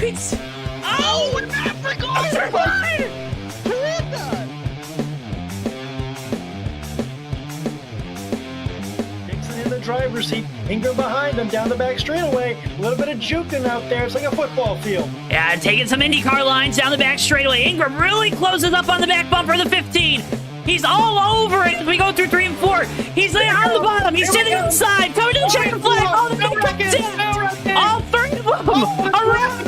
It's... Oh, Maverick on the line! Dixon in the driver's seat. Ingram behind him down the back straightaway. A little bit of juking out there. It's like a football field. Yeah, taking some IndyCar lines down the back straightaway. Ingram really closes up on the back bumper of the 15. He's all over it as we go through 3 and 4. He's there on the bottom. He's to the inside. Coming to the checkered flag. Oh, the big contact. All 3 of them. Around.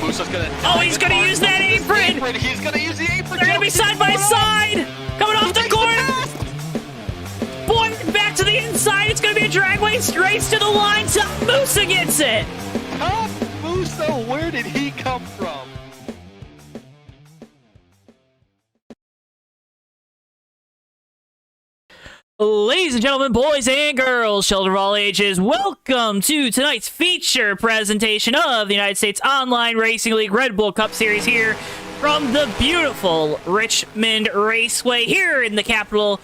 Musa's gonna oh, he's gonna use that apron. He's gonna use the apron. They're gonna be side by side. Coming off the corner. Boy, back to the inside. It's gonna be a dragway race to the line. So Musa gets it. Tom Musa, where did he come from? Ladies and gentlemen, boys and girls, children of all ages, welcome to tonight's feature presentation of the United States Online Racing League Red Bull Cup Series here from the beautiful Richmond Raceway here in the capital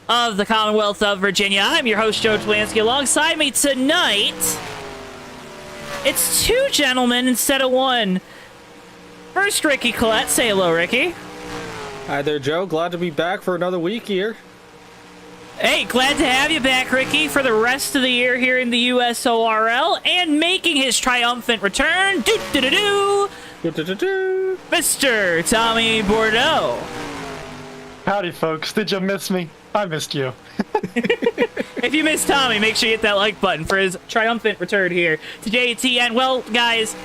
of the Commonwealth of Virginia. I'm your host, Joe TowNetwork. Alongside me tonight, it's 2 gentlemen instead of 1. First, Ricky Collette. Say hello, Ricky. Hi there, Joe. Glad to be back for another week here. Hey, glad to have you back, Ricky, for the rest of the year here in the USORL, and making his triumphant return, Mr. Tommy Bordeaux. Howdy, folks. Did you miss me? I missed you. If you missed Tommy, make sure you hit that like button for his triumphant return here to JTN. Well, guys,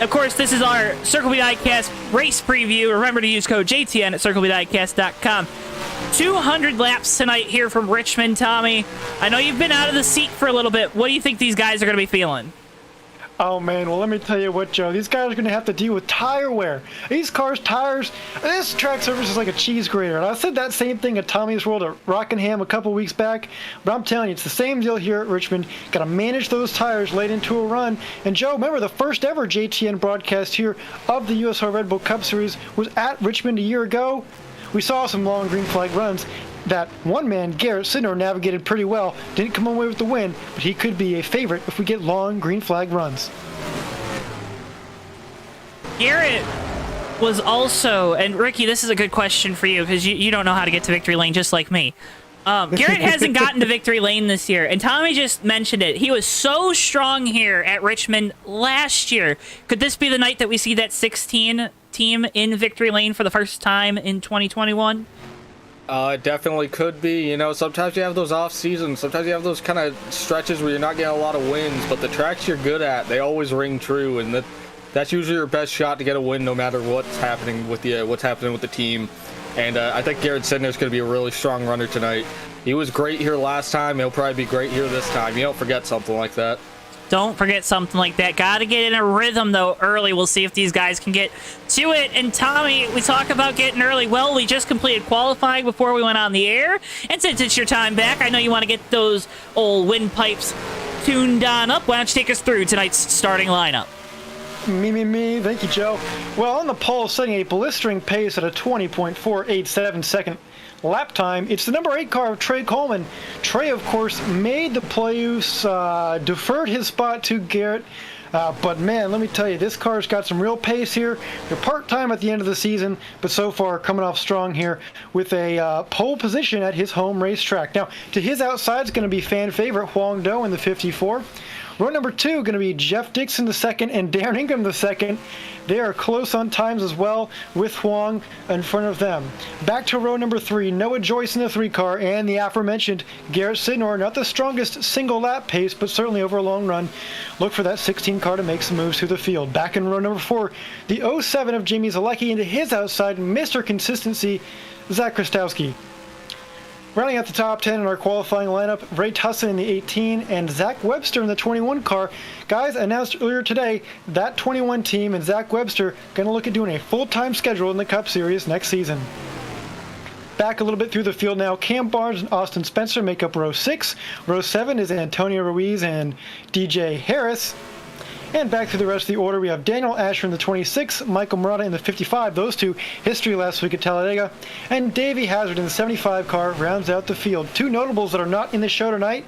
of course, this is our Circle B Diecast race preview. Remember to use code JTN at CircleBDiecast.com. 200 laps tonight here from Richmond, Tommy. I know you've been out of the seat for a little bit. What do you think these guys are going to be feeling? Oh, man. Well, let me tell you what, Joe. These guys are going to have to deal with tire wear. These cars' tires, this track surface is like a cheese grater. And I said that same thing at Tommy's World at Rockingham a couple weeks back. But I'm telling you, it's the same deal here at Richmond. Got to manage those tires late into a run. And, Joe, remember the first ever JTN broadcast here of the USORL Red Bull Cup Series was at Richmond a year ago. We saw some long green flag runs that one man, Garrett Sidner, navigated pretty well. Didn't come away with the win, but he could be a favorite if we get long green flag runs. Garrett was also, and Ricky, this is a good question for you because you don't know how to get to victory lane just like me. Garrett hasn't gotten to victory lane this year, and Tommy just mentioned it. He was so strong here at Richmond last year. Could this be the night that we see that 16 team in victory lane for the first time in 2021? It definitely could be. You know, sometimes you have those off seasons. Sometimes you have those kind of stretches where you're not getting a lot of wins, but the tracks you're good at, they always ring true, and that's usually your best shot to get a win no matter what's happening with the team. And I think Garrett Sidner is going to be a really strong runner tonight. He was great here last time. He'll probably be great here this time. You don't forget something like that. Don't forget something like that. Got to get in a rhythm, though, early. We'll see if these guys can get to it. And, Tommy, we talk about getting early. Well, we just completed qualifying before we went on the air. And since it's your time back, I know you want to get those old windpipes tuned on up. Why don't you take us through tonight's starting lineup? Me. Thank you, Joe. Well, on the pole, setting a blistering pace at a 20.487 second lap time, it's the number 8 car of Trey Coleman. Trey, of course, made the playoffs, deferred his spot to Garrett. But, man, let me tell you, this car's got some real pace here. They're part-time at the end of the season, but so far coming off strong here with a pole position at his home racetrack. Now, to his outside is going to be fan favorite Huang Do in the 54. Row number 2 going to be Jeff Dixon the second and Darren Ingram the second. They are close on times as well, with Huang in front of them. Back to row number 3, Noah Joyce in the 3 car and the aforementioned Garrett Sidner. Not the strongest single lap pace, but certainly over a long run. Look for that 16 car to make some moves through the field. Back in row number 4, the 07 of Jamie Zalecki into his outside, Mr. Consistency, Zach Krastowski. Rounding out the top 10 in our qualifying lineup, Ray Tussin in the 18 and Zach Webster in the 21 car. Guys, announced earlier today, that 21 team and Zach Webster going to look at doing a full-time schedule in the Cup Series next season. Back a little bit through the field now, Cam Barnes and Austin Spencer make up row 6. Row 7 is Antonio Ruiz and DJ Harris. And back through the rest of the order, we have Daniel Asher in the 26, Michael Murata in the 55, those two, history last week at Talladega, and Davey Hazard in the 75 car rounds out the field. Two notables that are not in the show tonight,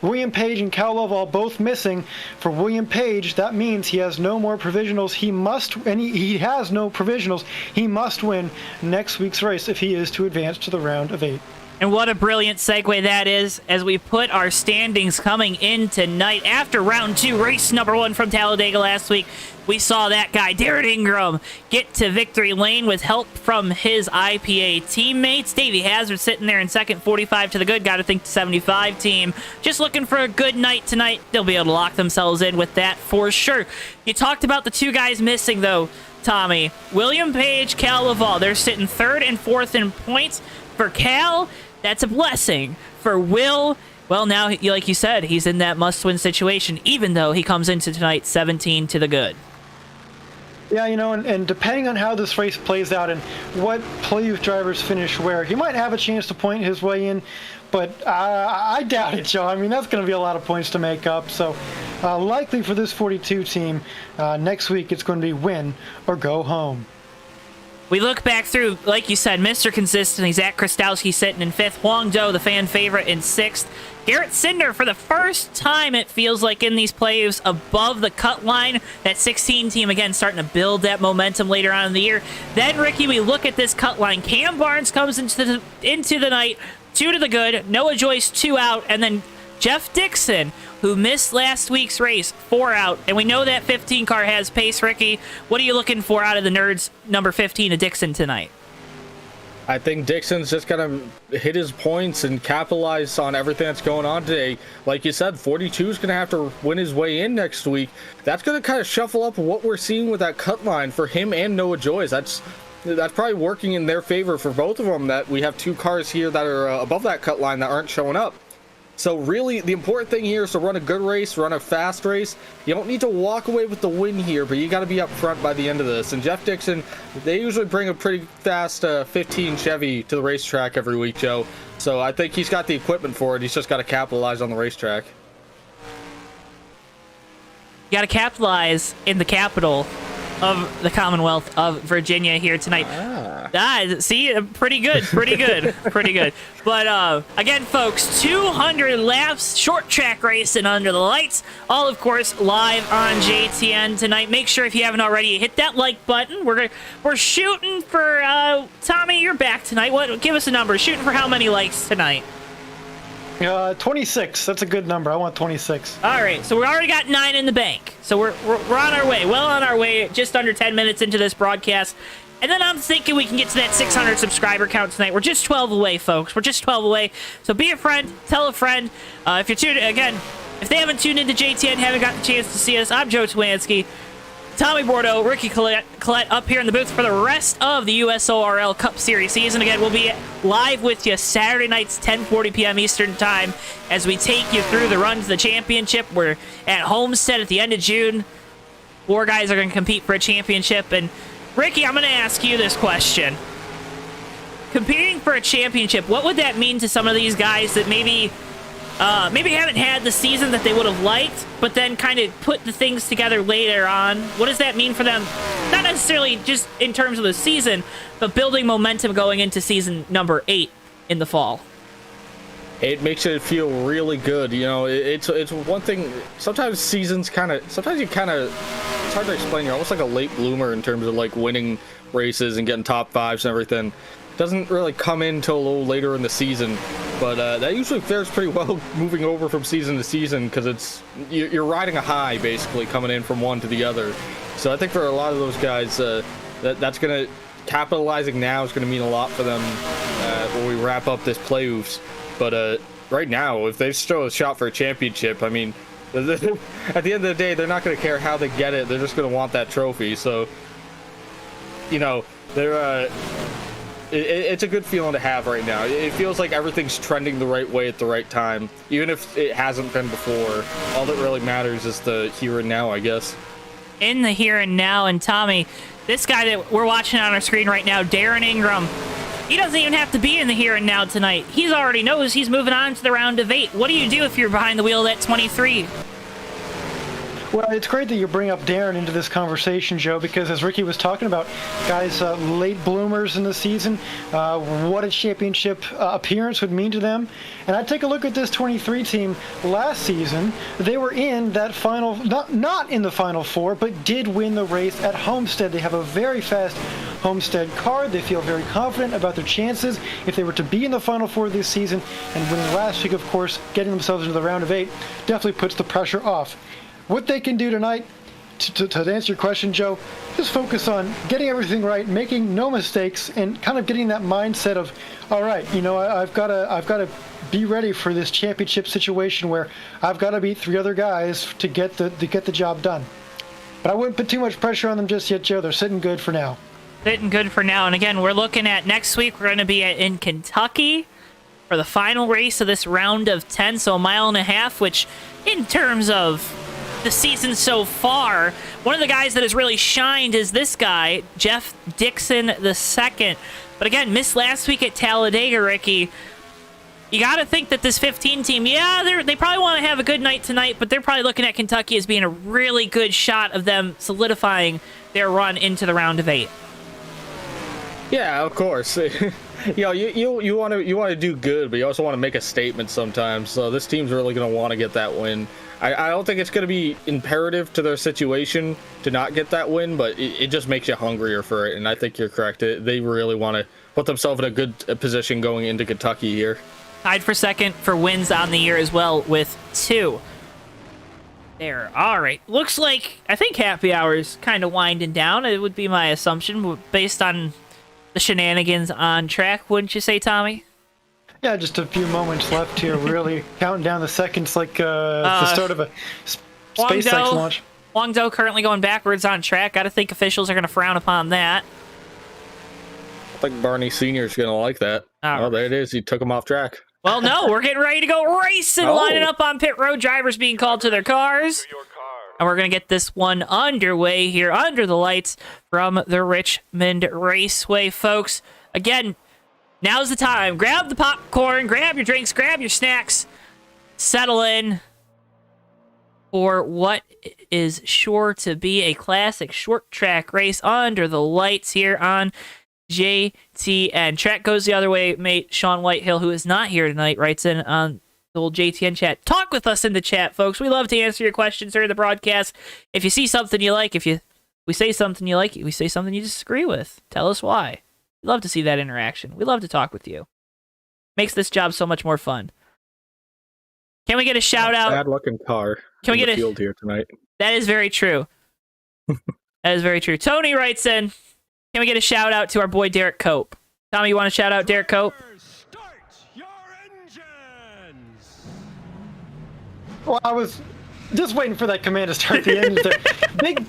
William Page and Cal Lovell both missing. For William Page, that means he has no more provisionals. He has no provisionals. He must win next week's race if he is to advance to the round of 8. And what a brilliant segue that is as we put our standings coming in tonight. After round 2, race number 1 from Talladega last week, we saw that guy, Darren Ingram, get to victory lane with help from his IPA teammates. Davey Hazard sitting there in second, 45 to the good. Got to think the 75 team. Just looking for a good night tonight. They'll be able to lock themselves in with that for sure. You talked about the two guys missing, though, Tommy. William Page, Cal Lovell. They're sitting 3rd and 4th in points. For Cal, that's a blessing. For Will, well, now, like you said, he's in that must-win situation, even though he comes into tonight 17 to the good. Yeah, and depending on how this race plays out and what playoff drivers finish where, he might have a chance to point his way in, but I doubt it, Joe. I mean, that's going to be a lot of points to make up. So likely for this 42 team, next week it's going to be win or go home. We look back through, like you said, Mr. Consistent, Zach Krastowski sitting in 5th, Huang Do, the fan favorite, in 6th. Garrett Cinder, for the first time, it feels like in these playoffs, above the cut line. That 16 team, again, starting to build that momentum later on in the year. Then, Ricky, we look at this cut line. Cam Barnes comes into the night, 2 to the good. Noah Joyce, 2 out. And then Jeff Dixon, who missed last week's race, 4 out. And we know that 15 car has pace, Ricky. What are you looking for out of the Nerds number 15 of Dixon tonight? I think Dixon's just going to hit his points and capitalize on everything that's going on today. Like you said, 42 is going to have to win his way in next week. That's going to kind of shuffle up what we're seeing with that cut line for him and Noah Joyce. That's probably working in their favor for both of them, that we have 2 cars here that are above that cut line that aren't showing up. So really, the important thing here is to run a good race, run a fast race. You don't need to walk away with the win here, but you got to be up front by the end of this. And Jeff Dixon, they usually bring a pretty fast 15 Chevy to the racetrack every week, Joe. So I think he's got the equipment for it. He's just got to capitalize on the racetrack. You got to capitalize in the capital of the Commonwealth of Virginia here tonight. See, pretty good. But again, folks, 200 laps, short track racing under the lights, all of course live on JTN tonight. Make sure, if you haven't already, hit that like button. We're shooting for Tommy, you're back tonight. Give us a number. Shooting for how many likes tonight? 26. That's a good number. I want 26. All right, so we already got 9 in the bank. So we're on our way, well on our way, just under 10 minutes into this broadcast. And then I'm thinking we can get to that 600 subscriber count tonight. We're just 12 away, folks. We're just 12 away. So be a friend, tell a friend. If you're tuned, again, if they haven't tuned into JTN, haven't got the chance to see us, I'm Joe Twansky. Tommy Bordeaux, Ricky Collette up here in the booth for the rest of the USORL Cup Series season. Again, we'll be live with you Saturday nights, 10:40 p.m. Eastern Time, as we take you through the run to the championship. We're at Homestead at the end of June. 4 guys are going to compete for a championship. And, Ricky, I'm going to ask you this question. Competing for a championship, what would that mean to some of these guys that maybe haven't had the season that they would have liked, but then kind of put the things together later on? What does that mean for them? Not necessarily just in terms of the season, but building momentum going into season number 8 in the fall. It makes it feel really good. You know, it's one thing. Sometimes it's hard to explain. You're almost like a late bloomer in terms of like winning races and getting top 5s and everything. Doesn't really come in until a little later in the season, but that usually fares pretty well moving over from season to season, because you're riding a high basically coming in from one to the other. So I think for a lot of those guys, that's gonna, capitalizing now is gonna mean a lot for them when we wrap up this playoffs. But right now, if they still a shot for a championship, I mean, at the end of the day, they're not gonna care how they get it. They're just gonna want that trophy. So, you know, they're. It's a good feeling to have right now. It feels like everything's trending the right way at the right time, even if it hasn't been before. All that really matters is the here and now, I guess. In the here and now, and Tommy, this guy that we're watching on our screen right now, Darren Ingram, he doesn't even have to be in the here and now tonight. He already knows he's moving on to the round of 8. What do you do if you're behind the wheel at 23? Well, it's great that you bring up Darren into this conversation, Joe, because as Ricky was talking about, guys, late bloomers in the season, what a championship appearance would mean to them. And I take a look at this 23 team last season. They were in that final, not in the Final Four, but did win the race at Homestead. They have a very fast Homestead card. They feel very confident about their chances if they were to be in the Final Four this season. And winning last week, of course, getting themselves into the round of 8 definitely puts the pressure off. What they can do tonight, to answer your question, Joe, just focus on getting everything right, making no mistakes, and kind of getting that mindset of, all right, you know, I've got to be ready for this championship situation where I've got to beat 3 other guys to get the job done. But I wouldn't put too much pressure on them just yet, Joe. They're sitting good for now. Sitting good for now. And again, we're looking at next week. We're going to be in Kentucky for the final race of this round of 10, so 1.5 miles, which in terms of the season so far, one of the guys that has really shined is this guy, Jeff Dixon II. But again, missed last week at Talladega, Ricky. You got to think that this 15 team, yeah, they probably want to have a good night tonight, but they're probably looking at Kentucky as being a really good shot of them solidifying their run into the round of 8. Yeah, of course. You know, you want to do good, but you also want to make a statement sometimes. So this team's really going to want to get that win. I don't think it's going to be imperative to their situation to not get that win, but it just makes you hungrier for it. And I think you're correct. They really want to put themselves in a good position going into Kentucky here. Tied for second for wins on the year as well with 2. There. All right. Looks like, I think happy hour is kind of winding down. It would be my assumption based on the shenanigans on track, wouldn't you say, Tommy? Yeah, just a few moments left here. Really counting down the seconds like the start of a SpaceX launch. Guangzhou currently going backwards on track. Got to think officials are going to frown upon that. I think Barney Sr. is going to like that. Oh, there it is. He took him off track. Well, no, we're getting ready to go racing, lining up on pit road, drivers being called to their cars. And we're going to get this one underway here under the lights from the Richmond Raceway, folks. Again, now's the time. Grab the popcorn, grab your drinks, grab your snacks, settle in for what is sure to be a classic short track race under the lights here on JTN. Track goes the other way. Mate Sean Whitehill, who is not here tonight, writes in on the old JTN chat. Talk with us in the chat, folks. We love to answer your questions during the broadcast. If you see something you like, we say something you like, we say something you disagree with, tell us why. We love to see that interaction. We love to talk with you. Makes this job so much more fun. Can we get a shout out? Bad looking car. Can we get a field here tonight? That is very true. That is very true. Tony writes in, can we get a shout out to our boy Derek Cope? Tommy, you want to shout out Derek Cope? Start your engines. Well, I was just waiting for that command to start the engines there.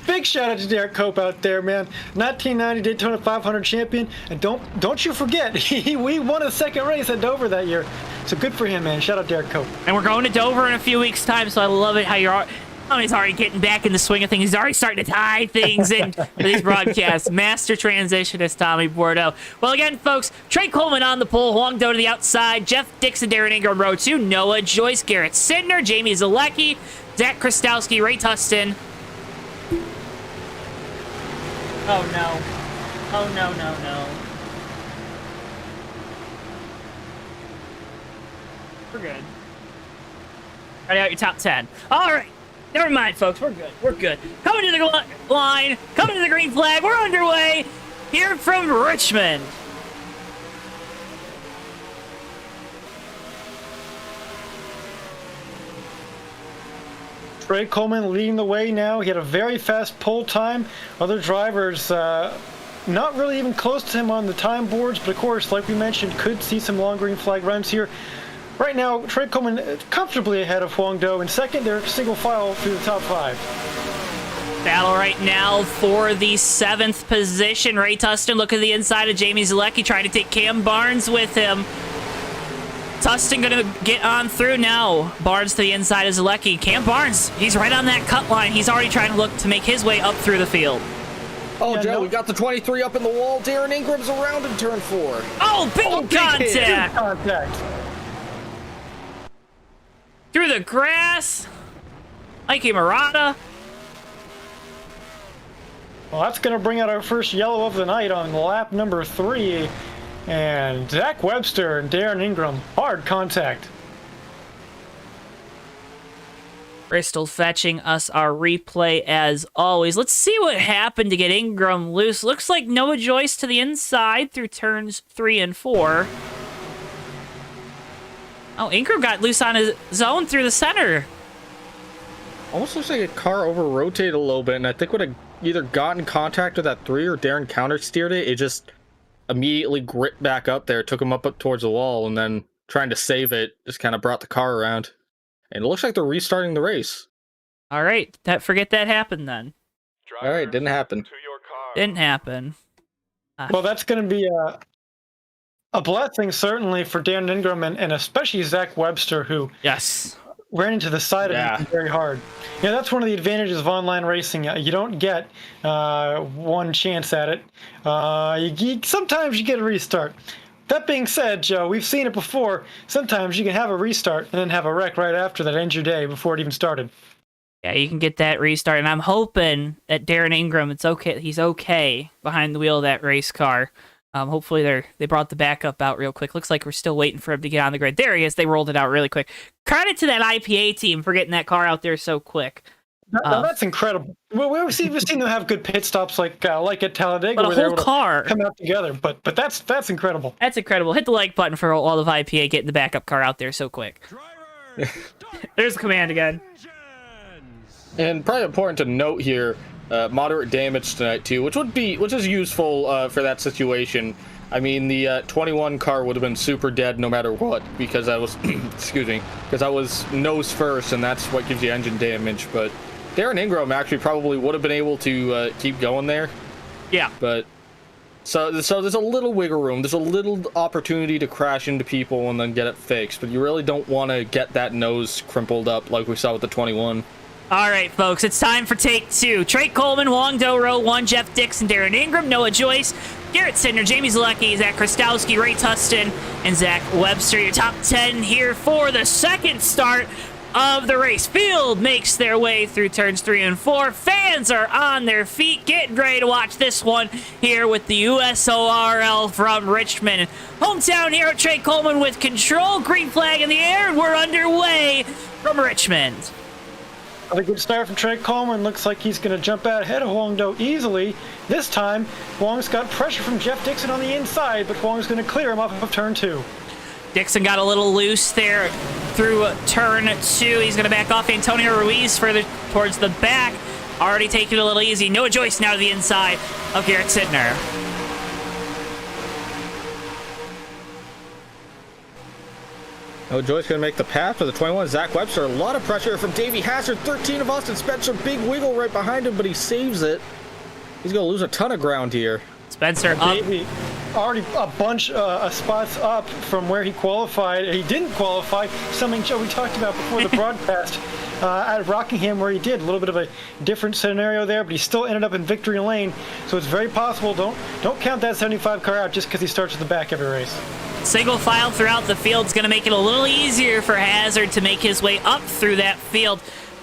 Big shout out to Derek Cope out there, man. 1990 Daytona 500 champion, and don't you forget, we won a second race at Dover that year. So good for him, man. Shout out Derek Cope. And we're going to Dover in a few weeks' time, so I love it how Tommy's already getting back in the swing of things. He's already starting to tie things in for these broadcasts. Master transitionist Tommy Bordeaux. Well, again, folks, Trey Coleman on the pole, Huang Do to the outside, Jeff Dixon, Darren Ingram, row 2, Noah Joyce, Garrett Sidner, Jamie Zalecki, Zach Krastowski, Ray Tustin. Oh, no. Oh, no. We're good. Write out your top 10. All right. Never mind, folks. We're good. We're good. Coming to the line. Coming to the green flag. We're underway here from Richmond. Trey Coleman leading the way now. He had a very fast pole time. Other drivers not really even close to him on the time boards, but of course, like we mentioned, could see some long green flag runs here. Right now, Trey Coleman comfortably ahead of Huang Do. In second, they're single file through the top 5. Battle right now for the 7th position. Ray Tustin looking at the inside of Jamie Zalecki, trying to take Cam Barnes with him. Tustin going to get on through now. Barnes to the inside of Zalecki. Cam Barnes, he's right on that cut line. He's already trying to look to make his way up through the field. Oh, yeah, Joe, we got the 23 up in the wall. Darren Ingram's around in turn 4. Oh, big contact! Big contact. Through the grass. Mikey Murata Well, that's going to bring out our first yellow of the night on lap number 3. And Zach Webster and Darren Ingram, hard contact. Bristol fetching us our replay as always. Let's see what happened to get Ingram loose. Looks like Noah Joyce to the inside through turns 3 and 4. Oh, Ingram got loose on his zone through the center. Almost looks like a car over-rotated a little bit, and I think would have either gotten in contact with that 3 or Darren counter-steered it. It just immediately gripped back up there, took him up towards the wall, and then trying to save it, just kind of brought the car around. And it looks like they're restarting the race. All right, forget that happened then. All right, didn't happen. Didn't happen. Well, that's going to be a blessing, certainly, for Dan Ingram and especially Zach Webster, who ran into the side of him very hard. Yeah, that's one of the advantages of online racing. You don't get one chance at it. Sometimes you get a restart. That being said, Joe, we've seen it before. Sometimes you can have a restart and then have a wreck right after that ends your day before it even started. Yeah, you can get that restart, and I'm hoping that Darren Ingram, it's okay. He's okay behind the wheel of that race car. Hopefully they brought the backup out real quick. Looks like we're still waiting for him to get on the grid. There he is. They rolled it out really quick. Credit to that IPA team for getting that car out there so quick. That's incredible. We've seen them have good pit stops like at Talladega, but where a whole car come out together. But that's incredible. That's incredible. Hit the like button for all of IPA getting the backup car out there so quick. There's the command again. And probably important to note here, moderate damage tonight too, which is useful for that situation. I mean, the 21 car would have been super dead no matter what, because I was because I was nose first, and that's what gives you engine damage. But Darren Ingram actually probably would have been able to keep going there. Yeah. But so there's a little wiggle room. There's a little opportunity to crash into people and then get it fixed. But you really don't want to get that nose crumpled up like we saw with the 21. All right, folks, it's time for take 2. Trey Coleman, Wong Do-Ro, 1, Jeff Dixon, Darren Ingram, Noah Joyce, Garrett Sidner, Jamie Zalecki, Zach Krastowski, Ray Tustin, and Zach Webster. Your top 10 here for the second start of the race. Field makes their way through turns 3 and 4. Fans are on their feet, getting ready to watch this one here with the USORL from Richmond. Hometown hero Trey Coleman with control, green flag in the air, and we're underway from Richmond. A good start from Trey Coleman. Looks like he's going to jump out ahead of Wong Do easily. This time, Wong's got pressure from Jeff Dixon on the inside, but Wong's going to clear him off of turn 2. Dixon got a little loose there through turn 2. He's going to back off Antonio Ruiz further towards the back. Already taking it a little easy. Noah Joyce now to the inside of Garrett Sidner. Oh, Joyce going to make the pass for the 21. Zach Webster, a lot of pressure from Davey Hazard. 13 of Austin Spencer, big wiggle right behind him, but he saves it. He's going to lose a ton of ground here. Spencer up. Davey already a bunch of spots up from where he qualified. He didn't qualify, something, Joe, we talked about before the broadcast at Rockingham, where he did. A little bit of a different scenario there, but he still ended up in victory lane. So it's very possible. Don't count that 75 car out just because he starts at the back every race. Single file throughout the field is going to make it a little easier for Hazard to make his way up through that field.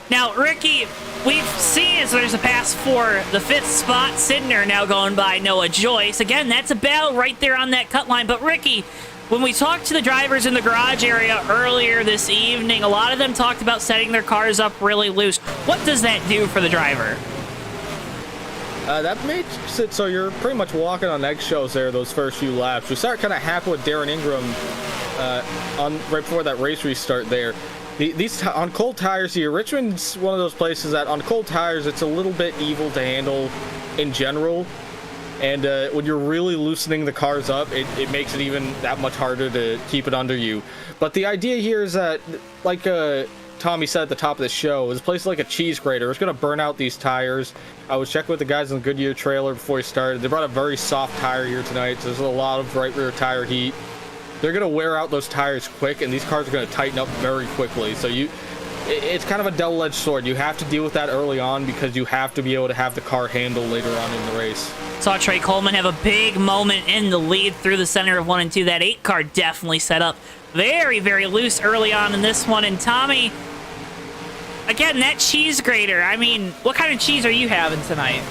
Now, Ricky, we've seen as there's a pass for the 5th spot. Sidner now going by Noah Joyce. Again, that's a battle right there on that cut line. But, Ricky, when we talked to the drivers in the garage area earlier this evening, a lot of them talked about setting their cars up really loose. What does that do for the driver? That makes it so you're pretty much walking on eggshells there those first few laps. We start kind of happy with Darren Ingram right before that race restart there. These on cold tires here, Richmond's one of those places that on cold tires it's a little bit evil to handle in general. And when you're really loosening the cars up, it makes it even that much harder to keep it under you. But the idea here is that, like Tommy said at the top of the show, is a place like a cheese grater. It's going to burn out these tires. I was checking with the guys in the Goodyear trailer before we started. They brought a very soft tire here tonight, so there's a lot of right rear tire heat. They're going to wear out those tires quick, and these cars are going to tighten up very quickly. So it's kind of a double-edged sword. You have to deal with that early on because you have to be able to have the car handle later on in the race. Saw Trey Coleman have a big moment in the lead through the center of 1 and 2. That 8 car definitely set up very, very loose early on in this one. And Tommy, again, that cheese grater. I mean, what kind of cheese are you having tonight?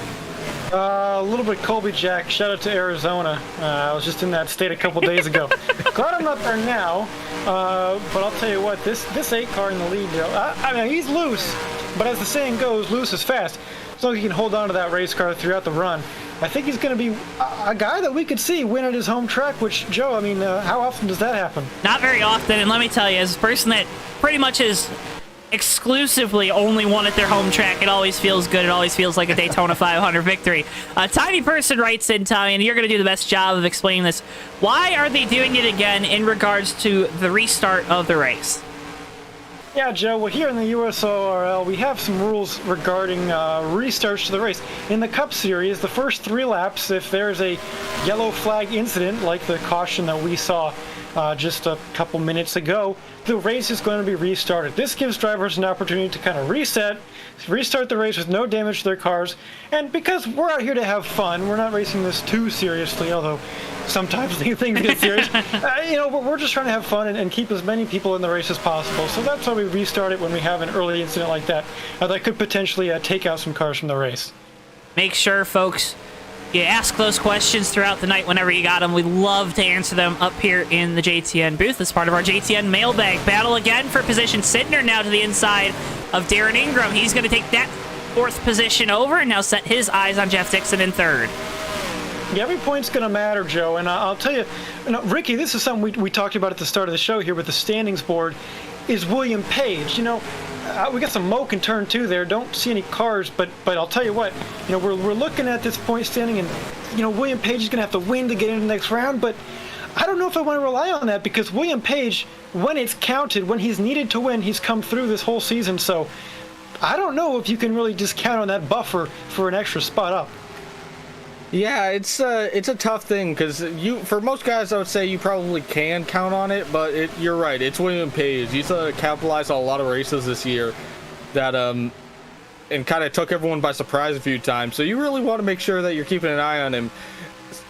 A little bit Colby Jack. Shout out to Arizona. I was just in that state a couple days ago. Glad I'm not there now. But I'll tell you what, this 8 car in the lead, I mean, he's loose. But as the saying goes, loose is fast. So he can hold on to that race car throughout the run. I think he's going to be a guy that we could see win at his home track, which, Joe, I mean, how often does that happen? Not very often, and let me tell you, as a person that pretty much is exclusively only won at their home track, it always feels good. It always feels like a Daytona 500 victory. A tiny person writes in, Tommy, and you're going to do the best job of explaining this. Why are they doing it again in regards to the restart of the race? Yeah, Joe, well, here in the USORL, we have some rules regarding restarts to the race. In the Cup Series, the first 3 laps, if there's a yellow flag incident, like the caution that we saw just a couple minutes ago, the race is going to be restarted. This gives drivers an opportunity to kind of restart the race with no damage to their cars. And because we're out here to have fun, we're not racing this too seriously, although sometimes things get serious. We're just trying to have fun and keep as many people in the race as possible. So that's why we restart it when we have an early incident like that. That could potentially take out some cars from the race. Make sure, folks, you ask those questions throughout the night whenever you got them. We love to answer them up here in the JTN booth as part of our JTN mailbag. Battle again for position. Sidner now to the inside of Darren Ingram. He's going to take that 4th position over and now set his eyes on Jeff Dixon in 3rd. Yeah, every point's going to matter, Joe. And I'll tell you, Ricky, this is something we talked about at the start of the show here with the standings board, is William Page. We got some smoke in turn 2 there. Don't see any cars, but I'll tell you what, we're looking at this point standing, and William Page is going to have to win to get into the next round. But I don't know if I want to rely on that, because William Page, when it's counted, when he's needed to win, he's come through this whole season. So I don't know if you can really just count on that buffer for an extra spot up. Yeah, it's a tough thing, because for most guys, I would say you probably can count on it, but you're right. It's William Page. He's capitalized on a lot of races this year that and kind of took everyone by surprise a few times. So you really want to make sure that you're keeping an eye on him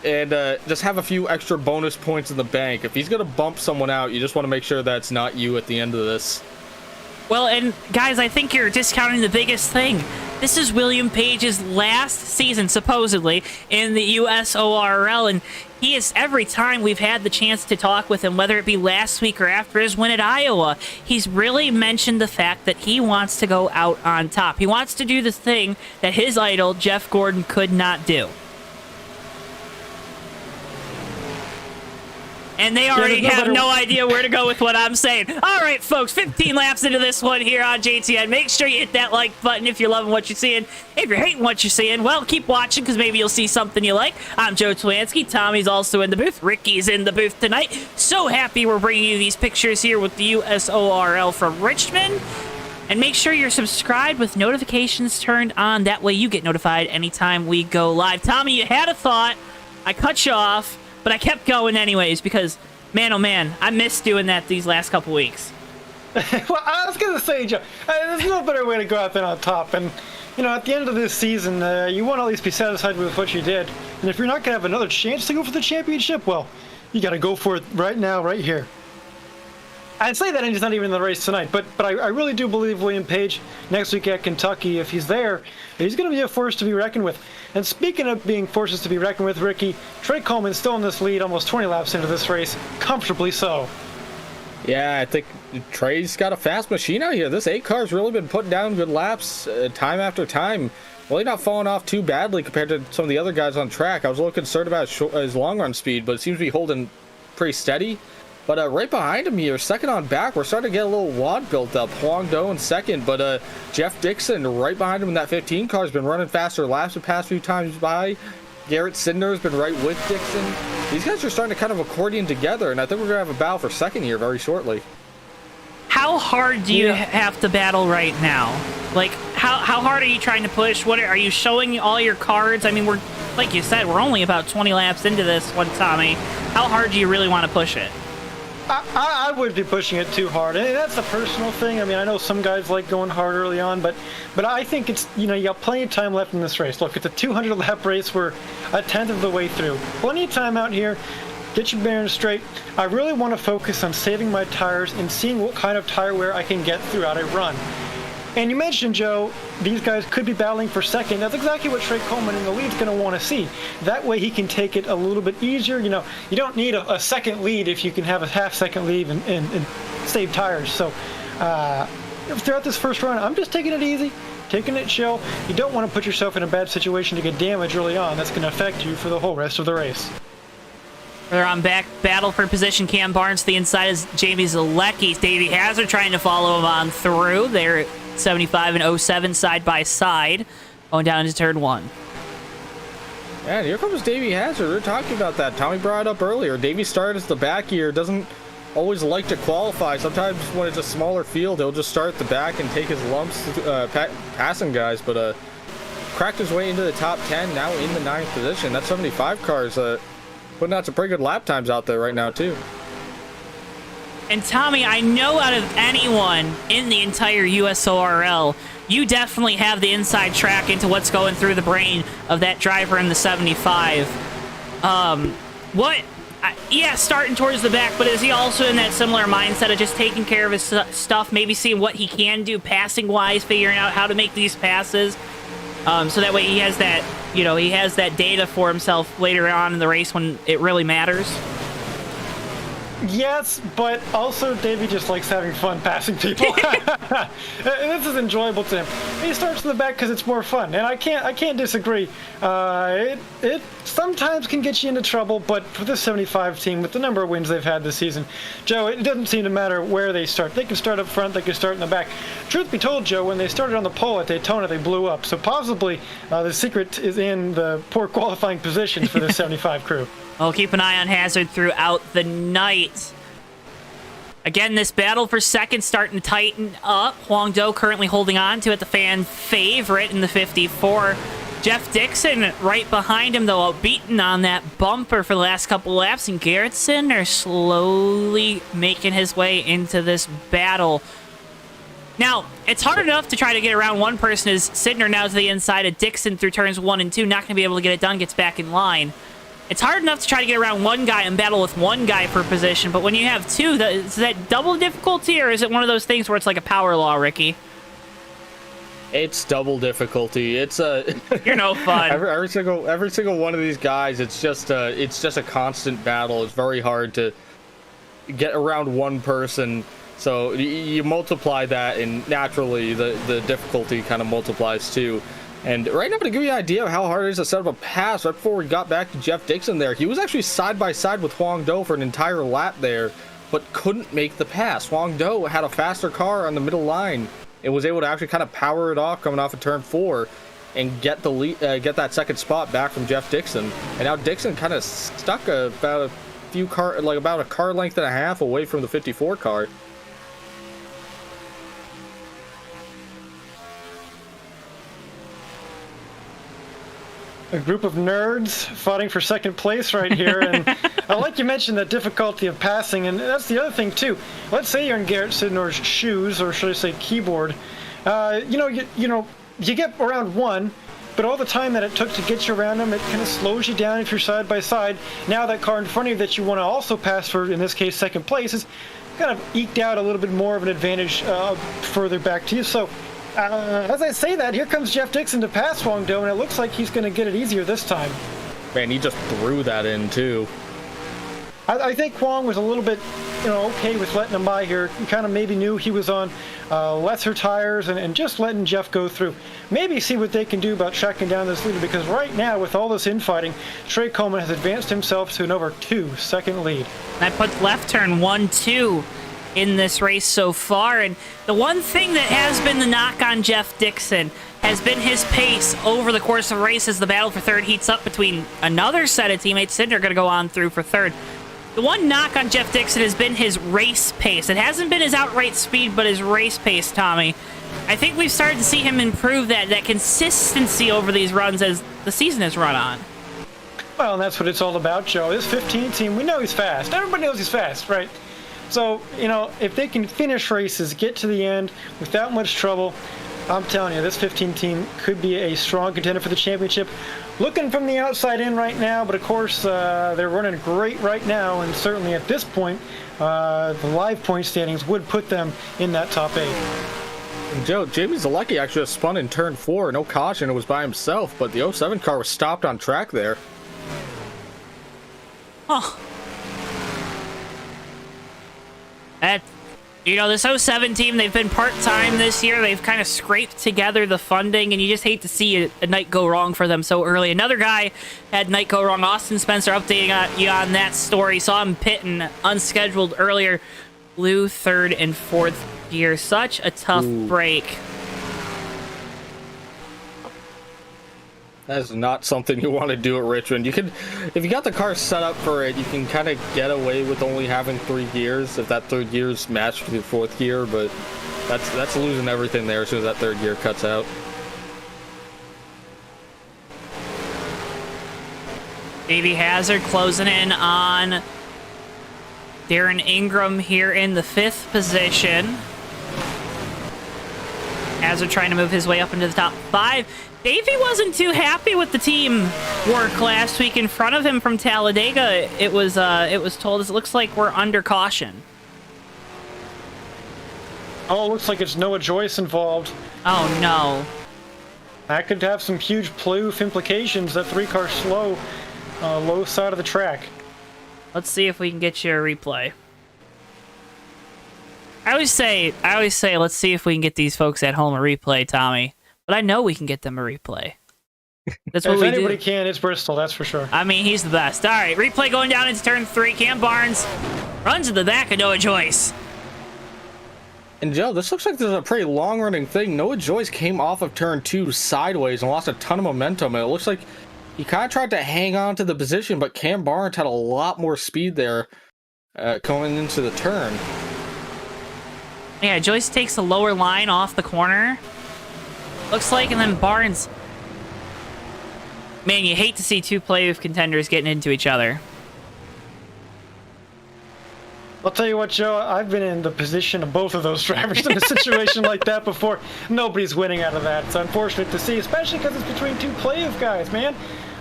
and just have a few extra bonus points in the bank. If he's going to bump someone out, you just want to make sure that's not you at the end of this. Well, and guys, I think you're discounting the biggest thing. This is William Page's last season, supposedly, in the USORL, and he is, every time we've had the chance to talk with him, whether it be last week or after his win at Iowa, he's really mentioned the fact that he wants to go out on top. He wants to do the thing that his idol, Jeff Gordon, could not do. And they already have no idea where to go with what I'm saying. All right, folks, 15 laps into this one here on JTN. Make sure you hit that like button if you're loving what you're seeing. If you're hating what you're seeing, well, keep watching, because maybe you'll see something you like. I'm Joe Twansky. Tommy's also in the booth. Ricky's in the booth tonight. So happy we're bringing you these pictures here with the USORL from Richmond. And make sure you're subscribed with notifications turned on. That way you get notified anytime we go live. Tommy, you had a thought. I cut you off. But I kept going anyways, because, man, oh man, I missed doing that these last couple weeks. Well, I was going to say, Joe, there's no better way to go out than on top. And, at the end of this season, you want to at least be satisfied with what you did. And if you're not going to have another chance to go for the championship, well, you got to go for it right now, right here. I'd say that, and he's not even in the race tonight. But I really do believe William Page, next week at Kentucky, if he's there, he's going to be a force to be reckoned with. And speaking of being forces to be reckoned with, Ricky, Trey Coleman's still in this lead almost 20 laps into this race, comfortably so. Yeah, I think Trey's got a fast machine out here. This 8 car's really been putting down good laps time after time. Really not falling off too badly compared to some of the other guys on track. I was a little concerned about his long run speed, but it seems to be holding pretty steady. But right behind him here, second on back, we're starting to get a little wad built up. Huang Do in second, but Jeff Dixon right behind him in that 15 car has been running faster laps the past few times by. Garrett Sidner has been right with Dixon. These guys are starting to kind of accordion together, and I think we're going to have a battle for second here very shortly. How hard do you have to battle right now? Like, how hard are you trying to push? What are you showing all your cards? I mean, we're, like you said, we're only about 20 laps into this one, Tommy. How hard do you really want to push it? I would be pushing it too hard, and that's a personal thing. I mean, I know some guys like going hard early on, but I think it's, you got plenty of time left in this race. Look, it's a 200-lap race. We're a tenth of the way through. Plenty of time out here. Get your bearings straight. I really want to focus on saving my tires and seeing what kind of tire wear I can get throughout a run. And you mentioned, Joe, these guys could be battling for second. That's exactly what Trey Coleman in the lead's going to want to see. That way he can take it a little bit easier. You know, you don't need a second lead if you can have a half-second lead and save tires. So throughout this first run, I'm just taking it easy, taking it chill. You don't want to put yourself in a bad situation to get damaged early on. That's going to affect you for the whole rest of the race. They're on back battle for position. Cam Barnes to the inside is Jamie Zalecki. Davey Hazard trying to follow him on through. They're 75 and 07 side by side, going down into turn 1. Yeah, here comes Davey Hazard. We were talking about that. Tommy brought it up earlier. Davey started as the back here. Doesn't always like to qualify. Sometimes when it's a smaller field, he'll just start at the back and take his lumps passing guys. But cracked his way into the top 10. Now in the 9th position. That 75 car is putting out some pretty good lap times out there right now, too. And Tommy, I know out of anyone in the entire USORL, you definitely have the inside track into what's going through the brain of that driver in the 75. Yeah, starting towards the back, but is he also in that similar mindset of just taking care of his stuff, maybe seeing what he can do passing-wise, figuring out how to make these passes, so that way he has that, you know, he has that data for himself later on in the race when it really matters? Yes, but also Davey just likes having fun passing people. This is enjoyable to him. He starts in the back because it's more fun, and I can't disagree. It sometimes can get you into trouble, but for this 75 team, with the number of wins they've had this season, Joe, it doesn't seem to matter where they start. They can start up front, they can start in the back. Truth be told, Joe, when they started on the pole at Daytona, they blew up. So possibly the secret is in the poor qualifying positions for this 75 crew. Well, keep an eye on Hazard throughout the night. Again, this battle for second starting to tighten up. Huang Do currently holding on to it, the fan favorite in the 54. Jeff Dixon right behind him, though, beaten on that bumper for the last couple laps. And Garrettson are slowly making his way into this battle. Now, it's hard enough to try to get around one person as Sidner now to the inside of Dixon through turns 1 and 2. Not going to be able to get it done, gets back in line. It's hard enough to try to get around one guy and battle with one guy per position, but when you have two, is that double difficulty, or is it one of those things where it's like a power law, Ricky? It's double difficulty. It's You're no fun. every single one of these guys. It's just a constant battle. It's very hard to get around one person. So you multiply that, and naturally the difficulty kind of multiplies too. And right now, to give you an idea of how hard it is to set up a pass, right before we got back to Jeff Dixon there, he was actually side by side with Huang Do for an entire lap there, but couldn't make the pass. Huang Do had a faster car on the middle line and was able to actually kind of power it off coming off of turn 4 and get the lead, get that second spot back from Jeff Dixon. And now Dixon kind of stuck about a car length and a half away from the 54 car. A group of nerds fighting for second place right here, and I like you mentioned the difficulty of passing, and that's the other thing too. Let's say you're in Garrett Sidnor's shoes, or should I say keyboard. You get around one, but all the time that it took to get you around him, it kind of slows you down if you're side by side. Now that car in front of you that you want to also pass for, in this case, second place, is kind of eked out a little bit more of an advantage further back to you. So. As I say that, here comes Jeff Dixon to pass Huang Do, and it looks like he's going to get it easier this time. Man, he just threw that in, too. I think Huang was a little bit, okay with letting him by here. He kind of maybe knew he was on lesser tires and just letting Jeff go through. Maybe see what they can do about tracking down this leader, because right now, with all this infighting, Trey Coleman has advanced himself to an over 2-second lead. That puts left turn 1-2 in this race so far, and the one thing that has been the knock on Jeff Dixon has been his pace over the course of the race as the battle for third heats up between another set of teammates. Sidner going to go on through for third. The one knock on Jeff Dixon has been his race pace. It hasn't been his outright speed, but his race pace, Tommy. I think we've started to see him improve that consistency over these runs as the season has run on. Well, and that's what it's all about, Joe. This 15 team, we know he's fast. Everybody knows he's fast, right? So, if they can finish races, get to the end without much trouble, I'm telling you, this 15 team could be a strong contender for the championship. Looking from the outside in right now, but of course, they're running great right now, and certainly at this point, the live point standings would put them in that top 8. Joe, Jamie Zalecki actually just spun in turn 4, no caution, it was by himself, but the 07 car was stopped on track there. Huh. That, this 07 team, they've been part-time this year. They've kind of scraped together the funding, and you just hate to see a night go wrong for them so early. Another guy had night go wrong. Austin Spencer updating you on that story. Saw him pitting unscheduled earlier. Blew third and fourth gear. Such a tough break. That is not something you want to do at Richmond. You can, if you got the car set up for it, you can kind of get away with only having 3 gears if that third gear is matched with your fourth gear, but that's losing everything there as soon as that third gear cuts out. Davey Hazard closing in on Darren Ingram here in the 5th position. Hazard trying to move his way up into the top 5. Davey wasn't too happy with the team work last week in front of him from Talladega. It was told us it looks like we're under caution. Oh, it looks like it's Noah Joyce involved. Oh no. That could have some huge Ploof implications. That 3-car slow, low side of the track. Let's see if we can get you a replay. I always say, let's see if we can get these folks at home a replay, Tommy. But I know we can get them a replay. That's what we do. If anybody can, it's Bristol, that's for sure. I mean, he's the best. All right, replay going down into turn 3. Cam Barnes runs to the back of Noah Joyce. And Joe, this looks like this is a pretty long-running thing. Noah Joyce came off of turn 2 sideways and lost a ton of momentum. And it looks like he kind of tried to hang on to the position, but Cam Barnes had a lot more speed there going into the turn. Yeah, Joyce takes a lower line off the corner. Looks like, and then Barnes. Man, you hate to see 2 playoff contenders getting into each other. I'll tell you what, Joe, I've been in the position of both of those drivers in a situation like that before. Nobody's winning out of that. It's unfortunate to see, especially because it's between 2 playoff guys, man.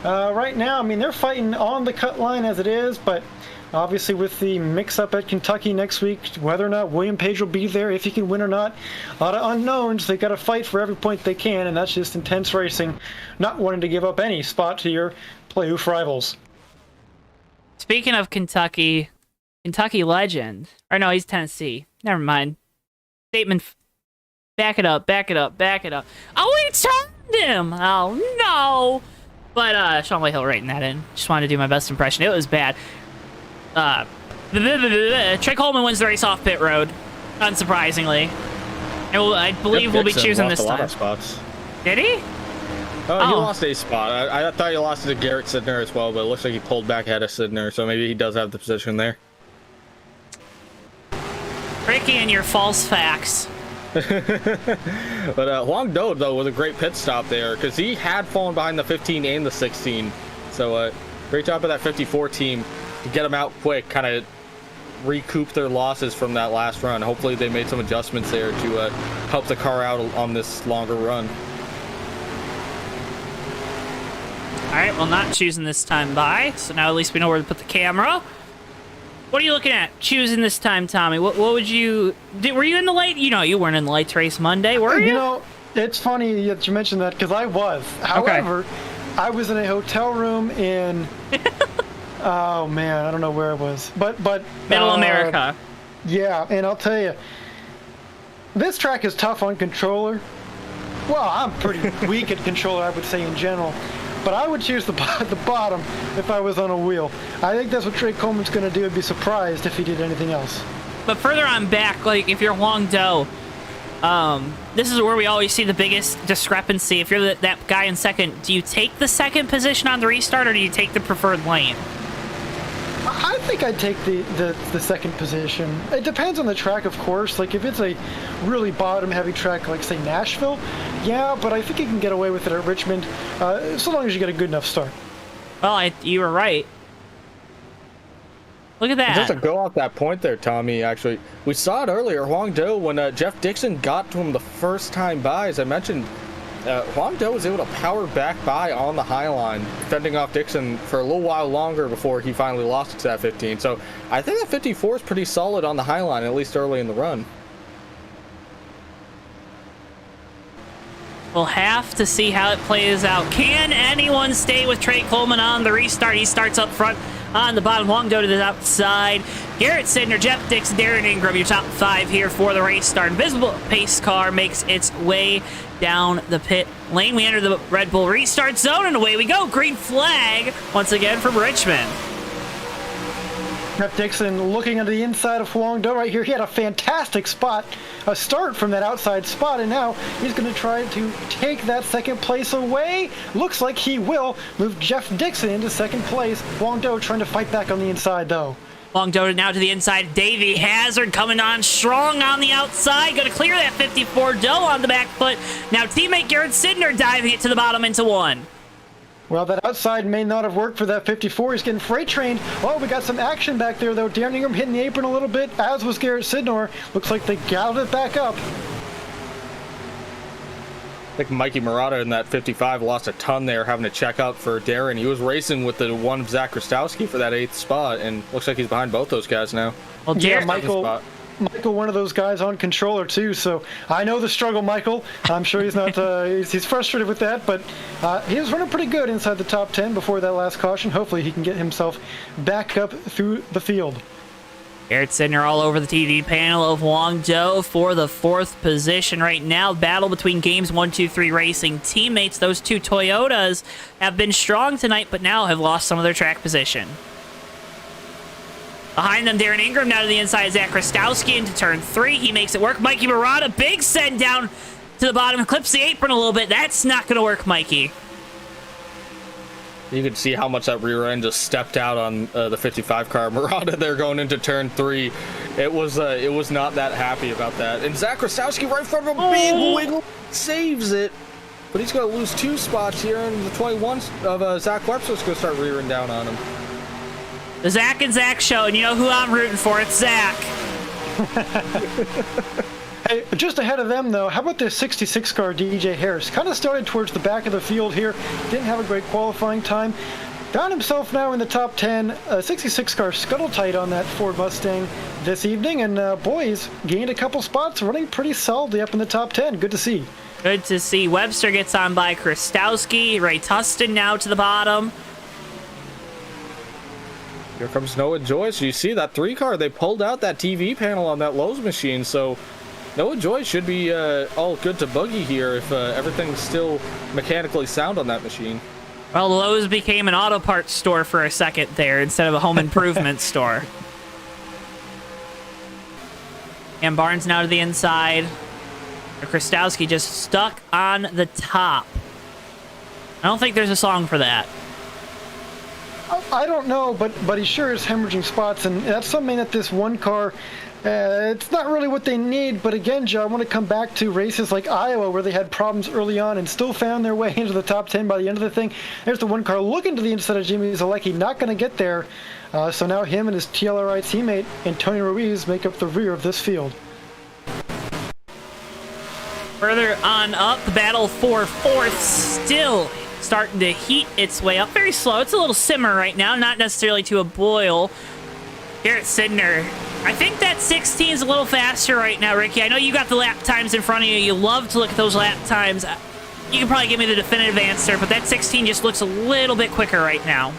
Right now, I mean, they're fighting on the cut line as it is, but obviously with the mix-up at Kentucky next week, whether or not William Page will be there, if he can win or not, a lot of unknowns. They've got to fight for every point they can, and that's just intense racing, not wanting to give up any spot to your playoff rivals. Speaking of Kentucky legend. Or no, he's Tennessee. Never mind. Statement. Back it up. Oh, he turned him! Oh, no! But, Sean Whitehill writing that in. Just wanted to do my best impression. It was bad. Trey Coleman wins the race off pit road, unsurprisingly. And I believe we'll be choosing this time. A lot of spots. Did he? Oh, he lost a spot. I thought he lost it to Garrett Sidner as well, but it looks like he pulled back ahead of Sidner, so maybe he does have the position there. Ricky and your false facts. But Huang Do, though, with a great pit stop there, because he had fallen behind the 15 and the 16. So great job of that 54 team to get them out quick, kind of recoup their losses from that last run. Hopefully they made some adjustments there to help the car out on this longer run. All right, well, not choosing this time by, so now at least we know where to put the camera. What are you looking at choosing this time, Tommy? What would you... Were you in the light? You weren't in the lights race Monday, were you? You know, it's funny that you mentioned that, because I was. However, I was in a hotel room in... oh, man, I don't know where it was. But Middle America. Yeah, and I'll tell you, this track is tough on controller. Well, I'm pretty weak at controller, I would say, in general. But I would choose the bottom if I was on a wheel. I think that's what Trey Coleman's going to do. I'd be surprised if he did anything else. But further on back, like, if you're Huang Do, this is where we always see the biggest discrepancy. If you're that guy in second, do you take the second position on the restart, or do you take the preferred lane? I think I'd take the second position. It depends on the track, of course. Like, if it's a really bottom-heavy track, like, say, Nashville, yeah, but I think you can get away with it at Richmond, so long as you get a good enough start. Well, you were right. Look at that. Just to go off that point there, Tommy, actually, we saw it earlier, Huang Do, when Jeff Dixon got to him the first time by, as I mentioned, Huang Do was able to power back by on the high line, fending off Dixon for a little while longer before he finally lost it to that 15. So I think that 54 is pretty solid on the high line, at least early in the run. We'll have to see how it plays out. Can anyone stay with Trey Coleman on the restart? He starts up front on the bottom. Wong Do to the outside. Garrett Sidner, Jeff Dixon, Darren Ingram, your top 5 here for the race start. Invisible pace car makes its way down the pit lane. We enter the Red Bull restart zone, and away we go. Green flag once again from Richmond. Jeff Dixon looking on the inside of Wong Do right here. He had a fantastic spot, a start from that outside spot, and now he's going to try to take that second place away. Looks like he will move Jeff Dixon into second place. Wong Do trying to fight back on the inside, though. Wong Do now to the inside. Davey Hazard coming on strong on the outside. Going to clear that 54. Do on the back foot. Now teammate Garrett Sidner diving it to the bottom into 1. Well, that outside may not have worked for that 54. He's getting freight trained. Oh, we got some action back there, though. Darren Ingram hitting the apron a little bit, as was Garrett Sidner. Looks like they gathered it back up. I think Mikey Murata in that 55 lost a ton there having to check up for Darren. He was racing with the one of Zach Krastowski for that 8th spot, and looks like he's behind both those guys now. Well, Yeah, Darren, Michael, one of those guys on controller too, so I know the struggle, Michael. I'm sure he's not he's frustrated with that, but he was running pretty good inside the top 10 before that last caution. Hopefully he can get himself back up through the field. Garrett Sidner all over the TV panel of Wong Do for the 4th position right now. Battle between Games 1, 2, 3 Racing teammates. Those two Toyotas have been strong tonight, but now have lost some of their track position. Behind them, Darren Ingram now to the inside. Zach Krastowski into turn 3. He makes it work. Mikey Murata, big send down to the bottom. Clips the apron a little bit. That's not going to work, Mikey. You could see how much that rear end just stepped out on the 55 car. Murata there going into turn 3. It was not that happy about that. And Zach Krastowski right from a big win saves it. But he's going to lose 2 spots here, and the 21 of Zach Webster's going to start rearing down on him. The Zach and Zach show, and you know who I'm rooting for. It's Zach. Hey, just ahead of them, though, how about this 66 car DJ Harris? Kind of started towards the back of the field here. Didn't have a great qualifying time. Found himself now in the top 10. 66 car scuttle tight on that Ford Mustang this evening. And boys, gained a couple spots, running pretty solidly up in the top 10. Good to see. Good to see. Webster gets on by Krastowski. Ray Tustin now to the bottom. Here comes Noah Joyce. You see that 3 car, they pulled out that TV panel on that Lowe's machine, so Noah Joyce should be all good to boogie here if everything's still mechanically sound on that machine. Well, Lowe's became an auto parts store for a second there instead of a home improvement store. And Barnes now to the inside. Krastowski just stuck on the top. I don't think there's a song for that. I don't know, but he sure is hemorrhaging spots, and that's something that this one car, it's not really what they need. But again, Joe, I want to come back to races like Iowa where they had problems early on and still found their way into the top 10 by the end of the thing. There's the one car looking to the inside of Jimmy Zalecki, not going to get there. So now him and his TLRI teammate, Antonio Ruiz, make up the rear of this field. Further on up, the battle for 4th still starting to heat its way up. Very slow. It's a little simmer right now, not necessarily to a boil. Garrett Sidner. I think that 16 is a little faster right now, Ricky. I know you got the lap times in front of you. You love to look at those lap times. You can probably give me the definitive answer, but that 16 just looks a little bit quicker right now.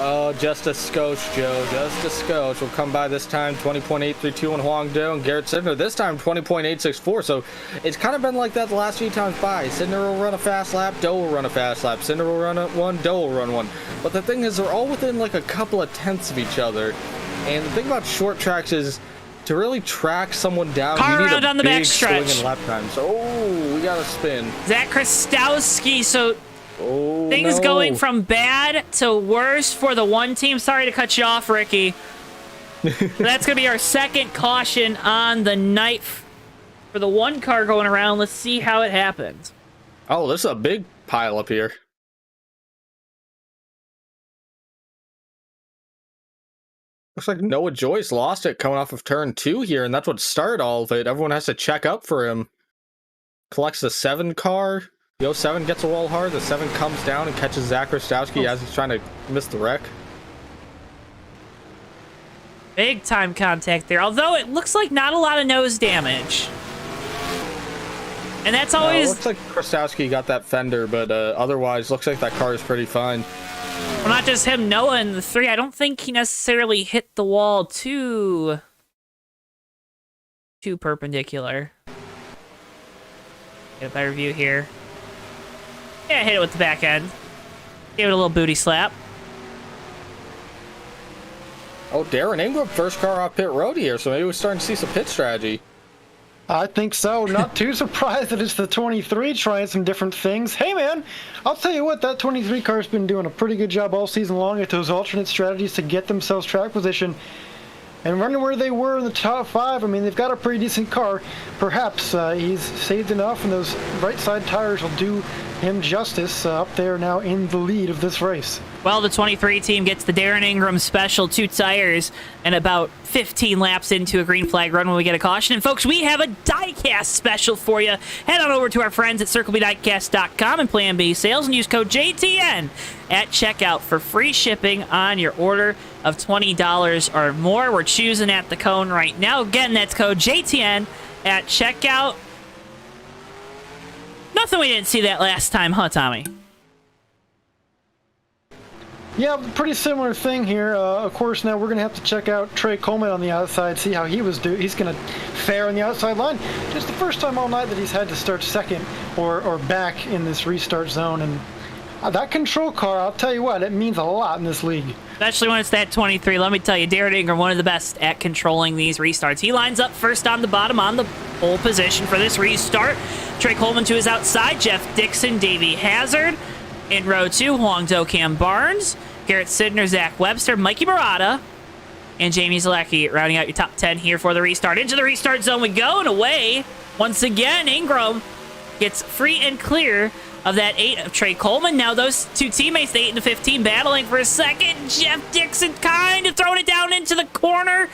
Oh, just a skosh, Joe. Just a skosh. We'll come by this time 20.832 on Huang Do and Garrett Sidner. This time 20.864. So it's kind of been like that the last few times by. Sidner will run a fast lap, Do will run a fast lap. Sidner will run one, Do will run one. But the thing is, they're all within like a couple of tenths of each other. And the thing about short tracks is to really track someone down, Car you need around a on the big backstretch. swing in lap time. So, oh, we got a spin. Zach Krastowski, so Oh, things no. going from bad to worse for the one team. Sorry to cut you off, Ricky. That's going to be our second caution on the night for the one car going around. Let's see how it happens. Oh, this is a big pile up here. Looks like Noah Joyce lost it coming off of turn 2 here, and that's what started all of it. Everyone has to check up for him. Collects the 7 car. The 07 gets a wall hard. The 7 comes down and catches Zach Krastowski as he's trying to miss the wreck. Big time contact there, although it looks like not a lot of nose damage. And that's It always... looks like Krastowski got that fender, but otherwise, looks like that car is pretty fine. Well, not just him, Noah in the 3. I don't think he necessarily hit the wall too perpendicular. Get a better view here. Yeah, hit it with the back end. Gave it a little booty slap. Oh, Darren Ingram, first car off pit road here, so maybe we're starting to see some pit strategy. I think so. Not too surprised that it's the 23 trying some different things. Hey, man, I'll tell you what, that 23 car's been doing a pretty good job all season long at those alternate strategies to get themselves track position and running where they were in the top 5. I mean, they've got a pretty decent car. Perhaps he's saved enough, and those right side tires will do him justice up there now in the lead of this race. Well, the 23 team gets the Darren Ingram special 2 tires and about 15 laps into a green flag run when we get a caution. And folks, we have a diecast special for you. Head on over to our friends at CircleBDiecast.com and Plan B Sales and use code JTN at checkout for free shipping on your order of $20 or more. We're choosing at the cone right now. Again, that's code JTN at checkout. Nothing we didn't see that last time, huh, Tommy? Yeah, pretty similar thing here. Of course, now we're going to have to check out Trey Coleman on the outside, see how he was doing. He's going to fare on the outside line. Just the first time all night that he's had to start second or back in this restart zone. And that control car, I'll tell you what, it means a lot in this league. Especially when it's that 23. Let me tell you, Darren Ingram, one of the best at controlling these restarts. He lines up first on the bottom on the pole position for this restart. Trey Coleman to his outside. Jeff Dixon, Davey Hazard. In row 2, Huang Do, Cam Barnes, Garrett Sidner, Zach Webster, Mikey Murata, and Jamie Zalecki rounding out your top 10 here for the restart. Into the restart zone we go, and away. Once again, Ingram gets free and clear of that 8 of Trey Coleman. Now those 2 teammates, the 8 and the 15, battling for a second. Jeff Dixon kind of throwing it down into the corner.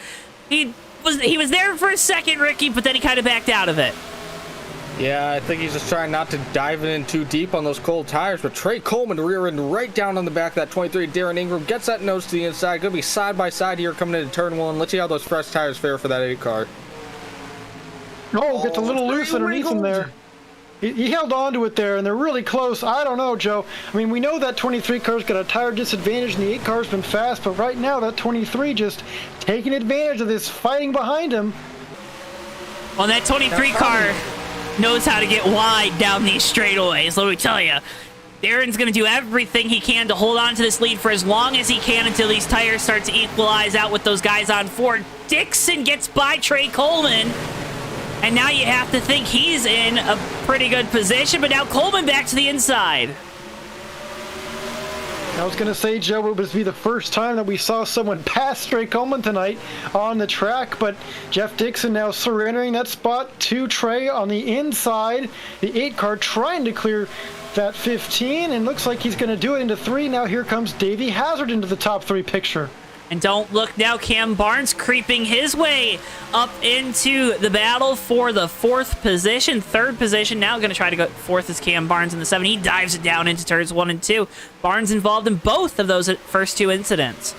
He was there for a second, Ricky, but then he kind of backed out of it. Yeah, I think he's just trying not to dive in too deep on those cold tires, but Trey Coleman rear end right down on the back of that 23. Darren Ingram gets that nose to the inside. Going to be side by side here coming into turn 1. Let's see how those fresh tires fare for that 8 car. Oh, gets a little loose underneath him there. He held on to it there, and they're really close. I don't know, Joe. I mean, we know that 23 car's got a tire disadvantage, and the 8 car's been fast, but right now that 23 just taking advantage of this fighting behind him. Well, that 23 car knows how to get wide down these straightaways, let me tell you. Darren's going to do everything he can to hold on to this lead for as long as he can until these tires start to equalize out with those guys on 4. Dixon gets by Trey Coleman, and now you have to think he's in a pretty good position, but now Coleman back to the inside. I was going to say, Joe, it would be the first time that we saw someone pass Trey Coleman tonight on the track, but Jeff Dixon now surrendering that spot to Trey on the inside. The 8 car trying to clear that 15, and looks like he's going to do it into 3. Now here comes Davey Hazard into the top 3 picture. And don't look now, Cam Barnes creeping his way up into the battle for the 4th position. 3rd position now, going to try to go 4th is Cam Barnes in the 7. He dives it down into turns 1 and 2. Barnes involved in both of those first 2 incidents.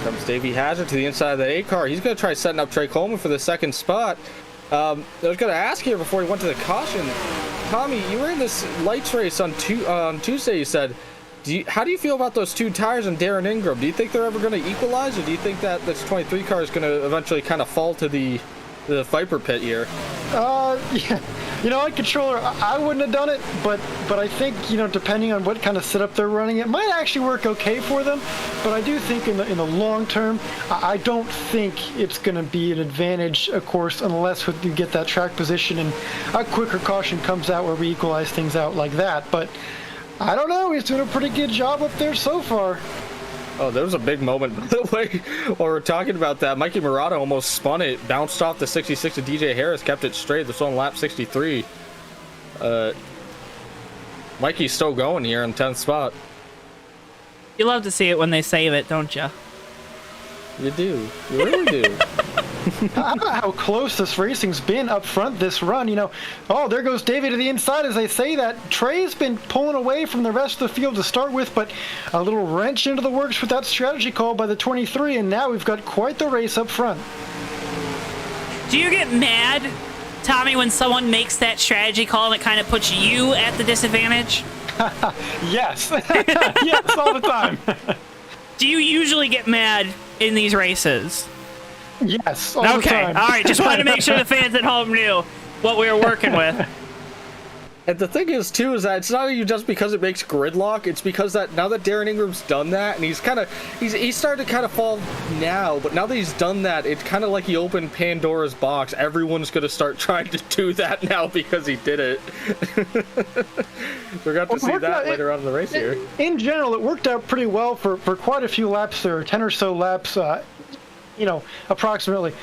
Comes Davey Hazard to the inside of that 8 car. He's going to try setting up Trey Coleman for the 2nd spot. I was going to ask here before he went to the caution. Tommy, you were in this lights race on Tuesday, you said. How do you feel about those 2 tires on Darren Ingram? Do you think they're ever going to equalize, or do you think that this 23 car is going to eventually kind of fall to the Viper pit here? Yeah. You know, on controller, I wouldn't have done it, but I think, you know, depending on what kind of setup they're running, it might actually work okay for them. But I do think in the long term, I don't think it's going to be an advantage, of course, unless you get that track position and a quicker caution comes out where we equalize things out like that. But I don't know. He's doing a pretty good job up there so far. Oh, there was a big moment, by the way, while we're talking about that. Mikey Murata almost spun it, bounced off the 66 of DJ Harris, kept it straight. This on lap 63. Mikey's still going here in 10th spot. You love to see it when they save it, don't you? You do. You really do. How about how close this racing's been up front this run? You know, oh, there goes Davey to the inside as they say that. Trey's been pulling away from the rest of the field to start with, but a little wrench into the works with that strategy call by the 23, and now we've got quite the race up front. Do you get mad, Tommy, when someone makes that strategy call and it kind of puts you at the disadvantage? Yes. Yes, all the time. Do you usually get mad in these races? Yes, all the Okay, time. all right. Just wanted to make sure the fans at home knew what we were working with. And the thing is, too, is that it's not even just because it makes gridlock. It's because that now that Darren Ingram's done that, and he's started to kind of fall now, but now that he's done that, it's kind of like he opened Pandora's box. Everyone's going to start trying to do that now because he did it. We're going to see that later on in the race here. In general, it worked out pretty well for quite a few laps there, 10 or so laps, approximately.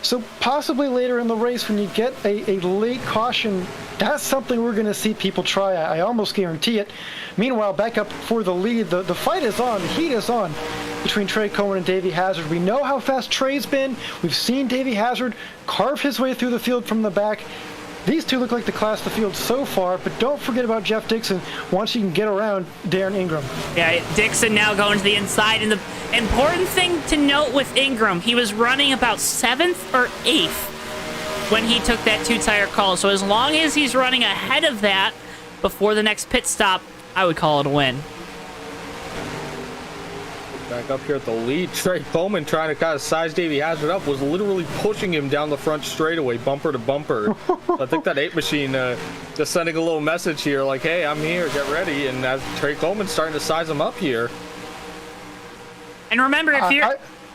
So possibly later in the race when you get a late caution, that's something we're going to see people try. I almost guarantee it. Meanwhile, back up for the lead, the fight is on, the heat is on between Trey Coleman and Davey Hazard. We know how fast Trey's been. We've seen Davey Hazard carve his way through the field from the back. These two look like the class of the field so far, but don't forget about Jeff Dixon once he can get around Darren Ingram. Yeah, Dixon now going to the inside. And the important thing to note with Ingram, he was running about 7th or 8th when he took that two-tire call. So as long as he's running ahead of that before the next pit stop, I would call it a win. Back up here at the lead, Trey Coleman trying to kind of size Davey Hazard up, was literally pushing him down the front straightaway, bumper to bumper. I think that 8 machine just sending a little message here like, hey, I'm here, get ready. And as Trey Coleman's starting to size him up here. And remember,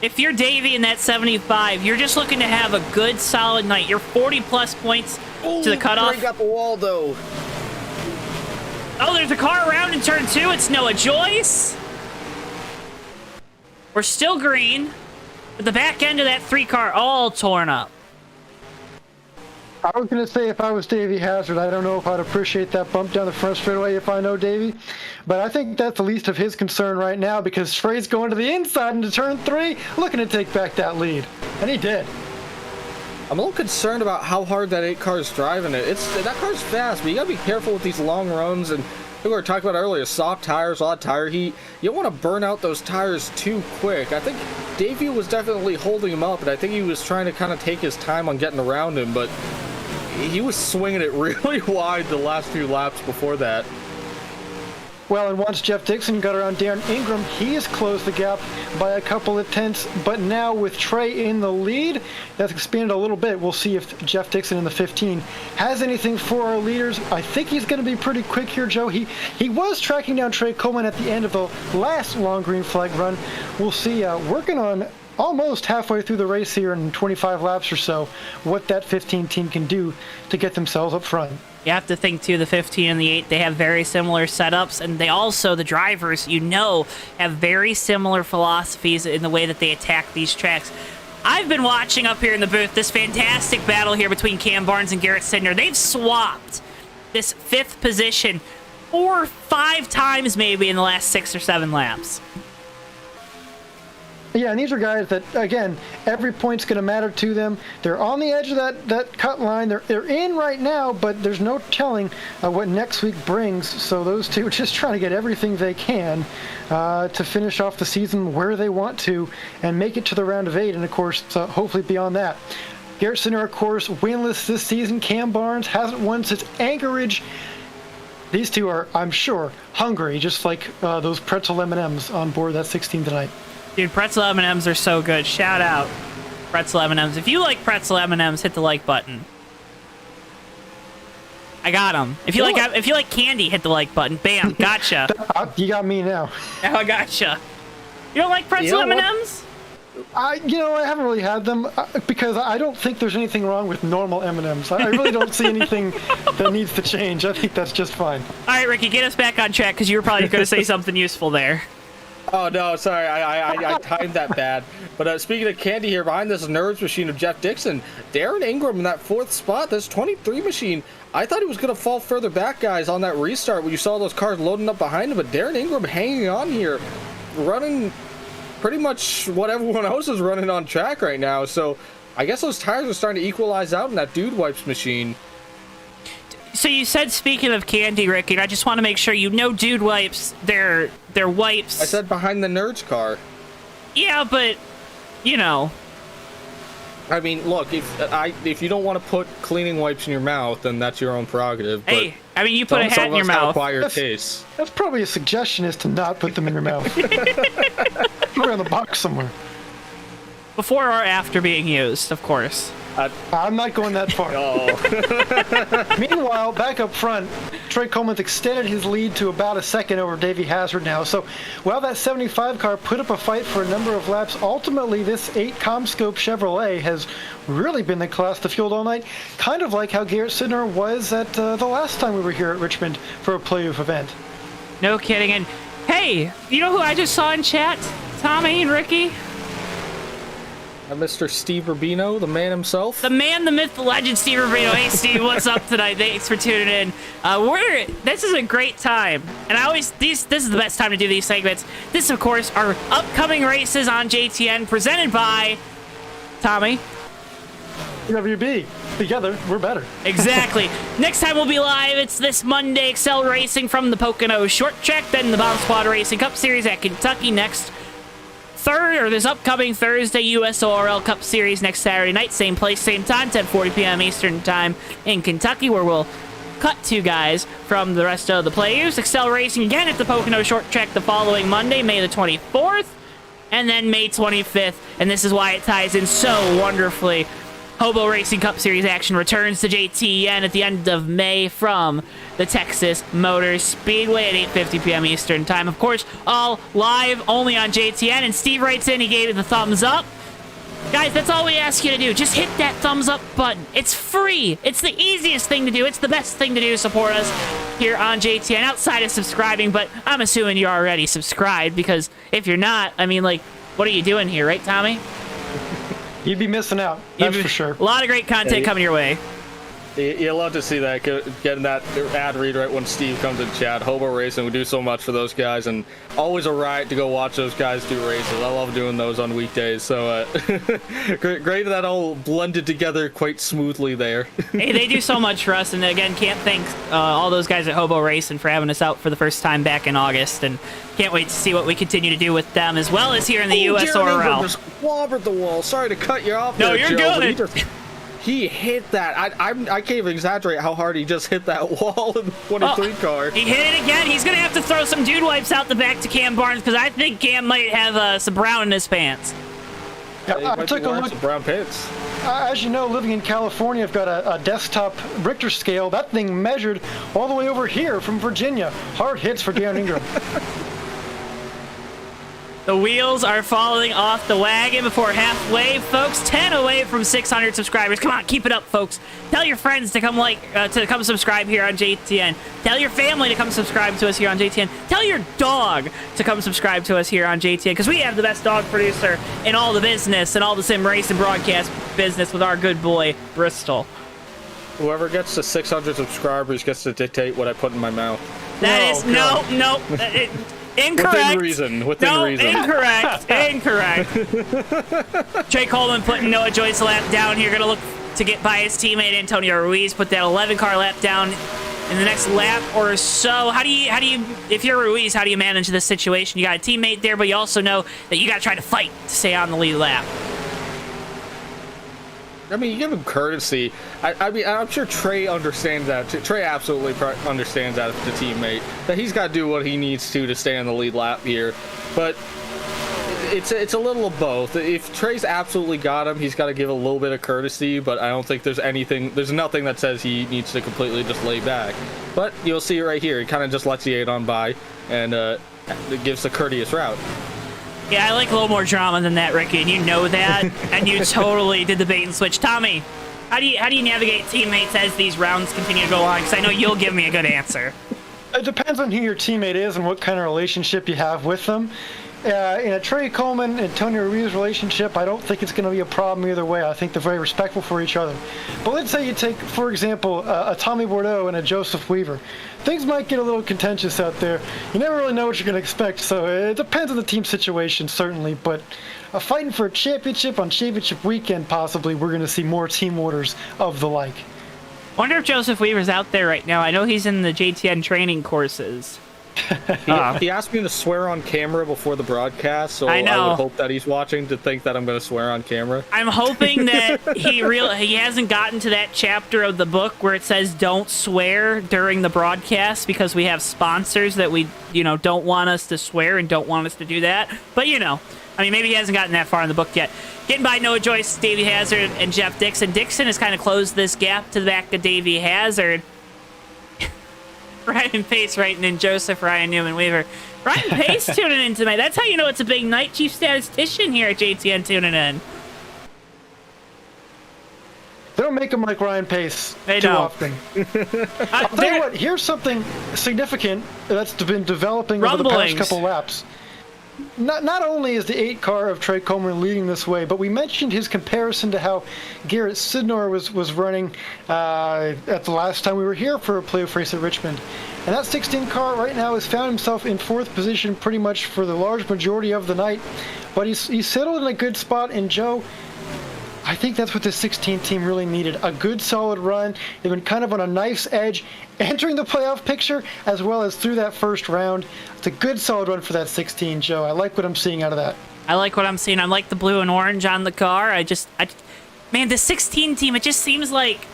if you're Davey in that 75, you're just looking to have a good, solid night. You're 40-plus points to the cutoff. Break up the wall, though. Oh, there's a car around in turn 2. It's Noah Joyce. We're still green, but the back end of that 3 car all torn up. I was going to say if I was Davey Hazard, I don't know if I'd appreciate that bump down the front straightaway if I know Davey. But I think that's the least of his concern right now because Trey's going to the inside into turn 3, looking to take back that lead. And he did. I'm a little concerned about how hard that 8 car is driving it. That car's fast, but you got to be careful with these long runs. And we were talking about earlier, soft tires, a lot of tire heat. You don't want to burn out those tires too quick. I think Davey was definitely holding him up, and I think he was trying to kind of take his time on getting around him, but he was swinging it really wide the last few laps before that. Well, and once Jeff Dixon got around Darren Ingram, he has closed the gap by a couple of tenths. But now with Trey in the lead, that's expanded a little bit. We'll see if Jeff Dixon in the 15 has anything for our leaders. I think he's going to be pretty quick here, Joe. He was tracking down Trey Coleman at the end of the last long green flag run. We'll see, working on almost halfway through the race here in 25 laps or so, what that 15 team can do to get themselves up front. You have to think, too, the 15 and the 8, they have very similar setups, and they also, the drivers, have very similar philosophies in the way that they attack these tracks. I've been watching up here in the booth this fantastic battle here between Cam Barnes and Garrett Sidner. They've swapped this 5th position 4 or 5 times maybe in the last 6 or 7 laps. Yeah, and these are guys that, again, every point's going to matter to them. They're on the edge of that cut line. They're in right now, but there's no telling what next week brings. So those two are just trying to get everything they can to finish off the season where they want to and make it to the round of 8, and, of course, hopefully beyond that. Garrett Sidner, of course, winless this season. Cam Barnes hasn't won since Anchorage. These two are, I'm sure, hungry, just like those pretzel M&Ms on board that 16 tonight. Dude, pretzel M&Ms are so good. Shout out pretzel M&Ms. If you like pretzel M&Ms, hit the like button. I got them. If you like candy, hit the like button. Bam, gotcha. You got me now. Now I gotcha. You don't like pretzel M&Ms? I haven't really had them because I don't think there's anything wrong with normal M&Ms. I really don't see anything that needs to change. I think that's just fine. All right, Ricky, get us back on track because you were probably going to say something useful there. Oh, no, sorry, I timed that bad. But speaking of candy here, behind this nerds machine of Jeff Dixon, Darren Ingram in that 4th spot, this 23 machine, I thought he was going to fall further back, guys, on that restart when you saw those cars loading up behind him. But Darren Ingram hanging on here, running pretty much what everyone else is running on track right now. So I guess those tires are starting to equalize out in that dude wipes machine. So you said, speaking of candy, Ricky, and I just want to make sure dude wipes, they're wipes. I said behind the nerds car. Yeah, but, I mean, look, if you don't want to put cleaning wipes in your mouth, then that's your own prerogative. But Hey, I mean, you put a hat in your mouth. Acquired taste. That's probably a suggestion, is to not put them in your mouth. Put it on the box somewhere. Before or after being used, of course. I'm not going that far. Oh. Meanwhile, back up front, Trey Coleman's extended his lead to about a second over Davey Hazard now. So while that 75 car put up a fight for a number of laps, ultimately this 8 Comscope Chevrolet has really been the class to field all night, kind of like how Garrett Sidner was at the last time we were here at Richmond for a playoff event. No kidding. And hey, you know who I just saw in chat? Tommy and Ricky. Mr. Steve Rubino, the man himself. The man, the myth, the legend, Steve Rubino. Hey, Steve, what's up tonight? Thanks for tuning in. This is a great time, and this is the best time to do these segments. This, of course, are upcoming races on JTN, presented by Tommy. WB. Together, we're better. Exactly. Next time we'll be live, it's this Monday. Excel Racing from the Pocono Short Track, then the Bomb Squad Racing Cup Series at Kentucky next. This upcoming Thursday, USORL Cup Series next Saturday night, same place, same time, 10:40 p.m. Eastern Time in Kentucky, where we'll cut 2 guys from the rest of the Playoofs. Excel Racing again at the Pocono Short Track the following Monday, May the 24th, and then May 25th, and this is why it ties in so wonderfully. Hobo Racing Cup Series action returns to JTN at the end of May from the Texas Motor Speedway at 8:50 p.m. Eastern Time. Of course, all live only on JTN. And Steve writes in, he gave it the thumbs up. Guys, that's all we ask you to do. Just hit that thumbs up button. It's free. It's the easiest thing to do. It's the best thing to do to support us here on JTN outside of subscribing. But I'm assuming you're already subscribed, because if you're not, I mean, like, what are you doing here, right, Tommy? You'd be missing out, that's for sure. A lot of great content coming your way. You love to see that, getting that ad read right when Steve comes in chat. Hobo Racing, we do so much for those guys, and always a riot to go watch those guys do races. I love doing those on weekdays, so great that all blended together quite smoothly there. Hey, they do so much for us, and again, can't thank all those guys at Hobo Racing for having us out for the first time back in August, and can't wait to see what we continue to do with them, as well as here in the USORL. Darren Ingram just clobbered the wall. Sorry to cut you off. No, there, you're Joe, good. He hit that. I can't even exaggerate how hard he just hit that wall in the 23 car. He hit it again. He's going to have to throw some dude wipes out the back to Cam Barnes, because I think Cam might have some brown in his pants. Yeah, I took a look. Some brown pits. As you know, living in California, I've got a desktop Richter scale. That thing measured all the way over here from Virginia. Hard hits for Darren Ingram. The wheels are falling off the wagon before halfway, folks. 10 away from 600 subscribers. Come on, keep it up, folks. Tell your friends to come subscribe here on JTN. Tell your family to come subscribe to us here on JTN. Tell your dog to come subscribe to us here on JTN, because we have the best dog producer in all the business and all the sim race and broadcast business with our good boy, Bristol. Whoever gets to 600 subscribers gets to dictate what I put in my mouth. That is no. Incorrect. Within reason. Incorrect. Trey Coleman putting Noah Joyce lap down here. Gonna look to get by his teammate Antonio Ruiz. Put that 11-car lap down in the next lap or so. How do you, if you're Ruiz, how do you manage this situation? You got a teammate there, but you also know that you got to try to fight to stay on the lead lap. I mean, you give him courtesy. I mean, I'm sure Trey understands that. Trey absolutely understands that as the teammate, that he's got to do what he needs to stay on the lead lap here. But it's a little of both. If Trey's absolutely got him, he's got to give a little bit of courtesy. But I don't think there's nothing that says he needs to completely just lay back. But you'll see it right here. He kind of just lets the 8 on by and it gives the courteous route. Yeah, I like a little more drama than that, Ricky, and you know that, and you totally did the bait and switch. Tommy, how do you navigate teammates as these rounds continue to go on? Because I know you'll give me a good answer. It depends on who your teammate is and what kind of relationship you have with them. In a Trey Coleman and Tony Ruiz relationship, I don't think it's going to be a problem either way. I think they're very respectful for each other. But let's say you take, for example, a Tommy Bordeaux and a Joseph Weaver. Things might get a little contentious out there. You never really know what you're going to expect, so it depends on the team situation, certainly. But fighting for a championship on championship weekend, possibly, we're going to see more team orders of the like. Wonder if Joseph Weaver's out there right now. I know he's in the JTN training courses. He asked me to swear on camera before the broadcast, so I I know. would hope that he's watching to think that I'm going to swear on camera. I'm hoping that he hasn't gotten to that chapter of the book where it says don't swear during the broadcast because we have sponsors that we, don't want us to swear and don't want us to do that. But, maybe he hasn't gotten that far in the book yet. Getting by Noah Joyce, Davey Hazard, and Jeff Dixon. Dixon has kind of closed this gap to the back of Davey Hazard. Ryan Pace writing in Joseph, Ryan Newman Weaver. Ryan Pace tuning in tonight. That's how you know it's a big night. Chief Statistician here at JTN tuning in. They don't make him like Ryan Pace They too don't. often. I'll tell you what, here's something significant that's been developing over the past couple laps. Not only is the 8 car of Trey Coleman leading this way, but we mentioned his comparison to how Garrett Sidnor was running at the last time we were here for a playoff race at Richmond. And that 16 car right now has found himself in 4th position pretty much for the large majority of the night. But he's settled in a good spot, and Joe, I think that's what the 16 team really needed. A good, solid run. They've been kind of on a nice edge entering the playoff picture as well as through that first round. It's a good, solid run for that 16, Joe. I like what I'm seeing out of that. I like what I'm seeing. I like the blue and orange on the car. Man, the 16 team, it just seems like,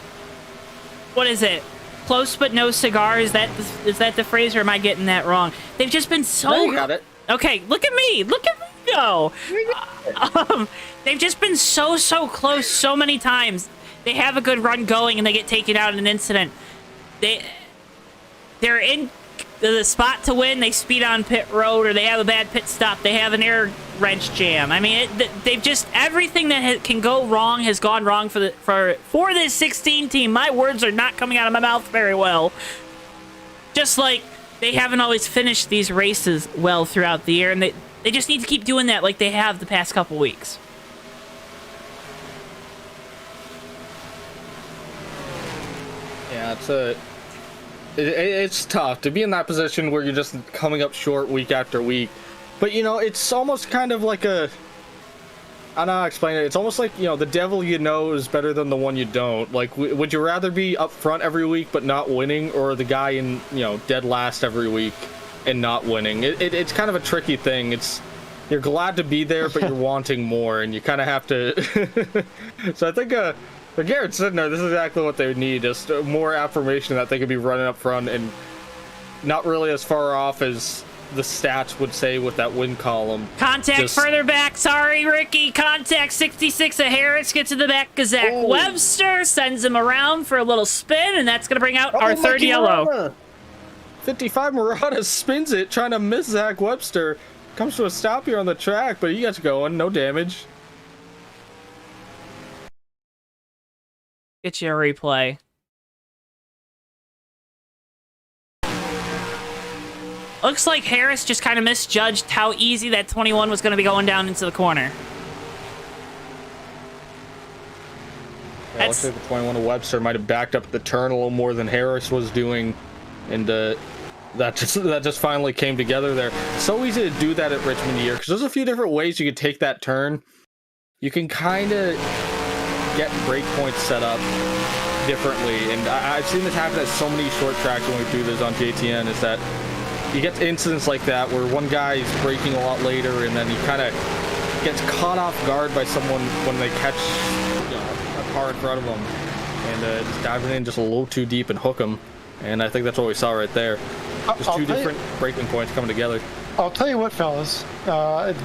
what is it? Close but no cigar? Is that the phrase, or am I getting that wrong? They've just been so... No, you got it. Okay, look at me. Look at me go. They've just been so close so many times. They have a good run going and they get taken out in an incident. They're in the spot to win. They speed on pit road, or they have a bad pit stop. They have an air wrench jam. I mean, they've just, everything that can go wrong has gone wrong for this 16 team. My words are not coming out of my mouth very well. Just like they haven't always finished these races well throughout the year, and they just need to keep doing that like they have the past couple weeks. Yeah, it's tough to be in that position where you're just coming up short week after week. But, it's almost kind of like I don't know how to explain it. It's almost like, the devil you know is better than the one you don't. Like, would you rather be up front every week but not winning, or the guy in, dead last every week and not winning? It's kind of a tricky thing. You're glad to be there, but you're wanting more, and you kind of have to... So I think... For Garrett Sidner, this is exactly what they would need, just more affirmation that they could be running up front and not really as far off as the stats would say with that win column. Contact further back. Sorry, Ricky. Contact 66 of Harris gets to the back of Zach Webster, sends him around for a little spin, and that's going to bring out our third yellow. 55 Murata spins it, trying to miss Zach Webster. Comes to a stop here on the track, but he gets going. No damage. Get you a replay. Looks like Harris just kind of misjudged how easy that 21 was going to be going down into the corner. Yeah, looks like the 21 of Webster might have backed up the turn a little more than Harris was doing, and that just finally came together there. So easy to do that at Richmond here, because there's a few different ways you could take that turn. You can kind of get brake points set up differently, and I've seen this happen at so many short tracks when we do this on JTN, is that you get incidents like that where one guy is braking a lot later, and then he kind of gets caught off guard by someone when they catch a car in front of them, and just diving in just a little too deep and hook them. And I think that's what we saw right there. Just two different braking points coming together. I'll tell you what, fellas,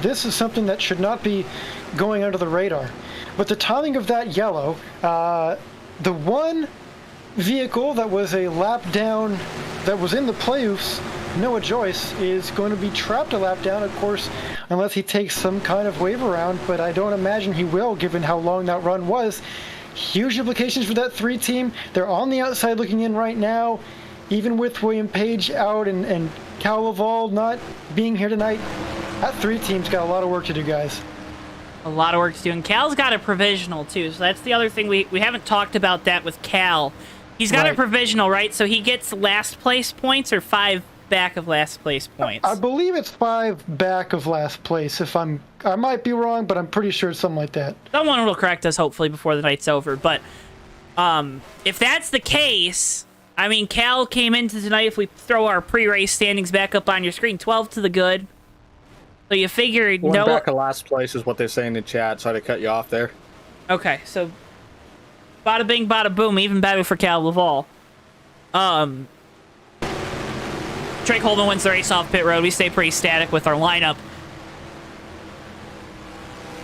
this is something that should not be going under the radar. But the timing of that yellow, the one vehicle that was a lap down that was in the playoffs, Noah Joyce, is going to be trapped a lap down, of course, unless he takes some kind of wave around, but I don't imagine he will, given how long that run was. Huge implications for that 3 team. They're on the outside looking in right now, even with William Page out and Cal Laval not being here tonight. That 3 team's got a lot of work to do, guys. A lot of work to do. And Cal's got a provisional, too. So that's the other thing. We haven't talked about that with Cal. He's got a provisional, right? So he gets last place points or 5 back of last place points? I believe it's 5 back of last place. I might be wrong, but I'm pretty sure it's something like that. Someone will correct us, hopefully, before the night's over. But if that's the case, I mean, Cal came into tonight, if we throw our pre-race standings back up on your screen, 12 to the good. So you figured One back to last place is what they're saying in chat, so I had to cut you off there. Okay, so bada bing, bada boom, even better for Cal Laval. Trey Coleman wins the race off pit road. We stay pretty static with our lineup.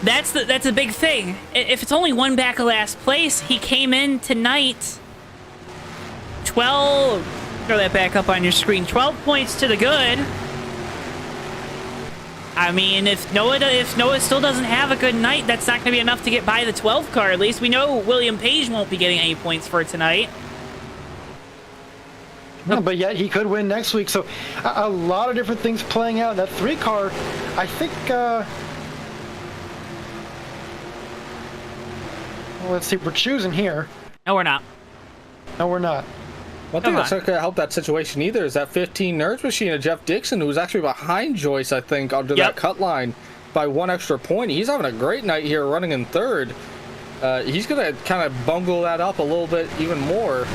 That's a big thing. If it's only one back of last place, he came in tonight 12, throw that back up on your screen, 12 points to the good. I mean, if Noah still doesn't have a good night, that's not going to be enough to get by the 12 car. At least we know William Page won't be getting any points for tonight. No, but yet he could win next week. So a lot of different things playing out. That 3 car, I think, well, let's see, we're choosing here. No, we're not. No, we're not. One thing that's not going to help that situation either is that 15 Nerds machine of Jeff Dixon, who was actually behind Joyce, I think, under that cut line by 1 extra point. He's having a great night here running in 3rd. He's going to kind of bungle that up a little bit even more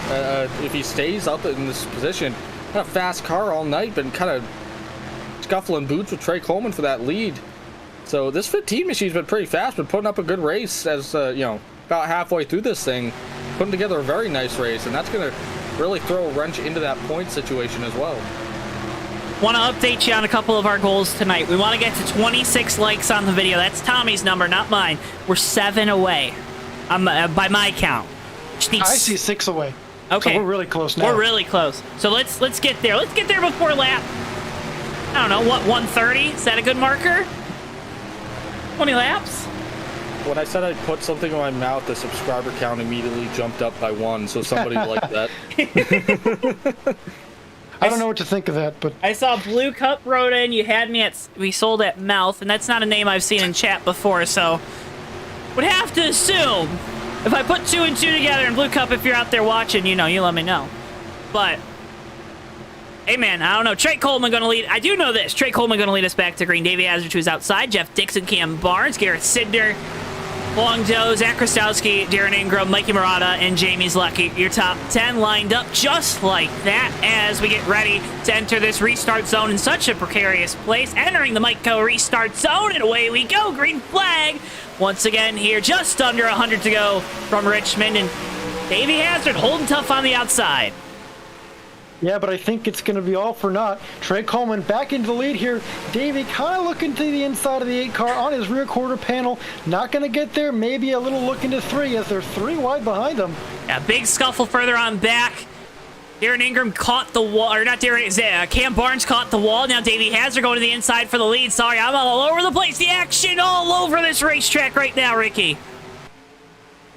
if he stays up in this position. Had a fast car all night, but kind of scuffling boots with Trey Coleman for that lead. So this 15 machine's been pretty fast, but putting up a good race as, you know, about halfway through this thing, putting together a very nice race, and that's going to really throw a wrench into that point situation as well. Want to update you on a couple of our goals tonight. We want to get to 26 likes on the video. That's Tommy's number, not mine. We're 7 away, by my count. I see 6 away. Okay, so we're really close now. We're really close. So let's get there. Let's get there before lap, I don't know, what, 130? Is that a good marker? 20 laps? When I said I'd put something in my mouth, the subscriber count immediately jumped up by 1, so somebody liked that. I don't know what to think of that, but I saw Blue Cup wrote in, you had me at, we sold at Mouth, and that's not a name I've seen in chat before, so would have to assume if I put 2 and 2 together, and Blue Cup, if you're out there watching, you know, you let me know. But hey man, I don't know. Trey Coleman gonna lead. I do know this. Trey Coleman gonna lead us back to green. Davey Hazard, who's outside. Jeff Dixon, Cam Barnes, Garrett Sidner, Long Joe, Zach Krastowski, Darren Ingram, Mikey Murata, and Jamie's Lucky. Your top 10 lined up just like that as we get ready to enter this restart zone in such a precarious place. Entering the Mike-Co restart zone, and away we go. Green flag once again here, just under 100 to go from Richmond, and Davey Hazard holding tough on the outside. yeah, but I think it's going to be all for naught. Trey Coleman back into the lead here. Davey kind of looking to the inside of the 8 car on his rear quarter panel. Not going to get there. Maybe a little look into 3 as they're 3 wide behind them. Yeah, big scuffle further on back. Darren Ingram caught the wall, or not Darren, Cam Barnes caught the wall. Now Davey Hazard going to the inside for the lead. Sorry, I'm all over the place. The action all over this racetrack right now, Ricky.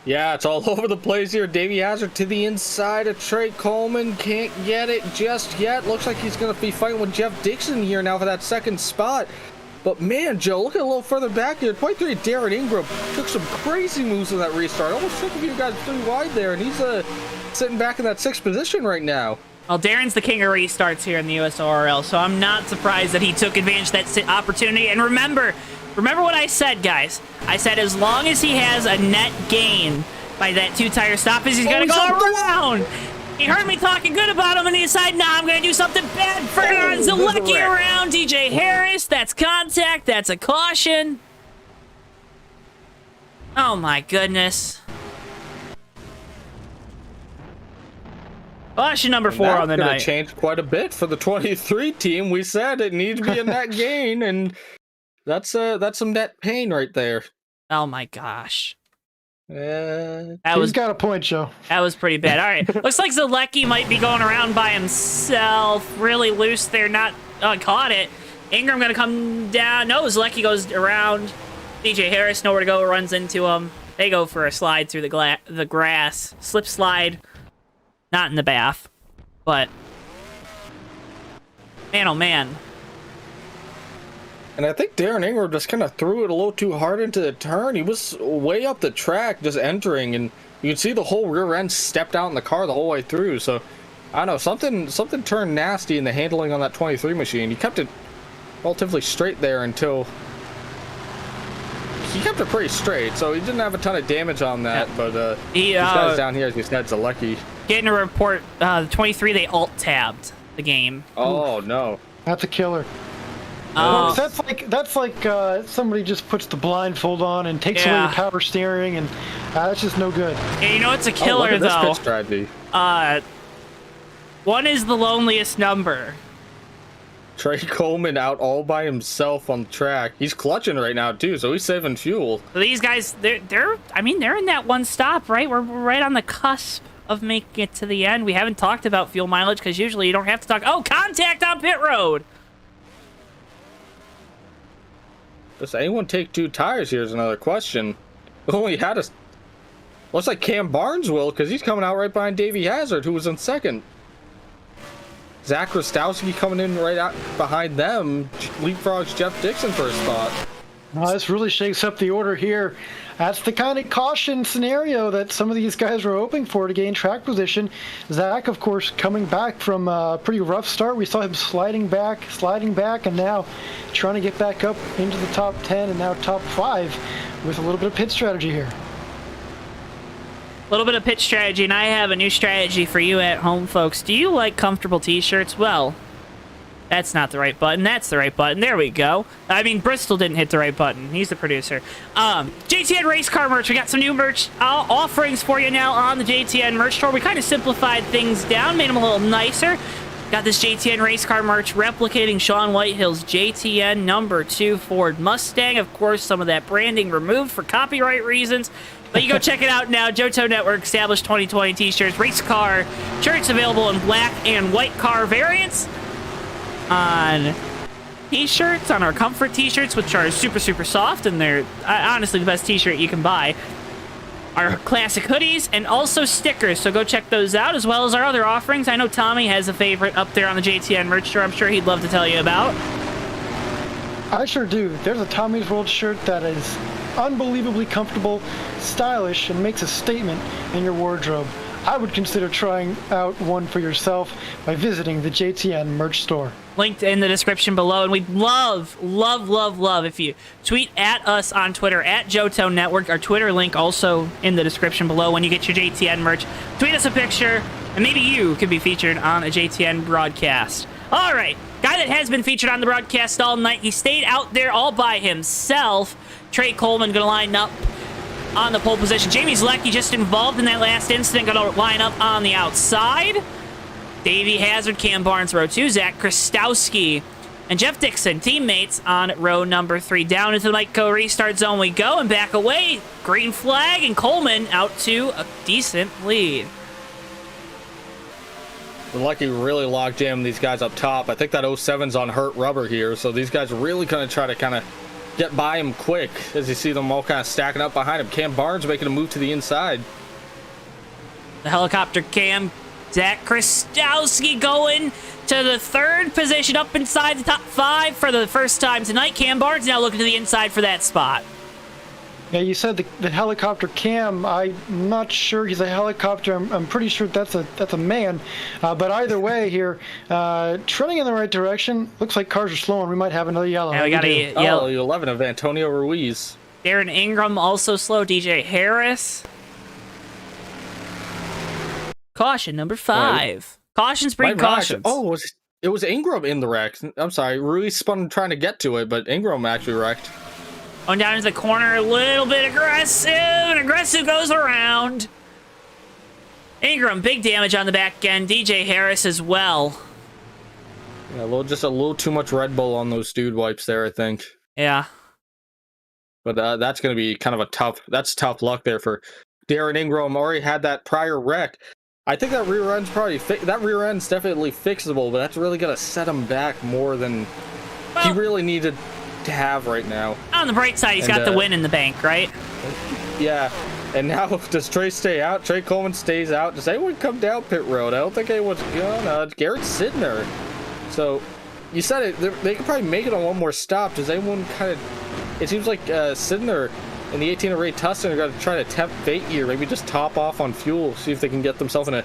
Yeah, it's all over the place here. Davey Hazard to the inside of Trey Coleman. Can't get it just yet. Looks like he's going to be fighting with Jeff Dixon here now for that 2nd spot. But man, Joe, look at a little further back here. 23, Darren Ingram took some crazy moves in that restart. Almost took a few guys 3 wide there, and he's sitting back in that 6th position right now. Well, Darren's the king of restarts here in the USORL, so I'm not surprised that he took advantage of that opportunity. And remember what I said, guys. I said as long as he has a net gain by that 2-tire stoppage, he's going to go around. He heard me talking good about him, and he decided, nah, I'm going to do something bad for Zalecki around. DJ Harris, that's contact. That's a caution. Oh, my goodness. Caution number 4 on the night. That's changed quite a bit for the 23 team. We said it needs to be a net gain, and that's some net pain right there. Oh, my gosh. He's got a point, Joe. That was pretty bad. All right. Looks like Zalecki might be going around by himself. Really loose there. Not caught it. Ingram going to come down. No, Zalecki goes around. DJ Harris, nowhere to go, runs into him. They go for a slide through the grass. Slip slide. Not in the bath. But man, oh man. And I think Darren Ingram just kind of threw it a little too hard into the turn. He was way up the track just entering, and you can see the whole rear end stepped out in the car the whole way through. So, I don't know, something turned nasty in the handling on that 23 machine. He kept it relatively straight there until... He kept it pretty straight, so he didn't have a ton of damage on that, but these guys down here, as you said, Zalecki. Getting a report, the 23, they alt-tabbed the game. Oh, no. That's a killer. Oh. That's like somebody just puts the blindfold on and takes away Yeah. your power steering, and that's just no good. Yeah, you know what's a Oh, look killer, at this though? pit strategy. One is the loneliest number. Trey Coleman out all by himself on the track. He's clutching right now, too, so he's saving fuel. So these guys, they're in that one stop, right? We're right on the cusp of making it to the end. We haven't talked about fuel mileage because usually you don't have to talk. Oh, contact on pit road. Does anyone take 2 tires? Here's another question. Only had a... Looks like Cam Barnes will, because he's coming out right behind Davey Hazard, who was in second. Zach Rostowski coming in right out behind them. Leapfrogs Jeff Dixon for a spot. This really shakes up the order here. That's the kind of caution scenario that some of these guys were hoping for to gain track position. Zach, of course, coming back from a pretty rough start. We saw him sliding back, and now trying to get back up into the top 10 and now top 5 with a little bit of pit strategy here. A little bit of pit strategy, and I have a new strategy for you at home, folks. Do you like comfortable t-shirts? Well, that's not the right button. That's the right button. There we go. I mean, Bristol didn't hit the right button. He's the producer. JTN race car merch. We got some new merch offerings for you now on the JTN merch store. We kind of simplified things down, made them a little nicer. Got this JTN race car merch replicating Shaun Whitehill's JTN number 2 Ford Mustang. Of course, some of that branding removed for copyright reasons. But you go check it out now. JoeTowNetwork established 2020 t-shirts, race car shirts available in black and white car variants. On t-shirts, on our comfort t-shirts, which are super, super soft, and they're honestly the best t-shirt you can buy. Our classic hoodies, and also stickers, so go check those out, as well as our other offerings. I know Tommy has a favorite up there on the JTN merch store I'm sure he'd love to tell you about. I sure do. There's a Tommy's World shirt that is unbelievably comfortable, stylish, and makes a statement in your wardrobe. I would consider trying out one for yourself by visiting the JTN merch store. Linked in the description below, and we'd love if you tweet at us on Twitter at JoeTowNetwork. Our Twitter link also in the description below. When you get your JTN merch, tweet us a picture, and maybe you could be featured on a JTN broadcast. All right, guy that has been featured on the broadcast all night. He stayed out there all by himself. Trey Coleman going to line up on the pole position. Jamie Zlecki just involved in that last incident, going to line up on the outside. Davey Hazard, Cam Barnes, row 2. Zach Kristowski and Jeff Dixon, teammates on row number 3. Down into the Mike-Co restart zone we go, and back away. Green flag, and Coleman out to a decent lead. Lucky really locked jam these guys up top. I think that 07's on hurt rubber here, so these guys are really going to try to kind of get by him quick as you see them all kind of stacking up behind him. Cam Barnes making a move to the inside. The helicopter Cam. Zach Kristowski going to the 3rd position, up inside the top 5 for the first time tonight. Cam Barnes now looking to the inside for that spot. Yeah, you said the helicopter Cam. I'm not sure he's a helicopter. I'm pretty sure that's a man. But either way here, trending in the right direction. Looks like cars are slowing. We might have another yellow. Yeah, we got a yellow. 11 of Antonio Ruiz. Darren Ingram also slow. DJ Harris. Caution number 5. Cautions breed cautions. Oh, it was Ingram in the wreck. I'm sorry. Ruiz spun trying to get to it, but Ingram actually wrecked. Going down into the corner, a little bit aggressive, and aggressive goes around. Ingram, big damage on the back end. DJ Harris as well. Yeah, just a little too much Red Bull on those dude wipes there, I think. Yeah. But that's going to be kind of tough luck there for Darren Ingram. Already had that prior wreck. I think that rear end's definitely fixable, but that's really going to set him back more than he really needed to have right now. On the bright side, he's got the win in the bank, right? Yeah. And now, does Trey stay out? Trey Coleman stays out. Does anyone come down pit road? I don't think anyone's gonna. Garrett's sitting there. So, you said it. They could probably make it on one more stop. Does anyone kind of... It seems like sitting there in the 18 of Ray Tustin are going to try to tempt fate here. Maybe just top off on fuel. See if they can get themselves in a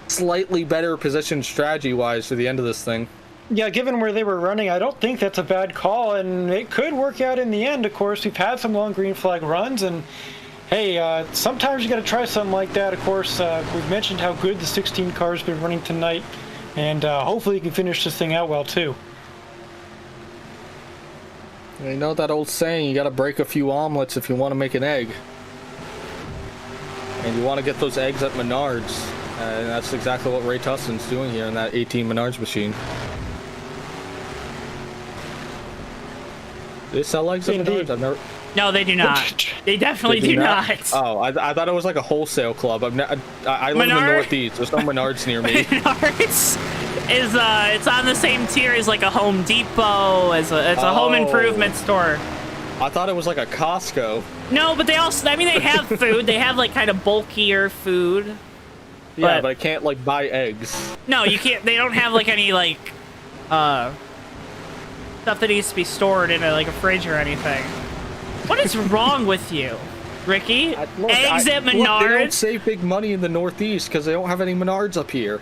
slightly better position strategy-wise for the end of this thing. Yeah, given where they were running, I don't think that's a bad call, and it could work out in the end. Of course, we've had some long green flag runs, and Hey, sometimes you got to try something like that. Of course, we've mentioned how good the 16 car's been running tonight, and hopefully you can finish this thing out well too. You know that old saying, you got to break a few omelets if you want to make an egg. And you want to get those eggs at Menards. And that's exactly what Ray Tustin's doing here in that 18 Menards machine. Do they sell eggs at Menards? I've never... No, they do not. They definitely do not. Oh, I thought it was like a wholesale club. I live in the Northeast. There's no Menards near me. Menards is it's on the same tier as like a Home Depot, it's a home improvement store. I thought it was like a Costco. No, but they also, I mean, they have food. They have like kind of bulkier food. Yeah, but I can't like buy eggs. No, you can't. They don't have like any like stuff that needs to be stored in a fridge or anything. What is wrong with you, Ricky? Eggs at Menards? They don't save big money in the Northeast because they don't have any Menards up here.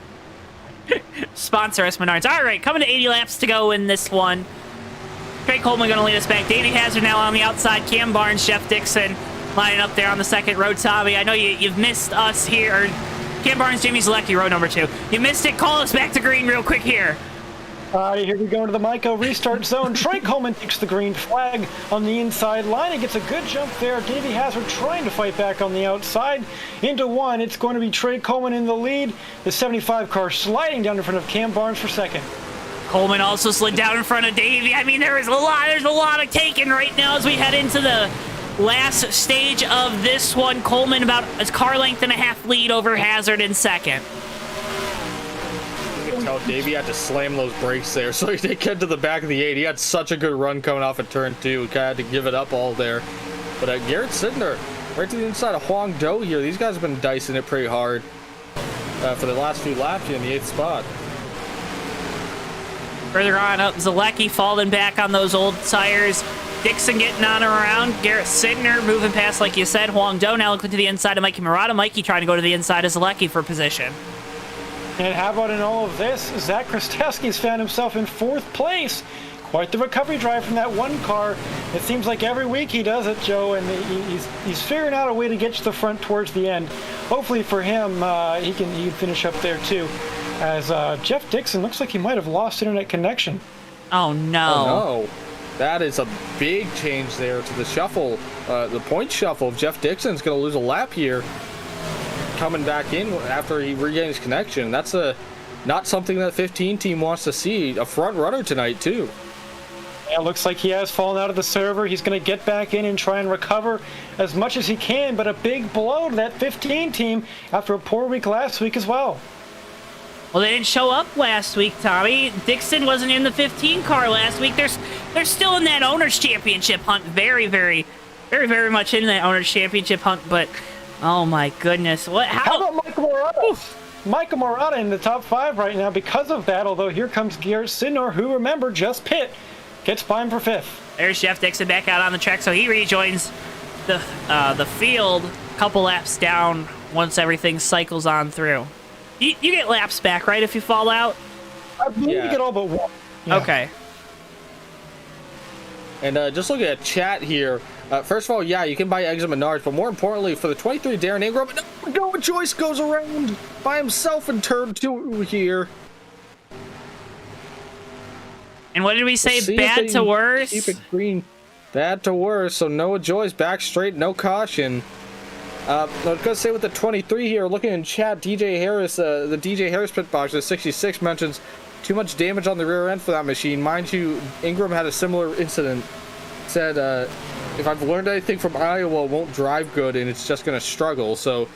Sponsor us, Menards. All right, coming to 80 laps to go in this one. Trey Coleman going to lead us back. Davey Hazard now on the outside. Cam Barnes, Jeff Dixon lining up there on the second row. Tommy, I know you've missed us here. Or Cam Barnes, Jimmy Zalecki, row number 2. You missed it. Call us back to green real quick here. Here we go into the Mico restart zone. Trey Coleman takes the green flag on the inside line and gets a good jump there. Davey Hazard trying to fight back on the outside. Into one, it's going to be Trey Coleman in the lead. The 75 car sliding down in front of Cam Barnes for second. Coleman also slid down in front of Davey. I mean, there's a lot of taking right now as we head into the last stage of this one. Coleman about a car length and a half lead over Hazard in second. You can tell Davey had to slam those brakes there, so he didn't get to the back of the 8. He had such a good run coming off of turn 2. He kind of had to give it up all there. But Garrett Sidner, right to the inside of Huang Do here. These guys have been dicing it pretty hard for the last few laps here in the 8th spot. Further on up, Zalecki falling back on those old tires. Dixon getting on around. Garrett Sidner moving past, like you said. Huang Do now looking to the inside of Mikey Murata. Mikey trying to go to the inside of Zalecki for position. And how about in all of this, Zach Kristowski's found himself in 4th place. Quite the recovery drive from that one car. It seems like every week he does it, Joe, and he's figuring out a way to get to the front towards the end. Hopefully for him, he can finish up there too. As Jeff Dixon looks like he might have lost internet connection. Oh no. Oh no. That is a big change there to the shuffle, the point shuffle. Jeff Dixon's going to lose a lap here, coming back in after he regains connection. That's not something that 15 team wants to see. A front runner tonight too. Yeah, it looks like he has fallen out of the server. He's going to get back in and try and recover as much as he can, but a big blow to that 15 team after a poor week last week as well. Well, they didn't show up last week, Tommy. Dixon wasn't in the 15 car last week. They're still in that Owners' Championship hunt. Very, very, very, very much in that Owners' Championship hunt, but oh my goodness. How about Michael Murata? Oof. Michael Murata in the top 5 right now because of that, although here comes Garrett Sidner, who, remember, just pit. Gets by him for 5th. There's Jeff Dixon back out on the track, so he rejoins the field a couple laps down once everything cycles on through. You get laps back, right, if you fall out? I believe you get all but one. Yeah. Okay. And just looking at chat here, first of all, yeah, you can buy eggs at Menards, but more importantly, for the 23 Darren Ingram, no, Joyce goes around by himself in turn 2 here. And what did we say? Bad to worse? Keep it green. Bad to worse, so Noah Joyce back straight, no caution. I was going to say with the 23 here, looking in chat, DJ Harris, the DJ Harris pit box, the 66 mentions too much damage on the rear end for that machine. Mind you, Ingram had a similar incident. Said, if I've learned anything from Iowa, it won't drive good and it's just going to struggle. So,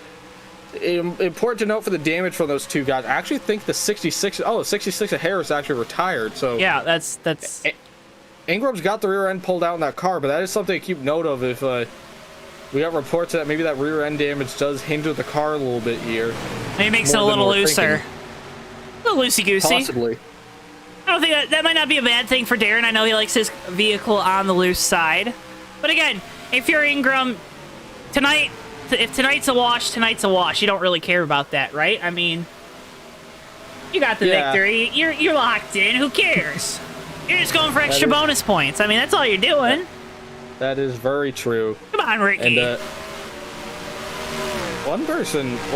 important to note for the damage from those two guys. I actually think the 66 of Harris actually retired. So yeah, that's... Ingram's got the rear end pulled out in that car, but that is something to keep note of if... we got reports that maybe that rear end damage does hinder the car a little bit here. Maybe makes it a little looser. A little loosey-goosey. Possibly. I don't think that might not be a bad thing for Darren. I know he likes his vehicle on the loose side. But again, if you're Ingram, if tonight's a wash, tonight's a wash. You don't really care about that, right? I mean, you got the victory. You're locked in. Who cares? You're just going for extra bonus points. I mean, that's all you're doing. That is very true. Come on, Ricky. And One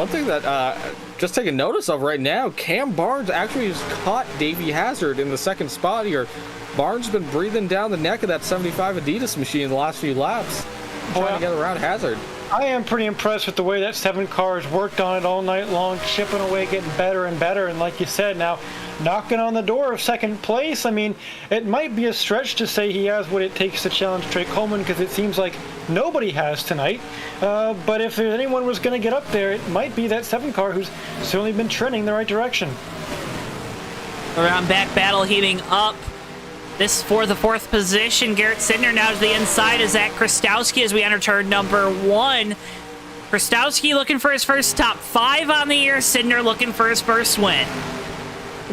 thing that just taking notice of right now, Cam Barnes actually has caught Davey Hazard in the second spot here. Barnes has been breathing down the neck of that 75 Adidas machine in the last few laps, trying to get around Hazard. I am pretty impressed with the way that 7 cars worked on it all night long, chipping away, getting better and better. And like you said, now knocking on the door of second place. I mean, it might be a stretch to say he has what it takes to challenge Trey Coleman, because it seems like nobody has tonight. But if anyone was going to get up there, it might be that 7 car who's certainly been trending the right direction. Around back battle heating up. This for the 4th position. Garrett Sidner now to the inside of Zach Krastowski as we enter turn number 1. Krastowski looking for his first top 5 on the year. Sidner looking for his first win.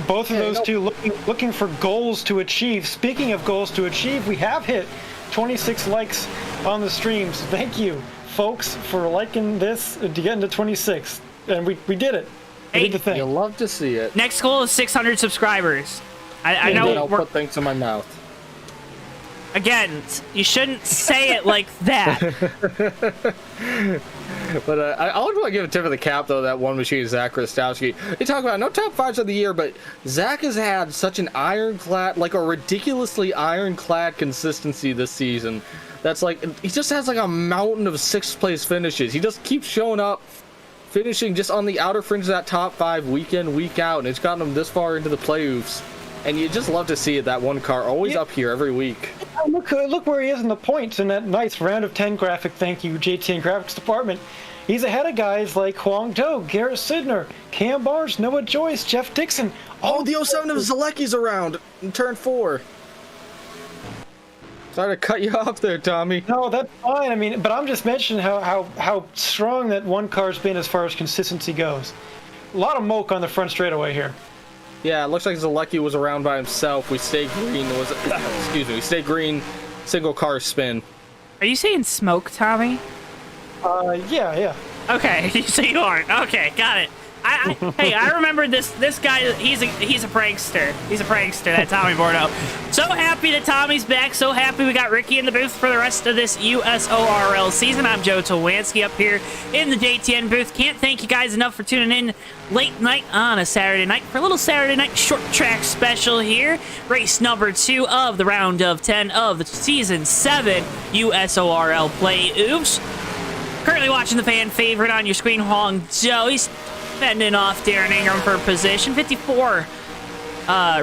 Both of those two looking for goals to achieve. Speaking of goals to achieve, we have hit 26 likes on the streams. Thank you, folks, for liking this to get into 26. And we did it. We did the thing. You'll love to see it. Next goal is 600 subscribers. I know I'll put things in my mouth. Again, you shouldn't say it like that. But I would want to give a tip of the cap, though, that one machine, Zach Krastowski. You talk about no top 5s of the year, but Zach has had such an ironclad, like a ridiculously ironclad consistency this season. That's like, he just has like a mountain of 6th place finishes. He just keeps showing up, finishing just on the outer fringe of that top 5 week in, week out, and it's gotten him this far into the playoffs. And you just love to see it, that one car always up here every week. Look where he is in the points in that nice round of 10 graphic. Thank you, JTN Graphics Department. He's ahead of guys like Huang Do, Garrett Sidner, Cam Barnes, Noah Joyce, Jeff Dixon. Oh, the 07 of Zalecki's around in turn 4. Sorry to cut you off there, Tommy. No, that's fine. I mean, but I'm just mentioning how strong that one car's been as far as consistency goes. A lot of moke on the front straightaway here. Yeah, it looks like Zalecki was around by himself. We stayed green. We stayed green. Single car spin. Are you saying smoke, Tommy? Yeah. Okay, so you aren't. Okay, got it. Hey, I remember this guy. He's a prankster. He's a prankster, that Tommy Bordeaux. So happy that Tommy's back. So happy we got Ricky in the booth for the rest of this USORL season. I'm JoeTowNetwork up here in the JTN booth. Can't thank you guys enough for tuning in late night on a Saturday night for a little Saturday night short track special here. Race number 2 of the round of 10 of the season 7 USORL Playoffs. Currently watching the fan favorite on your screen, Huang Do. He's fending off Darren Ingram for position 54.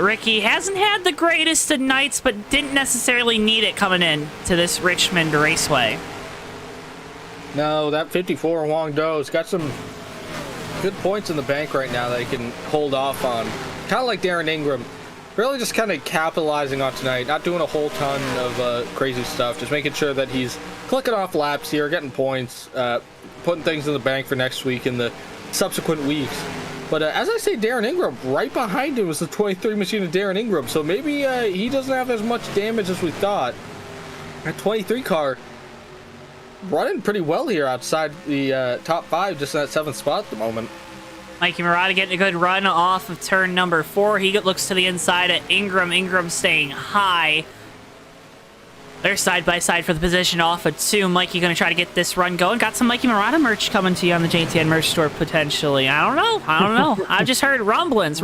Ricky hasn't had the greatest of nights, but didn't necessarily need it coming in to this Richmond Raceway. No, that 54 Huang Do's got some good points in the bank right now that he can hold off on. Kind of like Darren Ingram. Really just kind of capitalizing on tonight, not doing a whole ton of crazy stuff, just making sure that he's clicking off laps here, getting points, putting things in the bank for next week and the subsequent weeks. But as I say, Darren Ingram, right behind him is the 23 machine of Darren Ingram, so maybe he doesn't have as much damage as we thought. That 23 car running pretty well here outside the top 5, just in that 7th spot at the moment. Mikey Murata getting a good run off of turn number 4. He looks to the inside at Ingram. Ingram staying high. They're side by side for the position off of 2. Mikey going to try to get this run going. Got some Mikey Murata merch coming to you on the JTN merch store potentially. I don't know. I just heard rumblings.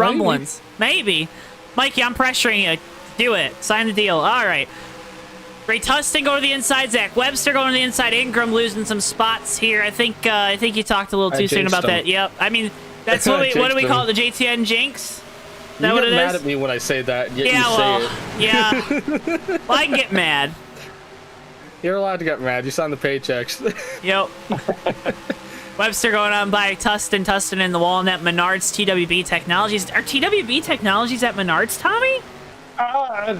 Maybe. Mikey, I'm pressuring you. Do it. Sign the deal. All right. Ray Tustin going to the inside. Zach Webster going to the inside. Ingram losing some spots here. I think you talked a little too soon about that. Yep. I mean, that's what do we call it? The JTN jinx? Is that what it is? You get mad at me when I say that. Yeah, well, I can get mad. You're allowed to get mad. You signed the paychecks. Yep. Webster going on by Tustin. Tustin in the Walnut Menards TWB Technologies. Are TWB Technologies at Menards, Tommy?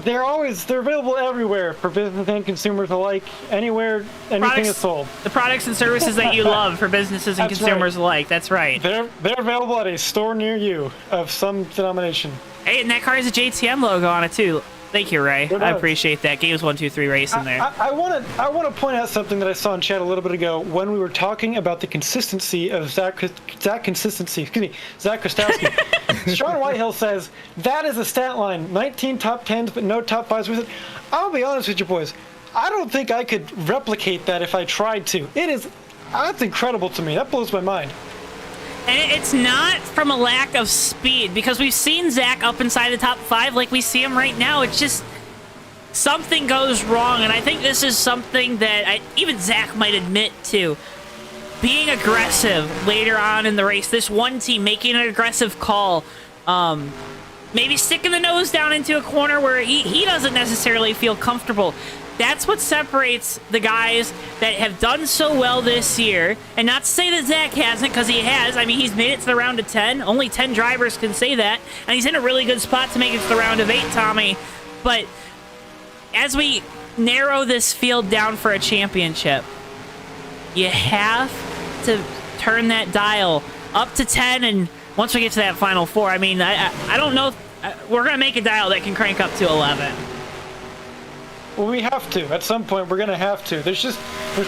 They're available everywhere for business and consumers alike. Anywhere, anything is sold. The products and services that you love for businesses and consumers alike. That's right. They're available at a store near you of some denomination. Hey, and that car has a JTM logo on it too. Thank you, Ray. I appreciate that. Games 1, 2, 3 racing there. I want to point out something that I saw in chat a little bit ago when we were talking about the consistency of Zach Krastowski. Sean Whitehill says that is a stat line: 19 top 10s, but no top 5s. I'll be honest with you, boys. I don't think I could replicate that if I tried to. It is That's incredible to me. That blows my mind. And it's not from a lack of speed, because we've seen Zach up inside the top 5 like we see him right now. It's just something goes wrong, and I think this is something that even Zach might admit to. Being aggressive later on in the race, this one team making an aggressive call, maybe sticking the nose down into a corner where he doesn't necessarily feel comfortable. That's what separates the guys that have done so well this year. And not to say that Zach hasn't, because he has. I mean, he's made it to the round of 10. Only 10 drivers can say that. And he's in a really good spot to make it to the round of 8, Tommy. But as we narrow this field down for a championship, you have to turn that dial up to 10. And once we get to that final 4, I mean, I don't know. We're going to make a dial that can crank up to 11. Well, we have to. At some point, we're going to have to. There's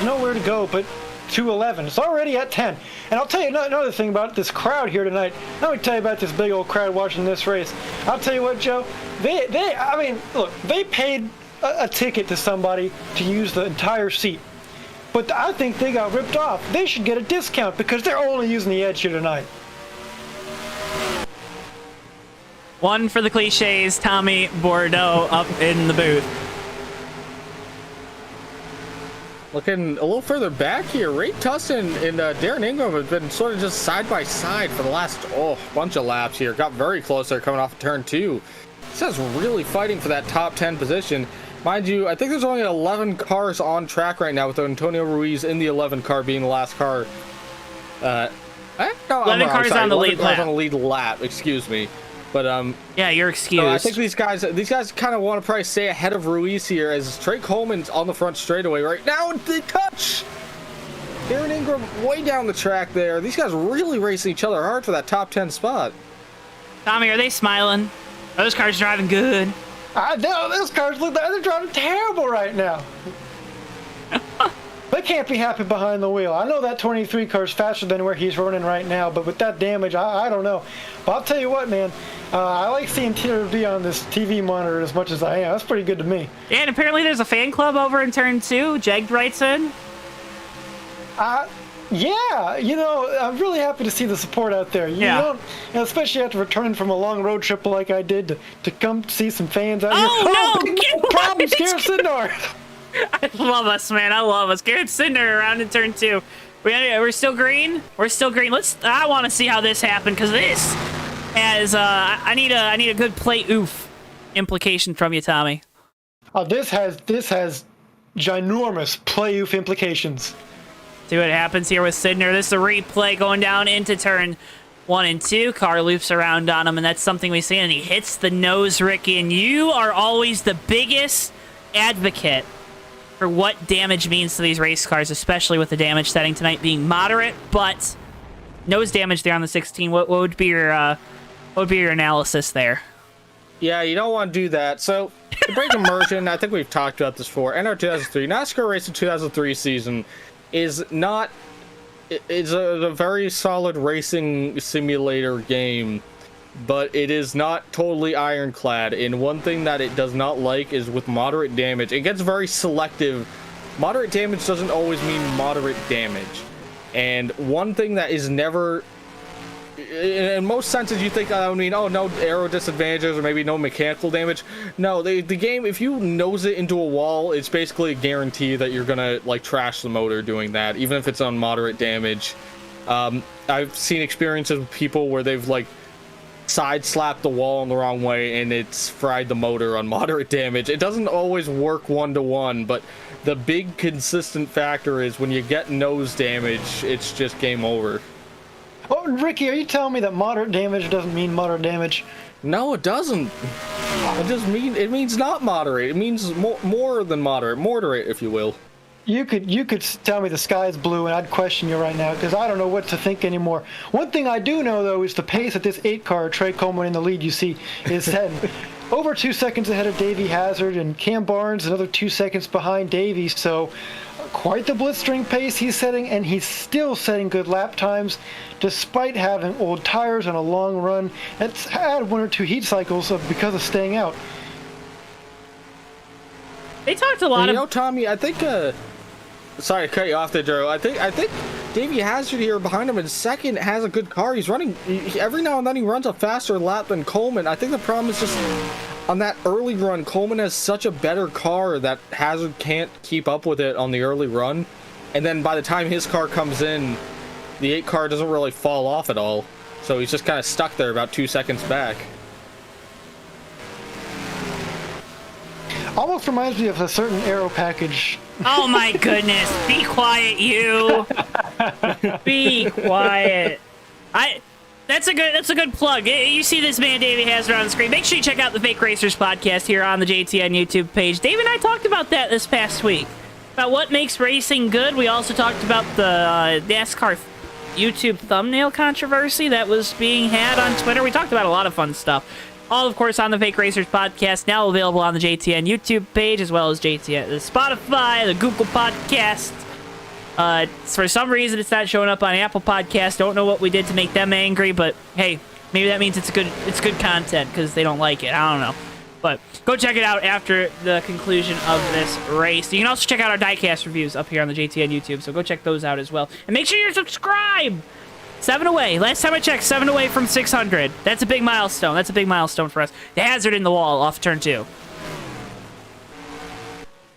nowhere to go but to 11. It's already at 10. And I'll tell you another thing about this crowd here tonight. Let me tell you about this big old crowd watching this race. I'll tell you what, Joe. Look, they paid a ticket to somebody to use the entire seat. But I think they got ripped off. They should get a discount because they're only using the edge here tonight. One for the cliches, Tommy Bordeaux up in the booth. Looking a little further back here, Ray Tussin and Darren Ingram have been sort of just side by side for the last bunch of laps here. Got very close there coming off of turn 2. This is really fighting for that top 10 position. Mind you, I think there's only 11 cars on track right now, with Antonio Ruiz in the 11 car being the last car. 11 cars on the lead lap. On the lead lap, excuse me. But yeah, you're excused. So I think these guys kind of want to probably stay ahead of Ruiz here, as Trey Coleman's on the front straightaway right now. The touch. Darren Ingram way down the track there. These guys really racing each other hard for that top 10 spot. Tommy, are they smiling? Are those cars driving good? I know, those cars look like they're driving terrible right now. They can't be happy behind the wheel. I know that 23 car's faster than where he's running right now, but with that damage, I don't know. But I'll tell you what, man, I like seeing TRB on this TV monitor as much as I am. That's pretty good to me. Yeah, and apparently there's a fan club over in turn 2. Jegged writes in. Yeah, you know, I'm really happy to see the support out there. You know, especially after returning from a long road trip like I did to come see some fans out here. Oh, no! Big problems, Garrett Sindor. I love us, man. I love us. Garrett Cinder around in turn 2. We're still green. We're still green. I want to see how this happened, because this has I need a good play oof implication from you, Tommy. Oh, this has ginormous play oof implications. See what happens here with Sidner. This is a replay going down into turn 1 and 2. Car loops around on him, and that's something we see. And he hits the nose, Ricky. And you are always the biggest advocate for what damage means to these race cars, especially with the damage setting tonight being moderate, but nose damage there on the 16. What would be your analysis there? Yeah, you don't want to do that. So the brake immersion, I think we've talked about this before. NR 2003, NASCAR Racing 2003 season is not. It's a very solid racing simulator game, but it is not totally ironclad. And one thing that it does not like is with moderate damage. It gets very selective. Moderate damage doesn't always mean moderate damage. And one thing that is never, in most senses, you think, oh no aero disadvantages or maybe no mechanical damage. No, the game, if you nose it into a wall, it's basically a guarantee that you're gonna like trash the motor doing that, even if it's on moderate damage. I've seen experiences with people where they've like side slapped the wall in the wrong way and it's fried the motor on moderate damage. It doesn't always work 1-to-1, but the big consistent factor is when you get nose damage, it's just game over. Oh, Ricky, are you telling me that moderate damage doesn't mean moderate damage? No, it doesn't. It means not moderate. It means more than moderate, if you will. You could tell me the sky's blue and I'd question you right now, because I don't know what to think anymore. One thing I do know, though, is the pace at this 8 car, Trey Coleman in the lead, you see, is setting over 2 seconds ahead of Davey Hazard, and Cam Barnes another 2 seconds behind Davey. So quite the blistering pace he's setting, and he's still setting good lap times despite having old tires and a long run. It's had 1 or 2 heat cycles because of staying out. They talked a lot Tommy, I think sorry to cut you off there, Joe. I think Davey Hazard here behind him in second has a good car. He's running every now and then. He runs a faster lap than Coleman. I think the problem is just on that early run, Coleman has such a better car that Hazard can't keep up with it on the early run, and then by the time his car comes in, the 8 car doesn't really fall off at all. So he's just kind of stuck there about 2 seconds back. Almost reminds me of a certain aero package. Oh my goodness! Be quiet, you. Be quiet. That's a good plug. You see this man Davey Hazard on the screen. Make sure you check out the Fake Racers podcast here on the JTN YouTube page. Dave and I talked about that this past week, about what makes racing good. We also talked about the NASCAR YouTube thumbnail controversy that was being had on Twitter. We talked about a lot of fun stuff. All, of course, on the Fake Racers podcast, now available on the JTN YouTube page, as well as JTN, the Spotify, the Google Podcast. For some reason, it's not showing up on Apple Podcast. Don't know what we did to make them angry, but hey, maybe that means it's good content because they don't like it. I don't know. But go check it out after the conclusion of this race. You can also check out our diecast reviews up here on the JTN YouTube, so go check those out as well. And make sure you're subscribed! 7 away. Last time I checked, 7 away from 600. That's a big milestone. That's a big milestone for us. The hazard in the wall off turn 2.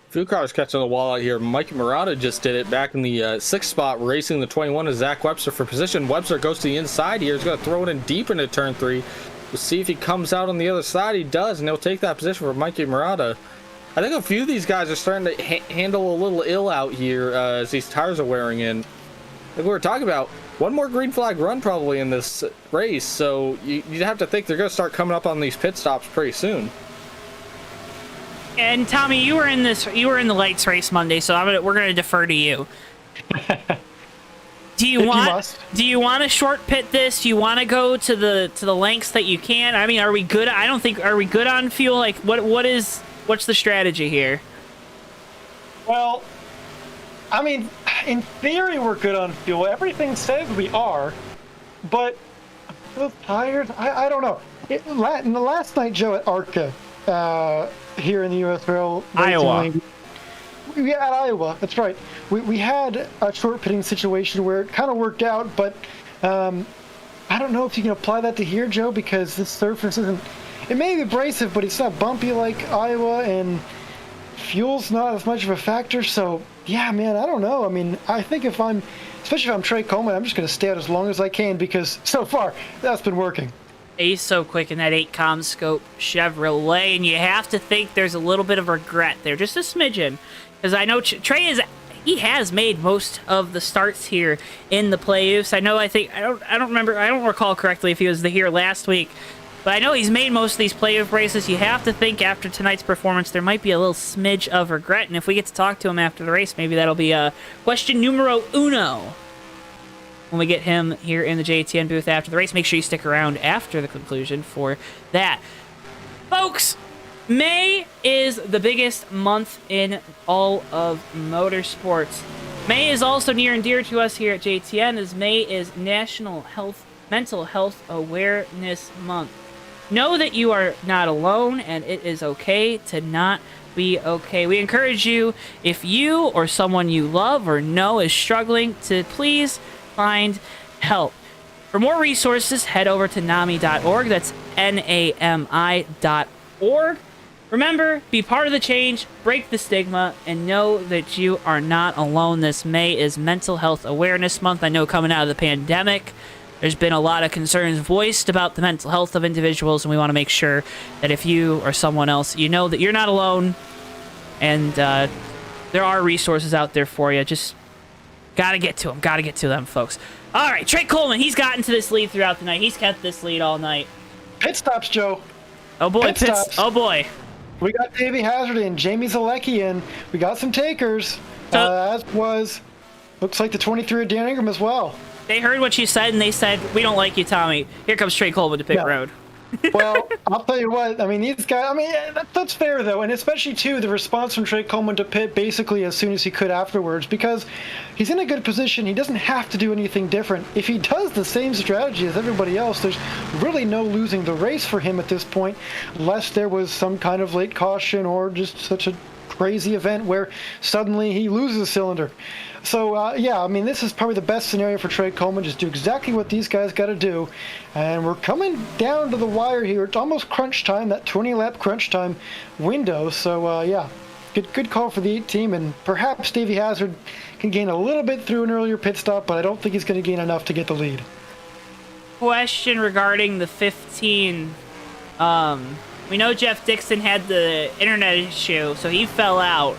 Few cars catching the wall out here. Mikey Murata just did it back in the 6th spot, racing the 21 to Zach Webster for position. Webster goes to the inside here. He's going to throw it in deep into turn 3. We'll see if he comes out on the other side. He does, and he'll take that position for Mikey Murata. I think a few of these guys are starting to handle a little ill out here as these tires are wearing in. Like we were talking about, one more green flag run probably in this race, so you have to think they're going to start coming up on these pit stops pretty soon. And Tommy, you were in the lights race Monday, so we're going to defer to you. Do you want to short pit this? Do you want to go to the lengths that you can? I mean, are we good? Are we good on fuel? Like, what's the strategy here? Well, I mean, in theory, we're good on fuel. Everything says we are, but those tires, I don't know. In the last night, Joe, at ARCA, here in the USORL, Iowa. Yeah, at Iowa, that's right. We had a short pitting situation where it kind of worked out, but I don't know if you can apply that to here, Joe, because this surface isn't. It may be abrasive, but it's not bumpy like Iowa, and fuel's not as much of a factor. So yeah, man, I don't know. I mean, I think especially if I'm Trey Coleman, I'm just going to stay out as long as I can because so far that's been working. He's so quick in that 8-com scope Chevrolet, and you have to think there's a little bit of regret there, just a smidgen, because I know Trey has made most of the starts here in the playoffs. I don't recall correctly if he was here last week, but I know he's made most of these playoff races. You have to think after tonight's performance there might be a little smidge of regret, and if we get to talk to him after the race, maybe that'll be question numero uno when we get him here in the JTN booth after the race. Make sure you stick around after the conclusion for that. Folks, May is the biggest month in all of motorsports. May is also near and dear to us here at JTN, as May is National Mental Health Awareness Month. Know that you are not alone, and it is okay to not be okay. We encourage you, if you or someone you love or know is struggling, to please find help. For more resources, head over to NAMI.org. That's NAMI.org. Remember, be part of the change, break the stigma, and know that you are not alone. This May is Mental Health Awareness Month. I know coming out of the pandemic, there's been a lot of concerns voiced about the mental health of individuals, and we want to make sure that if you or someone else, you know that you're not alone, and there are resources out there for you. Just gotta get to them, folks. All right, Trey Coleman, he's gotten to this lead throughout the night. He's kept this lead all night. Pit stops, Joe. Oh boy, Pit stops. Oh boy. We got Davey Hazard in, Jamie Zalecki in. We got some takers, looks like the 23 of Darren Ingram as well. They heard what you said, and they said, we don't like you, Tommy. Here comes Trey Coleman to pit road. Well, I'll tell you what, I mean, these guys, that's fair, though, and especially, too, the response from Trey Coleman to pit basically as soon as he could afterwards, because he's in a good position. He doesn't have to do anything different. If he does the same strategy as everybody else, there's really no losing the race for him at this point, unless there was some kind of late caution or just such a crazy event where suddenly he loses a cylinder. So, yeah, I mean, this is probably the best scenario for Trey Coleman. Just do exactly what these guys got to do. And we're coming down to the wire here. It's almost crunch time, that 20-lap crunch time window. So, yeah, good call for the 8 team. And perhaps Davey Hazard can gain a little bit through an earlier pit stop, but I don't think he's going to gain enough to get the lead. Question regarding the 15. We know Jeff Dixon had the internet issue, so he fell out.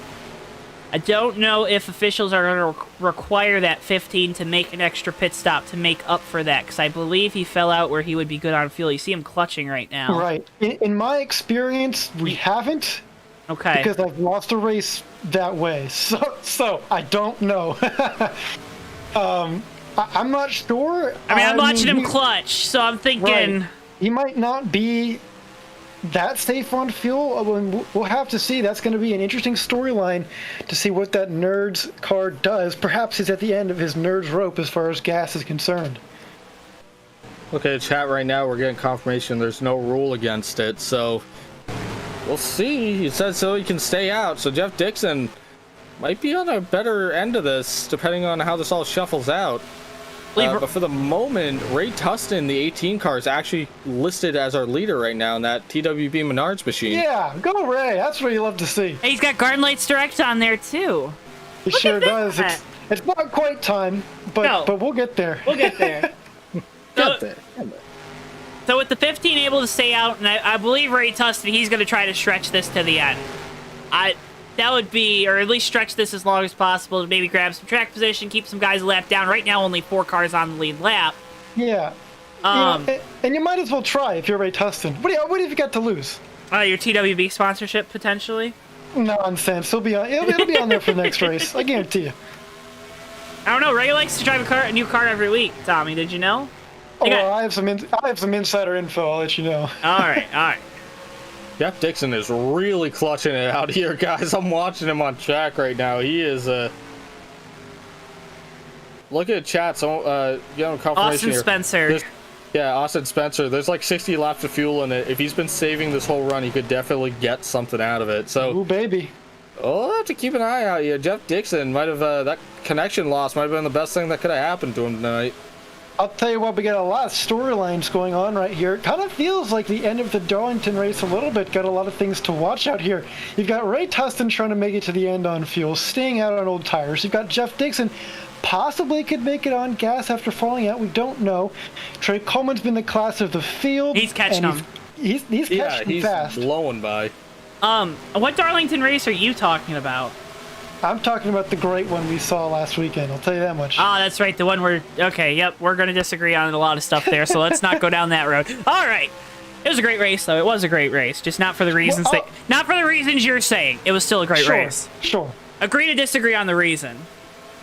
I don't know if officials are going to require that 15 to make an extra pit stop to make up for that, because I believe he fell out where he would be good on fuel. You see him clutching right now. Right. In my experience, we haven't. Okay. Because I've lost a race that way. So I don't know. I'm not sure. I mean, I'm watching him clutch, so I'm thinking... Right. He might not be that safe on fuel. We'll have to see. That's going to be an interesting storyline to see what that Nerds car does. Perhaps he's at the end of his Nerds rope as far as gas is concerned. Okay, chat right now, we're getting confirmation there's no rule against it, so we'll see. He said so he can stay out, so Jeff Dixon might be on a better end of this, depending on how this all shuffles out. But for the moment, Ray Tustin, the 18 car, is actually listed as our leader right now in that TWB Menards machine. Yeah, go Ray. That's what you love to see. Hey, he's got Garden Lights Direct on there, too. He sure does. It's not quite time, but we'll get there. We'll get there. So with the 15 able to stay out, and I believe Ray Tustin, he's going to try to stretch this to the end. That would be, or at least stretch this as long as possible to maybe grab some track position, keep some guys a lap down. Right now, only 4 cars on the lead lap. Yeah. And you might as well try if you're Ray Tustin. What have you got to lose? Your TWB sponsorship, potentially? Nonsense. It'll be on there for the next race. I guarantee you. I don't know. Ray likes to drive a new car every week, Tommy. Did you know? Oh, well, I have some insider info. I'll let you know. All right. Jeff Dixon is really clutching it out here, guys. I'm watching him on track right now. He is look at chat. So confirmation Austin here. Spencer. Austin Spencer. There's like 60 laps of fuel in it. If he's been saving this whole run, he could definitely get something out of it. So, ooh, baby. I'll have to keep an eye out here. Jeff Dixon might have that connection loss might have been the best thing that could have happened to him tonight. I'll tell you what, we got a lot of storylines going on right here. It kind of feels like the end of the Darlington race a little bit. Got a lot of things to watch out here. You've got Ray Tustin trying to make it to the end on fuel, staying out on old tires. You've got Jeff Dixon possibly could make it on gas after falling out. We don't know. Trey Coleman's been the class of the field. He's catching them. He's catching fast. He's blowing by. What Darlington race are you talking about? I'm talking about the great one we saw last weekend. I'll tell you that much. Oh, that's right. The one where, okay, yep, we're going to disagree on a lot of stuff there, so let's not go down that road. All right. It was a great race, though. It was a great race, just not for the reasons not for the reasons you're saying. It was still a great race. Sure. Agree to disagree on the reason.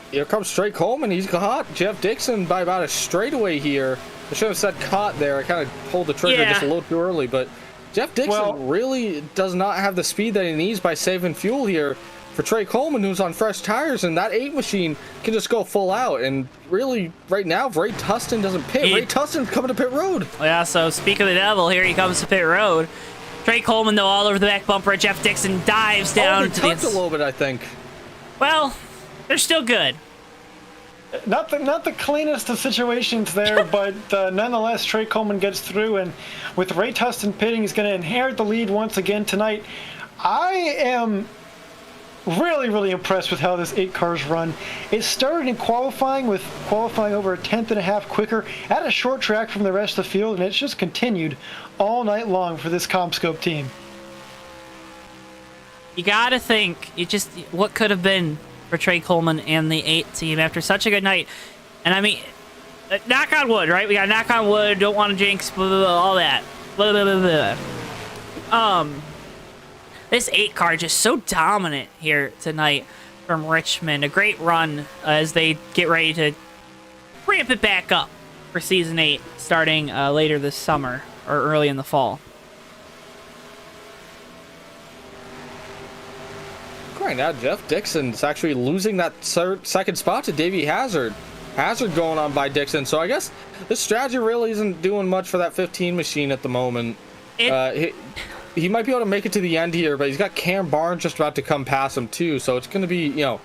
Here comes Trey Coleman. He's caught Jeff Dixon by about a straightaway here. I should have said caught there. I kind of pulled the trigger just a little too early, but Jeff Dixon really does not have the speed that he needs by saving fuel here. For Trey Coleman, who's on fresh tires, and that 8 machine can just go full out. And really, right now, if Ray Tustin doesn't pit, Ray Tustin's coming to pit road. Yeah, so speak of the devil, here he comes to pit road. Trey Coleman, though, all over the back bumper. Jeff Dixon dives down to the... a little bit, I think. Well, they're still good. Not the cleanest of situations there, but nonetheless, Trey Coleman gets through, and with Ray Tustin pitting, he's going to inherit the lead once again tonight. I am really impressed with how this 8 cars run. It started in qualifying with qualifying over a 1/10.5 quicker at a short track from the rest of the field, and it's just continued all night long for this CommScope team. You gotta think, what could have been for Trey Coleman and the 8 team after such a good night. And I mean, knock on wood, right? We gotta knock on wood, don't want to jinx, blah, blah, blah, all that. Blah, blah, blah, blah. This 8 car just so dominant here tonight from Richmond. A great run as they get ready to ramp it back up for Season 8 starting later this summer or early in the fall. Right now, Jeff Dixon's actually losing that second spot to Davey Hazard. Hazard going on by Dixon. So I guess this strategy really isn't doing much for that 15 machine at the moment. he might be able to make it to the end here, but he's got Cam Barnes just about to come past him too. So it's going to be, you know,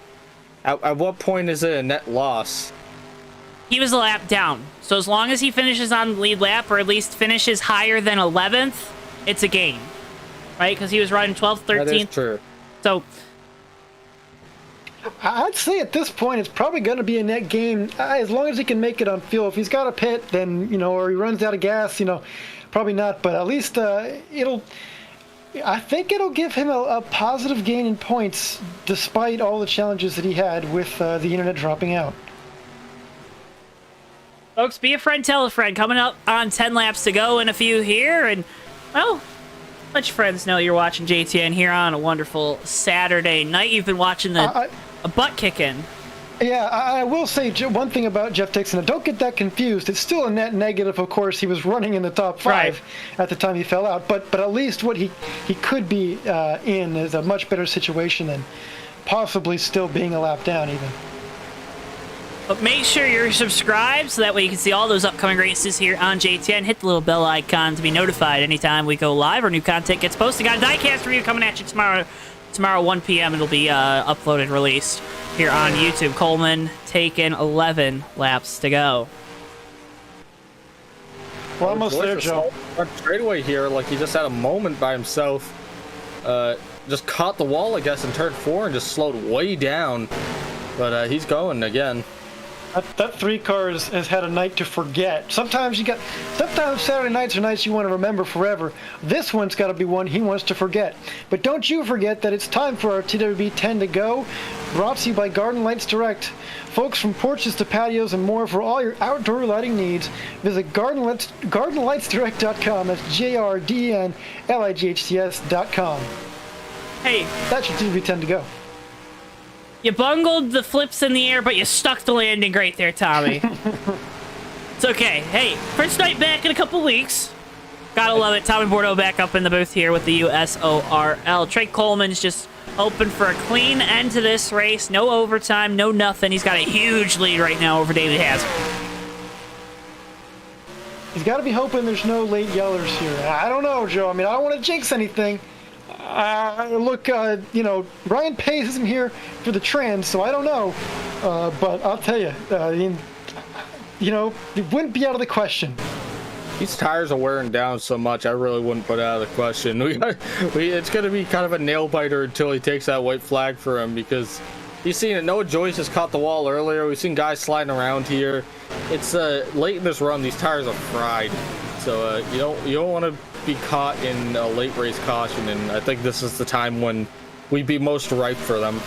at what point is it a net loss? He was a lap down. So as long as he finishes on the lead lap, or at least finishes higher than 11th, it's a gain. Right? Because he was running 12th, 13th. That is true. So I'd say at this point it's probably going to be a net gain as long as he can make it on fuel. If he's got a pit, then, you know, or he runs out of gas, you know, probably not. But at least I think it'll give him a positive gain in points despite all the challenges that he had with the internet dropping out. folks, be a friend, tell a friend. Coming up on 10 laps to go and a few here. And, well, let your friends know you're watching JTN here on a wonderful Saturday night. You've been watching a butt kicking. Yeah, I will say one thing about Jeff Dixon. Don't get that confused. It's still a net negative, of course. He was running in the top 5 at the time he fell out. But at least what he could be in is a much better situation than possibly still being a lap down even. But make sure you're subscribed so that way you can see all those upcoming races here on JTN. Hit the little bell icon to be notified anytime we go live or new content gets posted. Got a diecast review coming at you tomorrow 1 p.m. It'll be uploaded, released here on YouTube. Coleman taking 11 laps to go. We're almost there, Joe. Straightaway here, like he just had a moment by himself. Just caught the wall, I guess, in turn 4 and just slowed way down. But he's going again. That 3 car has had a night to forget. Sometimes Saturday nights are nights you want to remember forever. This one's got to be one he wants to forget. But don't you forget that it's time for our TWB 10 to go. Brought to you by Garden Lights Direct. Folks, from porches to patios and more for all your outdoor lighting needs, visit gardenlightsdirect.com. That's GARDENLIGHTS.com. Hey, That's your TWB 10 to go. you bungled the flips in the air, but you stuck the landing great there, Tommy. It's okay. Hey, first night back in a couple weeks. Gotta love it. Tommy Bordeaux back up in the booth here with the USORL. Trey Coleman's just hoping for a clean end to this race. No overtime, no nothing. He's got a huge lead right now over David Hazard. He's got to be hoping there's no late yellers here. I don't know, Joe. I mean, I don't want to jinx anything. Look, you know, Ryan Pace isn't here for the trans, so I don't know. But I'll tell you, you know, it wouldn't be out of the question. These tires are wearing down so much, I really wouldn't put it out of the question. It's going to be kind of a nail biter until he takes that white flag for him, because he's seen it. Noah Joyce has caught the wall earlier. We've seen guys sliding around here. It's late in this run. These tires are fried, so you don't want to be caught in a late race caution, and I think this is the time when we'd be most ripe for them.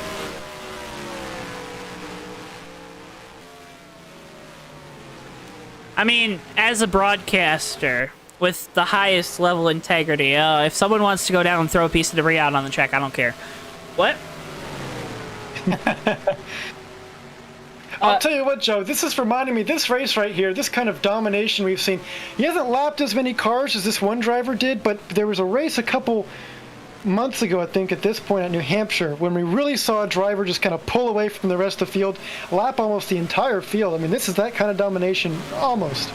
I mean, as a broadcaster with the highest level integrity, if someone wants to go down and throw a piece of debris out on the track, I don't care. What? I'll tell you what, Joe, this is reminding me, this race right here, this kind of domination we've seen. He hasn't lapped as many cars as this one driver did, but there was a race a couple months ago, I think, at this point at New Hampshire, when we really saw a driver just kind of pull away from the rest of the field, lap almost the entire field. I mean, this is that kind of domination, almost.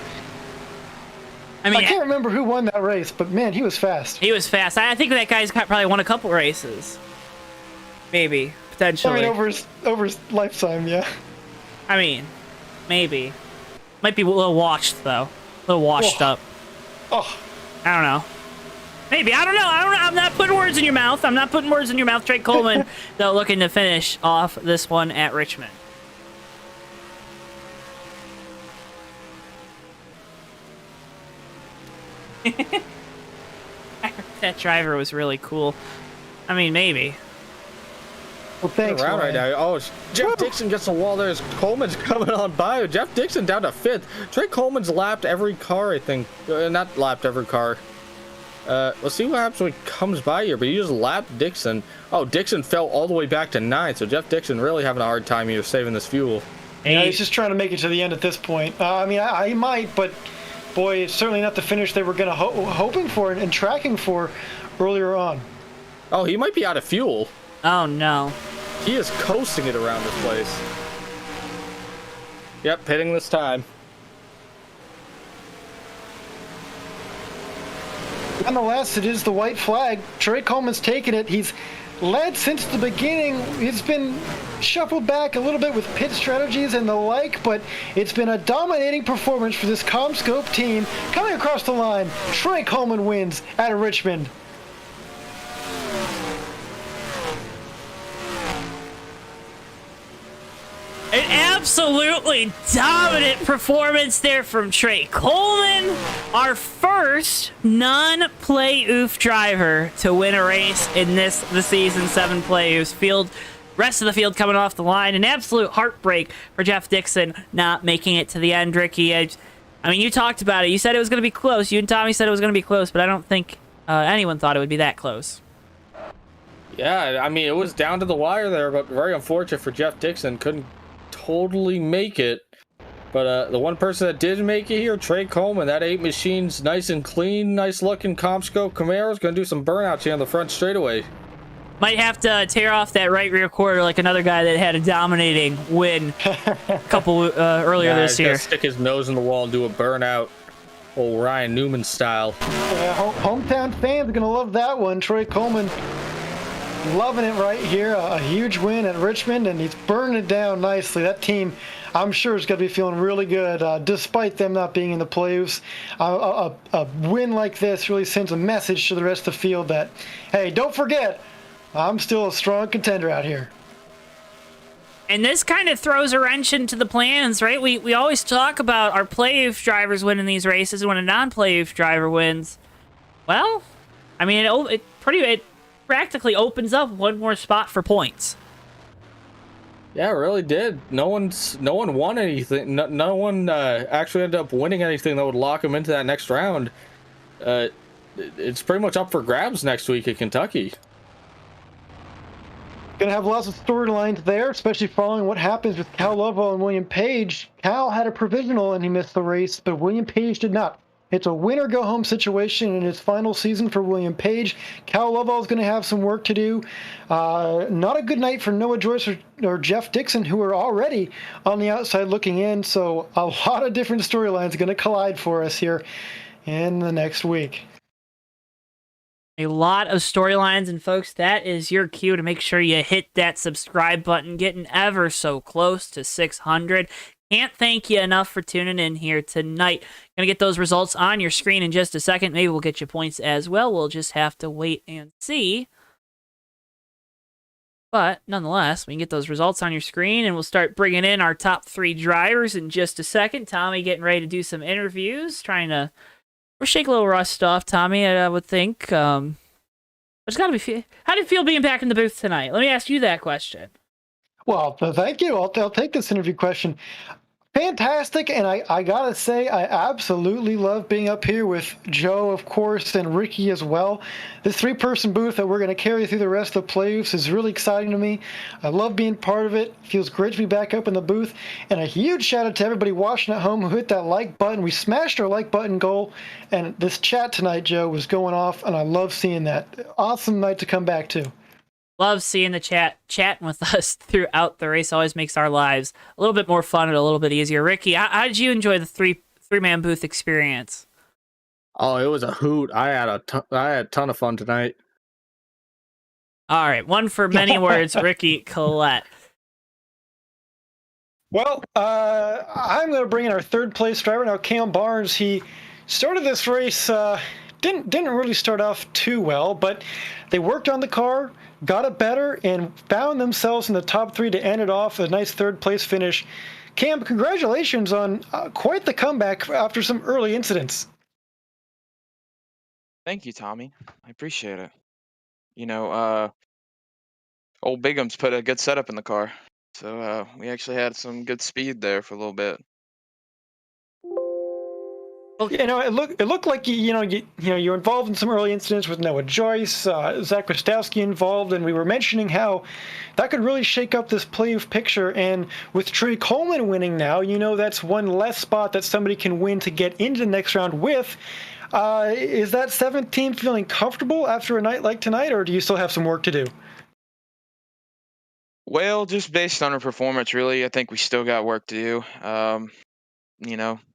I mean, I can't remember who won that race, but man, he was fast. He was fast. I think that guy's probably won a couple races. Maybe, potentially. I mean, over his lifetime, yeah. I mean, maybe. Might be a little washed, though. A little washed up. Oh. I don't know. Maybe. I don't know. I'm not putting words in your mouth. Trey Coleman, though, looking to finish off this one at Richmond. That driver was really cool. I mean, maybe. Well, thanks, around right Ryan. now. Oh, Jeff Dixon gets the wall there. Coleman's coming on by. Jeff Dixon down to 5th. Trey Coleman's lapped every car, I think. Not lapped every car. Let's see what happens when he comes by here, but he just lapped Dixon. Oh, Dixon fell all the way back to 9th, so Jeff Dixon really having a hard time here saving this fuel. Yeah, he's just trying to make it to the end at this point. I mean, I might, but boy, it's certainly not the finish they were going to hoping for and tracking for earlier on. Oh, he might be out of fuel. Oh, no. He is coasting it around this place. Yep, pitting this time. Nonetheless, it is the white flag. Trey Coleman's taken it. He's led since the beginning. It's been shuffled back a little bit with pit strategies and the like, but it's been a dominating performance for this CommScope team. Coming across the line, Trey Coleman wins out of Richmond. An absolutely dominant performance there from Trey Coleman, our first non-playoff driver to win a race in the season 7 playoffs field. Rest of the field coming off the line. An absolute heartbreak for Jeff Dixon not making it to the end, Ricky. I mean, you talked about it. You said it was going to be close. You and Tommy said it was going to be close, but I don't think anyone thought it would be that close. Yeah, I mean, it was down to the wire there, but very unfortunate for Jeff Dixon. Couldn't totally make it, but the one person that did make it here, Trey Coleman, that 8 machine's nice and clean, nice looking CommScope Camaro's gonna do some burnouts here on the front straightaway. Might have to tear off that right rear quarter like another guy that had a dominating win a couple earlier this year. Stick his nose in the wall and do a burnout, old Ryan Newman style. Yeah, hometown fans are gonna love that one. Trey Coleman loving it right here. A huge win at Richmond, and he's burning it down nicely. That team, I'm sure, is going to be feeling really good, despite them not being in the playoffs. A win like this really sends a message to the rest of the field that, hey, don't forget, I'm still a strong contender out here. And this kind of throws a wrench into the plans, right? We always talk about our playoff drivers winning these races when a non-playoff driver wins. Well, I mean, it practically opens up one more spot for points. Yeah, it really did. No one won anything. No one actually ended up winning anything that would lock them into that next round. It's pretty much up for grabs next week at Kentucky. Going to have lots of storylines there, especially following what happens with Cal Lovell and William Page. Cal had a provisional and he missed the race, but William Page did not. It's a win-or-go-home situation in his final season for William Page. Cal Lovell is going to have some work to do. Not a good night for Noah Joyce or Jeff Dixon, who are already on the outside looking in. So a lot of different storylines are going to collide for us here in the next week. A lot of storylines, and folks, that is your cue to make sure you hit that subscribe button, getting ever so close to 600. Can't thank you enough for tuning in here tonight. Gonna get those results on your screen in just a second. Maybe we'll get you points as well. We'll just have to wait and see. But nonetheless, we can get those results on your screen, and we'll start bringing in our top 3 drivers in just a second. Tommy getting ready to do some interviews, we're shaking a little rust off, Tommy, I would think. It's gotta be. How did it feel being back in the booth tonight? Let me ask you that question. Well, thank you. I'll take this interview question. Fantastic, and I gotta say, I absolutely love being up here with Joe, of course, and Ricky as well. This 3-person booth that we're going to carry through the rest of the playoffs is really exciting to me. I love being part of it. Feels great to be back up in the booth. And a huge shout out to everybody watching at home who hit that like button. We smashed our like button goal, and this chat tonight, Joe, was going off, and I love seeing that. Awesome night to come back to. Love seeing the chatting with us throughout the race. Always makes our lives a little bit more fun and a little bit easier. Ricky, how did you enjoy the three-man booth experience? Oh, it was a hoot. I had a ton of fun tonight. All right, one for many words, Ricky Collette. Well, I'm going to bring in our 3rd place driver now, Cam Barnes. He started this race, didn't really start off too well, but they worked on the car, got it better, and found themselves in the top 3 to end it off. A nice 3rd place finish. Cam, congratulations on quite the comeback after some early incidents. Thank you, Tommy. I appreciate it. You know, old Bigum's put a good setup in the car, so we actually had some good speed there for a little bit. Well, you know, it looked like you're involved in some early incidents with Noah Joyce, Zach Kostowski involved, and we were mentioning how that could really shake up this playoff picture. And with Trey Coleman winning now, that's one less spot that somebody can win to get into the next round with. Is that 7th team feeling comfortable after a night like tonight, or do you still have some work to do? Well, just based on our performance, really, I think we still got work to do.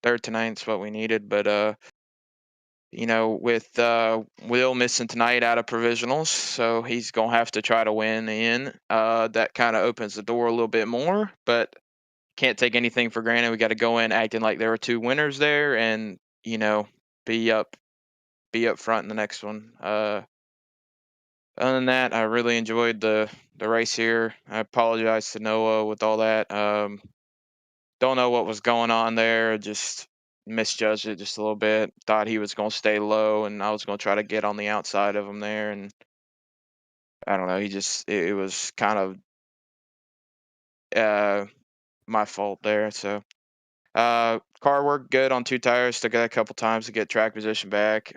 3rd tonight is what we needed, but with Will missing tonight out of provisionals, so he's gonna have to try to win in. That kind of opens the door a little bit more, but can't take anything for granted. We got to go in acting like there were 2 winners there, and be up front in the next one. Other than that, I really enjoyed the race here. I apologize to Noah with all that. Don't know what was going on there. Just misjudged it just a little bit. Thought he was going to stay low, and I was going to try to get on the outside of him there. And I don't know. It was kind of my fault there. So car worked good on 2 tires. Took it a couple times to get track position back.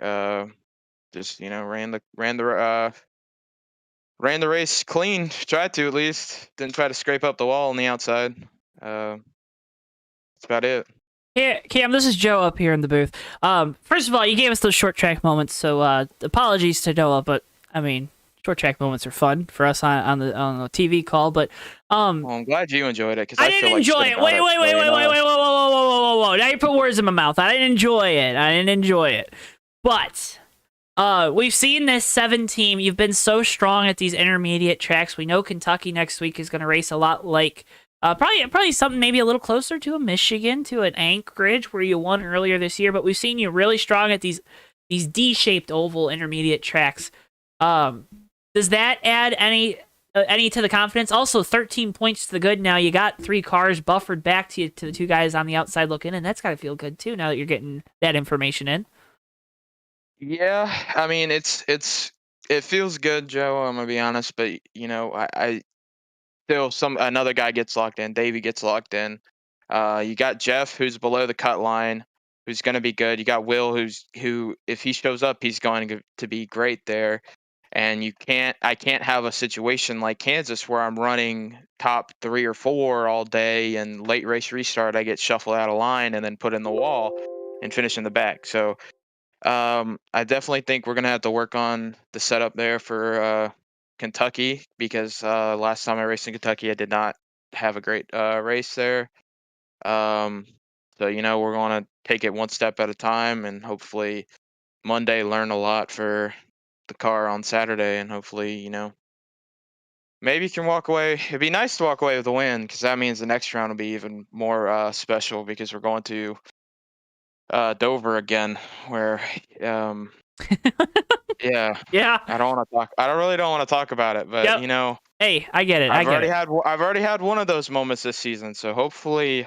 Just ran the race clean. Tried to, at least. Didn't try to scrape up the wall on the outside. That's about it. Yeah, Cam, this is Joe up here in the booth. First of all, you gave us those short track moments, so apologies to Noah, but I mean, short track moments are fun for us on the TV call. But Well, I'm glad you enjoyed it, because I didn't enjoy it. Wait, whoa. Now you put words in my mouth. I didn't enjoy it. But we've seen this 7 team. You've been so strong at these intermediate tracks. We know Kentucky next week is going to race a lot like probably something maybe a little closer to a Michigan, to an Anchorage where you won earlier this year. But we've seen you really strong at these D-shaped oval intermediate tracks. Does that add any to the confidence? Also, 13 points to the good now. You got 3 cars buffered back to the 2 guys on the outside looking in. That's got to feel good too now that you're getting that information in. Yeah, I mean it feels good, Joe. I'm gonna be honest, but I still another guy gets locked in. Davey gets locked in. You got Jeff, who's below the cut line, who's gonna be good. You got Will, who if he shows up, he's going to be great there. And I can't have a situation like Kansas where I'm running top 3 or 4 all day, and late race restart I get shuffled out of line and then put in the wall and finish in the back. So I definitely think we're gonna have to work on the setup there for Kentucky, because last time I raced in Kentucky, I did not have a great race there. So we're gonna take it one step at a time, and hopefully Monday learn a lot for the car on Saturday, and hopefully maybe you can walk away. It'd be nice to walk away with a win, because that means the next round will be even more special, because we're going to Dover again, where yeah, I really don't want to talk about it, but Yep. Hey, I get it. I've already had one of those moments this season, so hopefully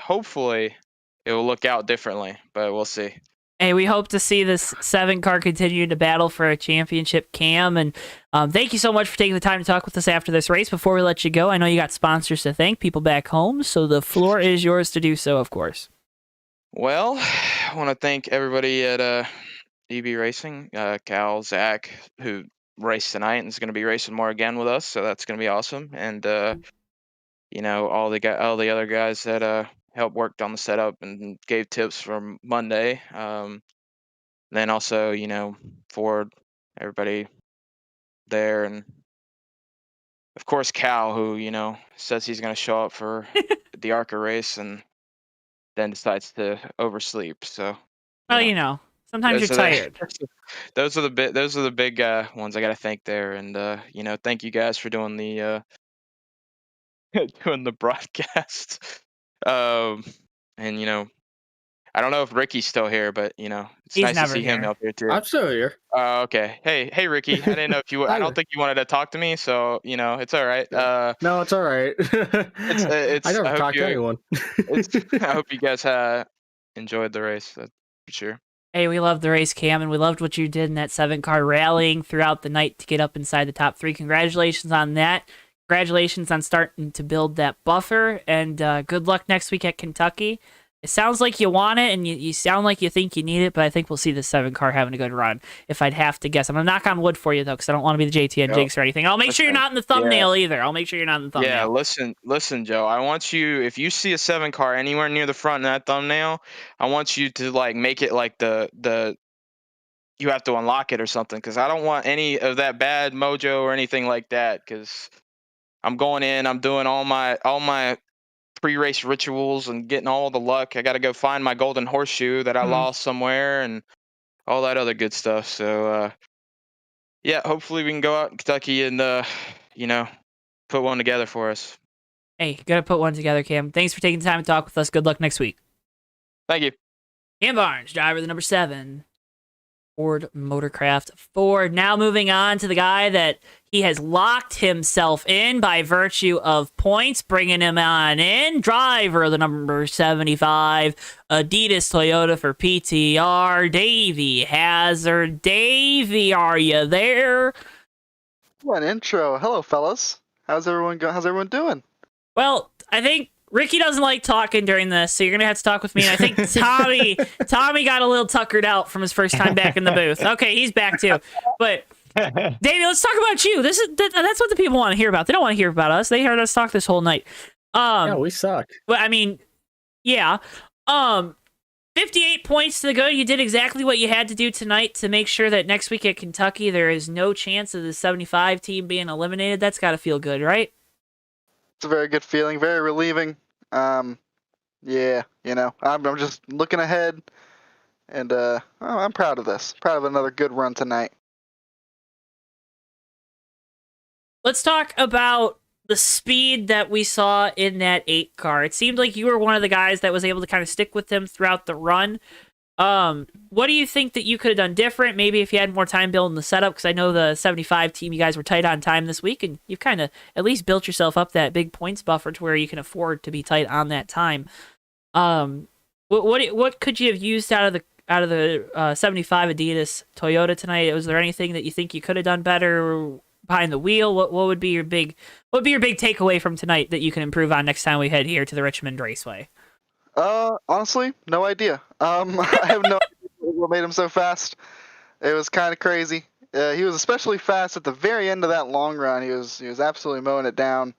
it will look out differently, but we'll see. Hey, we hope to see this 7 car continue to battle for a championship, Cam. And thank you so much for taking the time to talk with us after this race. Before we let you go, I know you got sponsors to thank, people back home, so the floor is yours to do so, of course. Well, I want to thank everybody at EB Racing, Cal, Zach, who raced tonight and is going to be racing more again with us, so that's going to be awesome. And all the other guys that helped worked on the setup and gave tips for Monday. Then also, Ford, everybody there, and of course Cal, who says he's going to show up for the ARCA race and then decides to oversleep. So sometimes you're tired. Those are the big ones I got to thank there, and thank you guys for doing the doing the broadcast. And I don't know if Ricky's still here, but it's He's nice to see never him here. out there too. I'm still here. Okay. Hey, Ricky. I didn't know if you. I don't think you wanted to talk to me, so it's all right. No, it's all right. It's I never talk to anyone. I hope you guys enjoyed the race, that's for sure. Hey, we loved the race, Cam, and we loved what you did in that 7 car rallying throughout the night to get up inside the top 3. Congratulations on that. Congratulations on starting to build that buffer, and good luck next week at Kentucky. It sounds like you want it, and you sound like you think you need it, but I think we'll see the 7 car having a good run, if I'd have to guess. I'm going to knock on wood for you, though, because I don't want to be the JTN jinx or anything. I'll make sure you're not in the thumbnail either. I'll make sure you're not in the thumbnail. Yeah, listen, Joe. I want you, if you see a 7 car anywhere near the front in that thumbnail, I want you to make it like the you have to unlock it or something, because I don't want any of that bad mojo or anything like that, because I'm going in, I'm doing all my pre-race rituals and getting all the luck. I got to go find my golden horseshoe that I lost somewhere, and all that other good stuff. So yeah, hopefully we can go out in Kentucky and put one together for us. Hey, gotta put one together, Cam. Thanks for taking the time to talk with us. Good luck next week. Thank you. Cam Barnes, driver the number 7. Ford Motorcraft Ford. Now moving on to the guy that he has locked himself in by virtue of points, bringing him on in. Driver of the number 75, Adidas Toyota for PTR, Davey Hazard. Davey, are you there? What an intro. Hello, fellas. How's everyone doing? Well, I think Ricky doesn't like talking during this, so you're going to have to talk with me. And I think Tommy got a little tuckered out from his first time back in the booth. Okay, he's back too. But, Davey, let's talk about you. That's what the people want to hear about. They don't want to hear about us. They heard us talk this whole night. Yeah, we suck. But, I mean, yeah. 58 points to the good. You did exactly what you had to do tonight to make sure that next week at Kentucky there is no chance of the 75 team being eliminated. That's got to feel good, right? It's a very good feeling, very relieving. Yeah, I'm just looking ahead, and I'm proud of this. Proud of another good run tonight. Let's talk about the speed that we saw in that 8 car. It seemed like you were one of the guys that was able to kind of stick with them throughout the run. What do you think that you could have done different? Maybe if you had more time building the setup, because I know the 75 team, you guys were tight on time this week, and you've kind of at least built yourself up that big points buffer to where you can afford to be tight on that time. What could you have used out of the 75 Adidas Toyota tonight? Was there anything that you think you could have done better behind the wheel? What would be your big takeaway from tonight that you can improve on next time we head here to the Richmond Raceway? Honestly, no idea. I have no idea what made him so fast. It was kind of crazy. He was especially fast at the very end of that long run. He was absolutely mowing it down,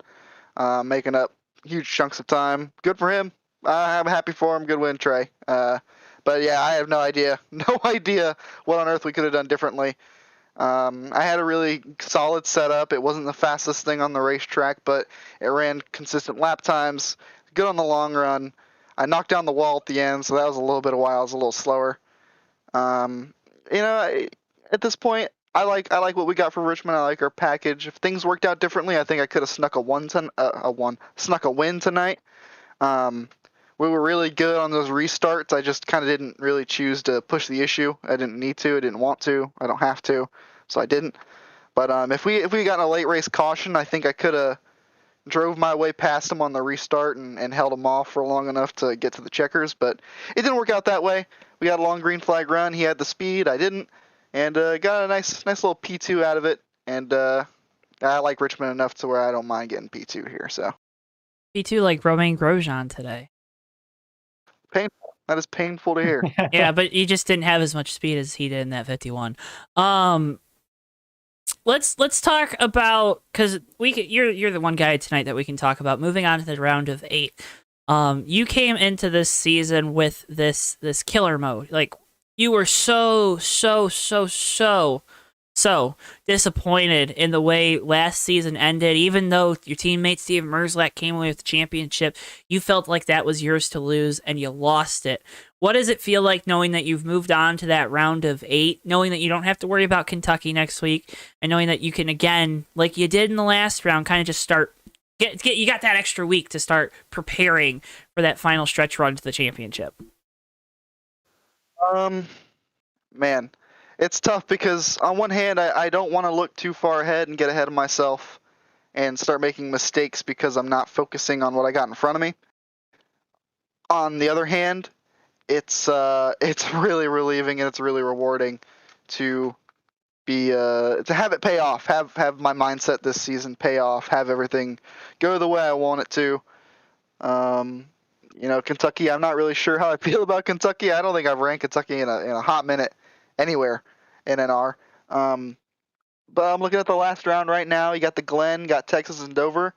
making up huge chunks of time. Good for him. I'm happy for him. Good win, Trey. But yeah, I have no idea what on earth we could have done differently. I had a really solid setup. It wasn't the fastest thing on the racetrack, but it ran consistent lap times. Good on the long run. I knocked down the wall at the end, so that was a little bit of while. I was a little slower. At this point, I like what we got for Richmond. I like our package. If things worked out differently, I think I could have snuck a win tonight. We were really good on those restarts. I just kind of didn't really choose to push the issue. I didn't need to. I didn't want to. I don't have to, so I didn't. But if we got a late race caution, I think I could have drove my way past him on the restart and held him off for long enough to get to the checkers, but it didn't work out that way. We got a long green flag run. He had the speed. I didn't, and got a nice little P2 out of it. And I like Richmond enough to where I don't mind getting P2 here. So P2 like Romain Grosjean today. Painful. That is painful to hear. Yeah, but he just didn't have as much speed as he did in that 51. Let's talk about, because you're the one guy tonight that we can talk about. Moving on to the round of 8. You came into this season with this killer mode. Like, you were so disappointed in the way last season ended. Even though your teammate Steven Merzlak came away with the championship, you felt like that was yours to lose, and you lost it. What does it feel like knowing that you've moved on to that round of 8, knowing that you don't have to worry about Kentucky next week, and knowing that you can, again, like you did in the last round, kind of just start you got that extra week to start preparing for that final stretch run to the championship? Man, it's tough because on one hand, I don't want to look too far ahead and get ahead of myself and start making mistakes because I'm not focusing on what I got in front of me. On the other hand, it's really relieving and it's really rewarding to be to have it pay off, have my mindset this season pay off, have everything go the way I want it to. Kentucky, I'm not really sure how I feel about Kentucky. I don't think I've ranked Kentucky in a hot minute anywhere in NR. But I'm looking at the last round right now. You got the Glen, got Texas and Dover,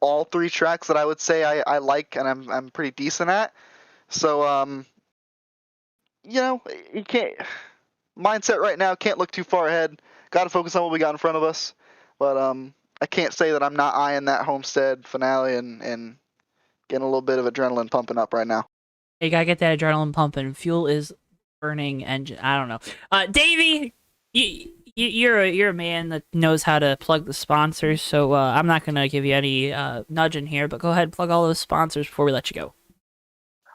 all 3 tracks that I would say I like and I'm pretty decent at. So you can't mindset right now. Can't look too far ahead. Got to focus on what we got in front of us. But I can't say that I'm not eyeing that Homestead finale and getting a little bit of adrenaline pumping up right now. You gotta get that adrenaline pumping. Fuel is burning engine. I don't know. Davey, you're a man that knows how to plug the sponsors, so I'm not gonna give you any nudging here, but go ahead and plug all those sponsors before we let you go.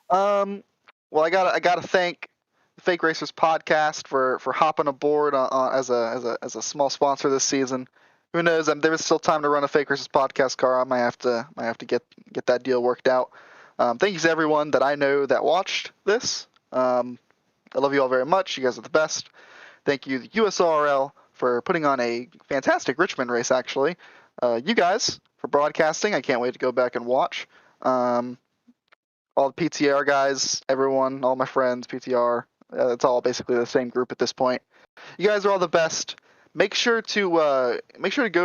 Well, I gotta thank the Fake Racers podcast for hopping aboard as a small sponsor this season. Who knows? There is still time to run a Fake Racers podcast car. I might have to get that deal worked out. Thank you to everyone that I know that watched this. I love you all very much. You guys are the best. Thank you to USORL for putting on a fantastic Richmond race, actually. You guys for broadcasting. I can't wait to go back and watch. All the PTR guys, everyone, all my friends, PTR. It's all basically the same group at this point. You guys are all the best. Make sure to go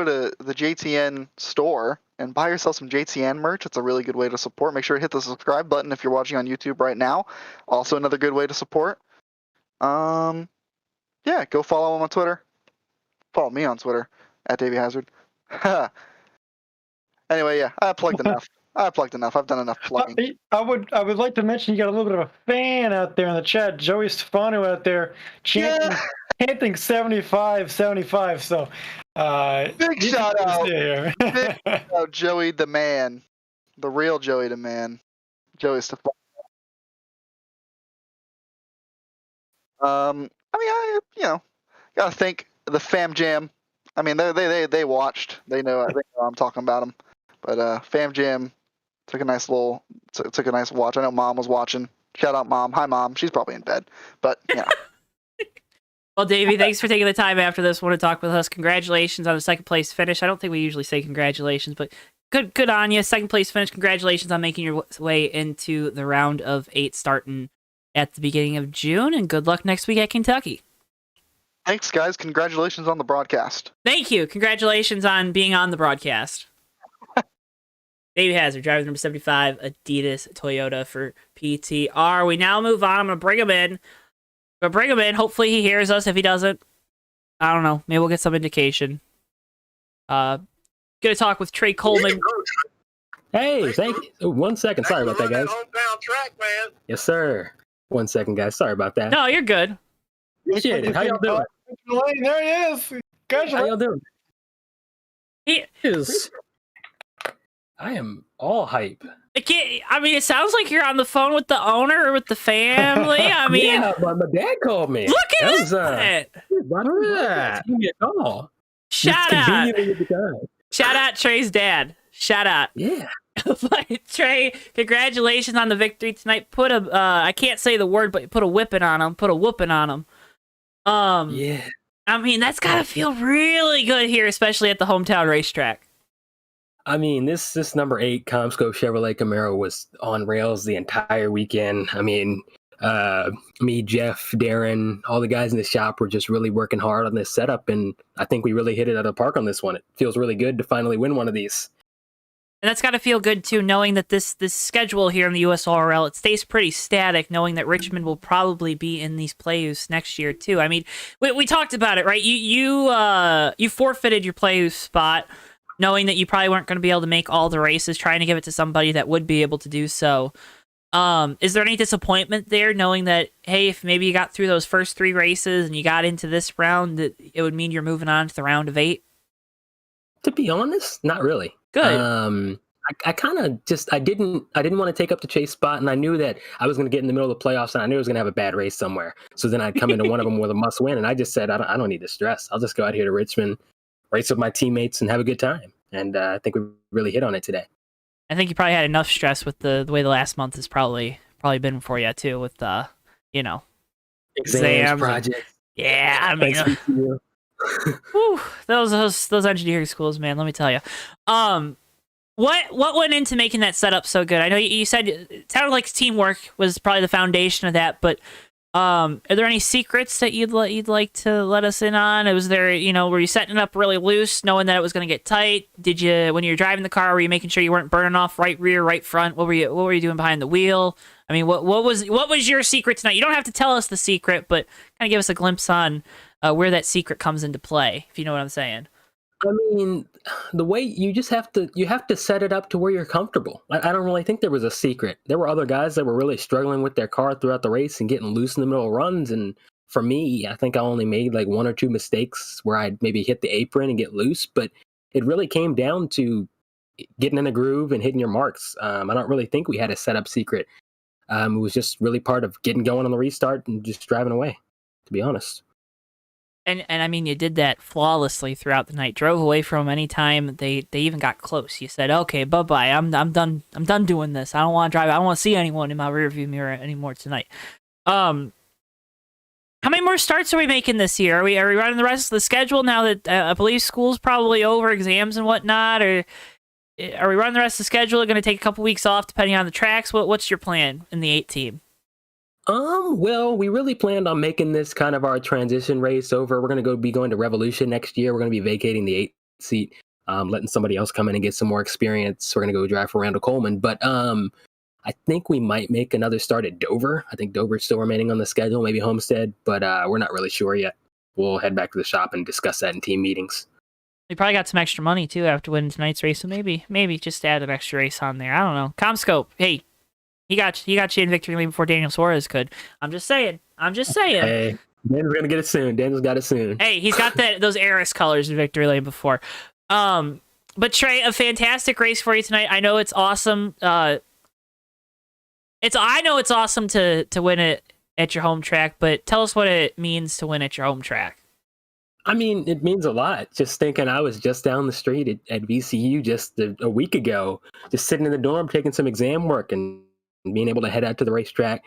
to the JTN store and buy yourself some JTN merch. It's a really good way to support. Make sure to hit the subscribe button if you're watching on YouTube right now. Also another good way to support. Yeah, go follow him on Twitter. Follow me on Twitter at Davey Hazard. Anyway, yeah, I plugged enough. I've done enough plugging. I would like to mention you got a little bit of a fan out there in the chat. Joey Stefano out there chanting 75, 75. So big shout out. Big shout out, Joey the man. The real Joey the man. Joey Stefano. I mean, I gotta thank the Fam Jam. I mean, they watched. They know I'm talking about them. But Fam Jam took a nice watch. I know Mom was watching. Shout out Mom. Hi Mom. She's probably in bed. But yeah. Well, Davey, thanks for taking the time after this one to talk with us. Congratulations on the second place finish. I don't think we usually say congratulations, but good on you. Second place finish. Congratulations on making your way into the round of 8 starting at the beginning of June, and good luck next week at Kentucky. Thanks, guys. Congratulations on the broadcast. Thank you. Congratulations on being on the broadcast. Davey Hazard, driver number 75, Adidas Toyota for PTR. We now move on. I'm going to bring him in. Hopefully he hears us. If he doesn't, I don't know. Maybe we'll get some indication. Gonna talk with Trey Coleman. Hey, thank you. Oh, 1 second. Sorry about that, guys. Hometown track, man. Yes, sir. 1 second, guys. Sorry about that. No, you're good. Appreciate it. How y'all doing? There he is. Guys, How y'all doing? He is. I am all hype. I mean, it sounds like you're on the phone with the owner or with the family. I mean, yeah, my dad called me. Look at that. Give me a call. Shout out Trey's dad. Shout out. Yeah. Trey, congratulations on the victory tonight. Put a I can't say the word, but put a whipping on him. Put a whooping on him. Yeah. I mean, that's gotta feel really good here, especially at the hometown racetrack. I mean, this number 8 Comscope Chevrolet Camaro was on rails the entire weekend. I mean, me, Jeff, Darren, all the guys in the shop were just really working hard on this setup, and I think we really hit it out of the park on this one. It feels really good to finally win one of these. And that's got to feel good, too, knowing that this schedule here in the USORL, it stays pretty static, knowing that Richmond will probably be in these Playoofs next year, too. I mean, we talked about it, right? You forfeited your Playoff spot, knowing that you probably weren't going to be able to make all the races, trying to give it to somebody that would be able to do so. Is there any disappointment there, knowing that, hey, if maybe you got through those first 3 races and you got into this round, that it would mean you're moving on to the round of 8? To be honest, not really. Good. I kind of just I didn't want to take up the chase spot, and I knew that I was going to get in the middle of the playoffs, and I knew I was going to have a bad race somewhere. So then I'd come into one of them with a must win, and I just said I don't need the stress. I'll just go out here to Richmond, race with my teammates, and have a good time. And I think we really hit on it today. I think you probably had enough stress with the way the last month has probably been for you too, with exams projects. Yeah, I mean, whew, those engineering schools, man. Let me tell you. What went into making that setup so good? I know you said it sounded like teamwork was probably the foundation of that, but are there any secrets that you'd like to let us in on? Was there, were you setting it up really loose, knowing that it was going to get tight? Did you, when you were driving the car, were you making sure you weren't burning off right rear, right front? What were you doing behind the wheel? I mean, what was your secret tonight? You don't have to tell us the secret, but kind of give us a glimpse on where that secret comes into play, if you know what I'm saying. I mean, the way you just have to set it up to where you're comfortable. I don't really think there was a secret. There were other guys that were really struggling with their car throughout the race and getting loose in the middle of runs. And for me, I think I only made like one or two mistakes where I'd maybe hit the apron and get loose. But it really came down to getting in a groove and hitting your marks. I don't really think we had a setup secret. It was just really part of getting going on the restart and just driving away, to be honest. And I mean, you did that flawlessly throughout the night. Drove away from them anytime they even got close. You said, "Okay, bye bye. I'm done. I'm done doing this. I don't want to drive. I don't want to see anyone in my rearview mirror anymore tonight." How many more starts are we making this year? Are we running the rest of the schedule now that I believe school's probably over, exams and whatnot? Or are we running the rest of the schedule? Going to take a couple weeks off depending on the tracks. What's your plan in the 8 team? Well, we really planned on making this kind of our transition race over. We're going to be going to Revolution next year. We're going to be vacating the 8th seat, letting somebody else come in and get some more experience. We're going to go drive for Randall Coleman. But I think we might make another start at Dover. I think Dover's still remaining on the schedule, maybe Homestead, but we're not really sure yet. We'll head back to the shop and discuss that in team meetings. We probably got some extra money, too, after winning tonight's race, so maybe just add an extra race on there. I don't know. Comscope, hey, he got you in victory lane before Daniel Suarez could. I'm just saying. Hey, Daniel's going to get it soon. Daniel's got it soon. Hey, he's got those Eris colors in victory lane before. But Trey, a fantastic race for you tonight. I know it's awesome. I know it's awesome to win it at your home track, but tell us what it means to win at your home track. I mean, it means a lot. Just thinking I was just down the street at VCU just a week ago, just sitting in the dorm, taking some exam work and being able to head out to the racetrack,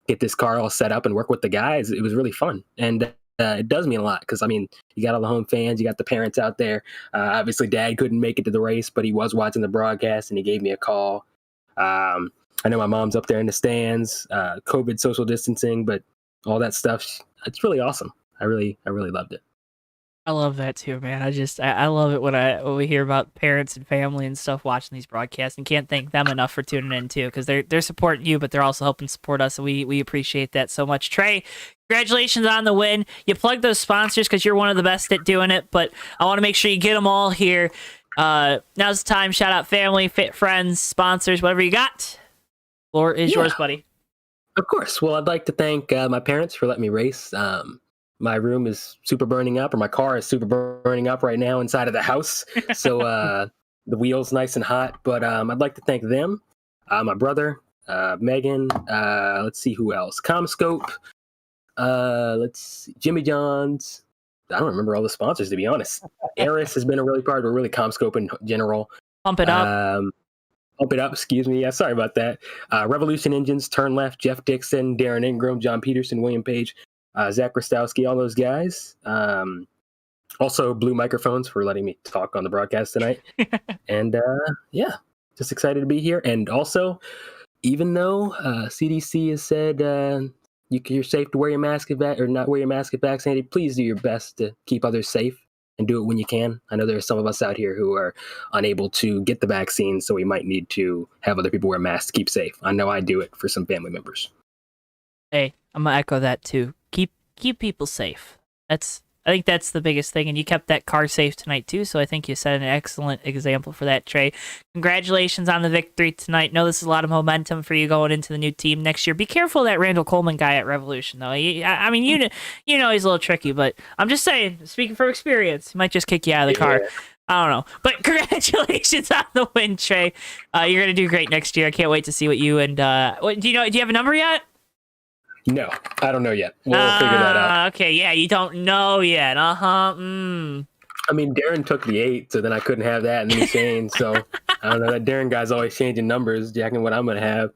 get this car all set up and work with the guys. It was really fun. And it does mean a lot because, I mean, you got all the home fans, you got the parents out there. Obviously, Dad couldn't make it to the race, but he was watching the broadcast and he gave me a call. I know my mom's up there in the stands, COVID social distancing, but all that stuff, it's really awesome. I really loved it. I love that too, man. I love it when we hear about parents and family and stuff watching these broadcasts, and can't thank them enough for tuning in too, because they're supporting you, but they're also helping support us, and we appreciate that so much. Trey, congratulations on the win. You plugged those sponsors because you're one of the best at doing it, but I want to make sure you get them all here. Now's the time. Shout out family, friends, sponsors, whatever you got. Floor is yours, buddy. Of course. Well, I'd like to thank my parents for letting me race. My room is super burning up, or my car is super burning up right now inside of the house. So the wheel's nice and hot. But I'd like to thank them, my brother, Megan. Let's see who else. Comscope. Let's see, Jimmy John's. I don't remember all the sponsors, to be honest. Eris has been a really part, but really Comscope in general. Pump it up. Pump it up, excuse me. Yeah, sorry about that. Revolution Engines, Turn Left, Jeff Dixon, Darren Ingram, John Peterson, William Page, Zach Rostowski, all those guys. Also, Blue Microphones for letting me talk on the broadcast tonight. And yeah, just excited to be here. And also, even though CDC has said you're safe to wear your mask or not wear your mask if vaccinated, please do your best to keep others safe and do it when you can. I know there are some of us out here who are unable to get the vaccine, so we might need to have other people wear masks to keep safe. I know I do it for some family members. Hey, I'm gonna echo that too. Keep people safe. I think that's the biggest thing, and you kept that car safe tonight too, so I think you set an excellent example for that, Trey. Congratulations on the victory tonight. Know this is a lot of momentum for you going into the new team next year. Be careful of that Randall Coleman guy at Revolution, though. I mean, you know he's a little tricky, but I'm just saying, speaking from experience, he might just kick you out of the car. I don't know. But congratulations on the win, Trey. You're going to do great next year. I can't wait to see what you and... do you have a number yet? No, I don't know yet. We'll figure that out. Okay, yeah, you don't know yet. I mean, Darren took the 8, so then I couldn't have that, and then he changed. So I don't know. That Darren guy's always changing numbers, jacking what I'm going to have.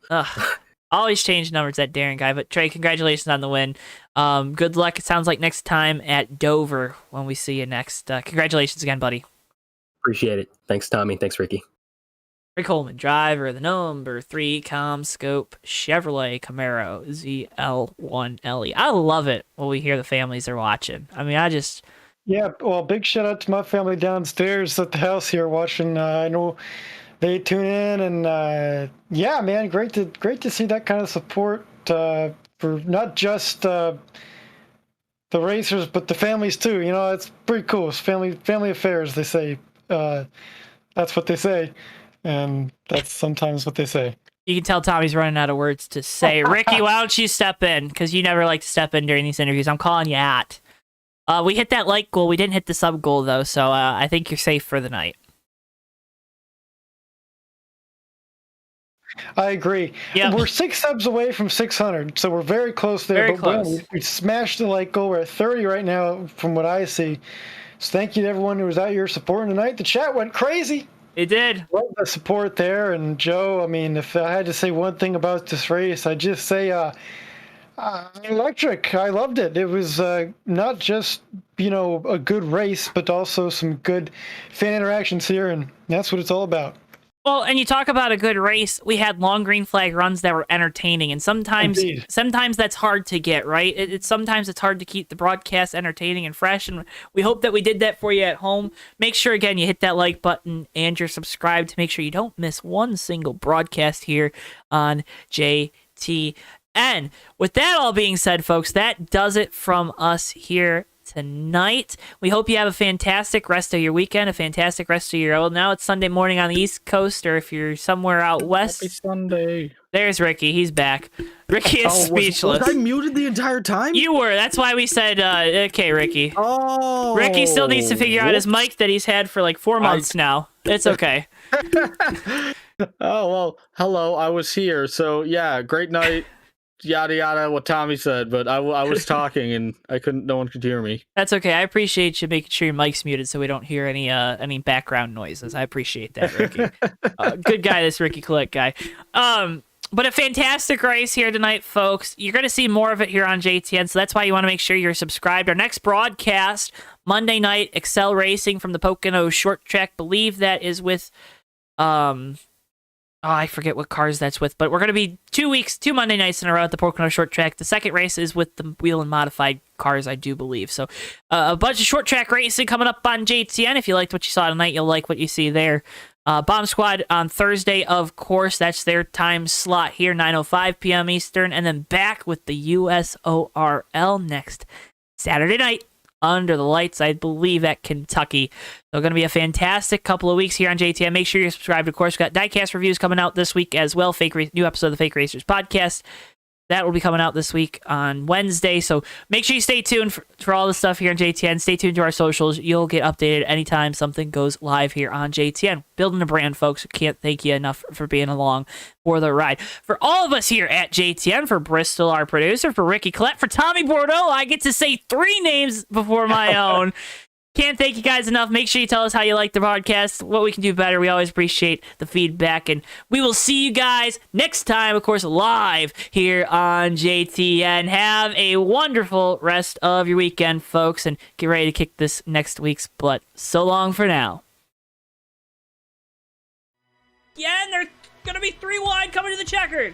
Always change numbers, that Darren guy. But Trey, congratulations on the win. Good luck. It sounds like next time at Dover when we see you next. Congratulations again, buddy. Appreciate it. Thanks, Tommy. Thanks, Ricky. Trey Coleman, driver of the number 3 Comscope Chevrolet Camaro ZL1LE. I love it when we hear the families are watching. I mean, Yeah, well, big shout out to my family downstairs at the house here watching. I know they tune in, and yeah, man, great to see that kind of support for not just the the racers, but the families too. You know, it's pretty cool. It's family affairs, they say. That's what they say, and that's sometimes what they say. You can tell Tommy's running out of words to say. Ricky, why don't you step in? Because you never like to step in during these interviews. I'm calling you out. We hit that like goal. We didn't hit the sub goal, though, so I think you're safe for the night. I agree. Yep. We're 6 subs away from 600, so we're very close there. Very but close. We smashed the like goal. We're at 30 right now, from what I see. So thank you to everyone who was out here supporting tonight. The chat went crazy. It did. Love the support there. And Joe, I mean, if I had to say one thing about this race, I'd just say electric. I loved it. It was not just, you know, a good race, but also some good fan interactions here, and that's what it's all about. Well, and you talk about a good race. We had long green flag runs that were entertaining, and sometimes that's hard to get, right? Sometimes it's hard to keep the broadcast entertaining and fresh, and we hope that we did that for you at home. Make sure, again, you hit that like button and you're subscribed to make sure you don't miss one single broadcast here on JTN. With that all being said, folks, that does it from us here tonight. We hope you have a fantastic rest of your weekend, a fantastic rest of your now it's Sunday morning on the East Coast, or if you're somewhere out west. Happy Sunday. There's Ricky. He's back. Ricky is speechless. Was I muted the entire time? You were. That's why we said, okay, Ricky. Oh. Ricky still needs to figure out his mic that he's had for like 4 months now. It's okay. Oh, well, hello. I was here. So, yeah, great night. Yada yada, what Tommy said, but I was talking and no one could hear me. That's okay. I appreciate you making sure your mic's muted so we don't hear any background noises. I appreciate that, Ricky. Good guy, this Ricky Click guy. But a fantastic race here tonight, folks. You're going to see more of it here on JTN, so that's why you want to make sure you're subscribed. Our next broadcast, Monday night, Excel Racing from the Pocono Short Track. Believe that is with I forget what cars that's with, but we're going to be 2 Monday nights in a row at the Pocono Short Track. The second race is with the wheel and modified cars, I do believe. So a bunch of short track racing coming up on JTN. If you liked what you saw tonight, you'll like what you see there. Bomb Squad on Thursday, of course. That's their time slot here, 9:05 p.m. Eastern. And then back with the USORL next Saturday night. Under the lights, I believe, at Kentucky. So going to be a fantastic couple of weeks here on JTN. Make sure you're subscribed. Of course, we've got diecast reviews coming out this week as well. New episode of the Fake Racers podcast. That will be coming out this week on Wednesday. So make sure you stay tuned for all the stuff here on JTN. Stay tuned to our socials. You'll get updated anytime something goes live here on JTN. Building a brand, folks. Can't thank you enough for being along for the ride. For all of us here at JTN, for Bristol, our producer, for Ricky Collette, for Tommy Bordeaux, I get to say 3 names before my own. Can't thank you guys enough. Make sure you tell us how you like the podcast, what we can do better. We always appreciate the feedback, and we will see you guys next time, of course, live here on JTN. Have a wonderful rest of your weekend, folks, and get ready to kick this next week's butt. So long for now. Yeah, and they're going to be 3 wide coming to the checkered.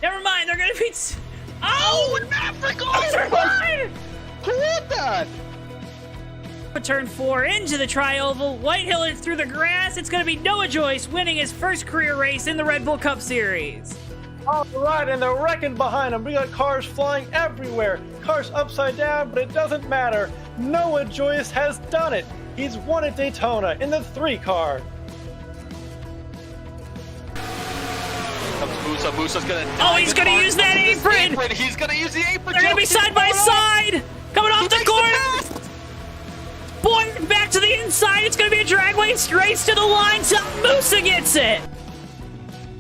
Never mind, they're going to be... Oh, and Maverick! Oh, turn wide! Who did that? Turn 4 into the tri-oval. Whitehill is through the grass. It's going to be Noah Joyce winning his first career race in the Red Bull Cup Series. All right, and they're wrecking behind them. We got cars flying everywhere. Cars upside down, but it doesn't matter. Noah Joyce has done it. He's won at Daytona in the 3 car. Musa. Musa's gonna. Oh, he's gonna use that apron. He's gonna use the apron. They're gonna be side by side. Coming off the corner. Boy, back to the inside. It's gonna be a drag race to the line. Musa gets it.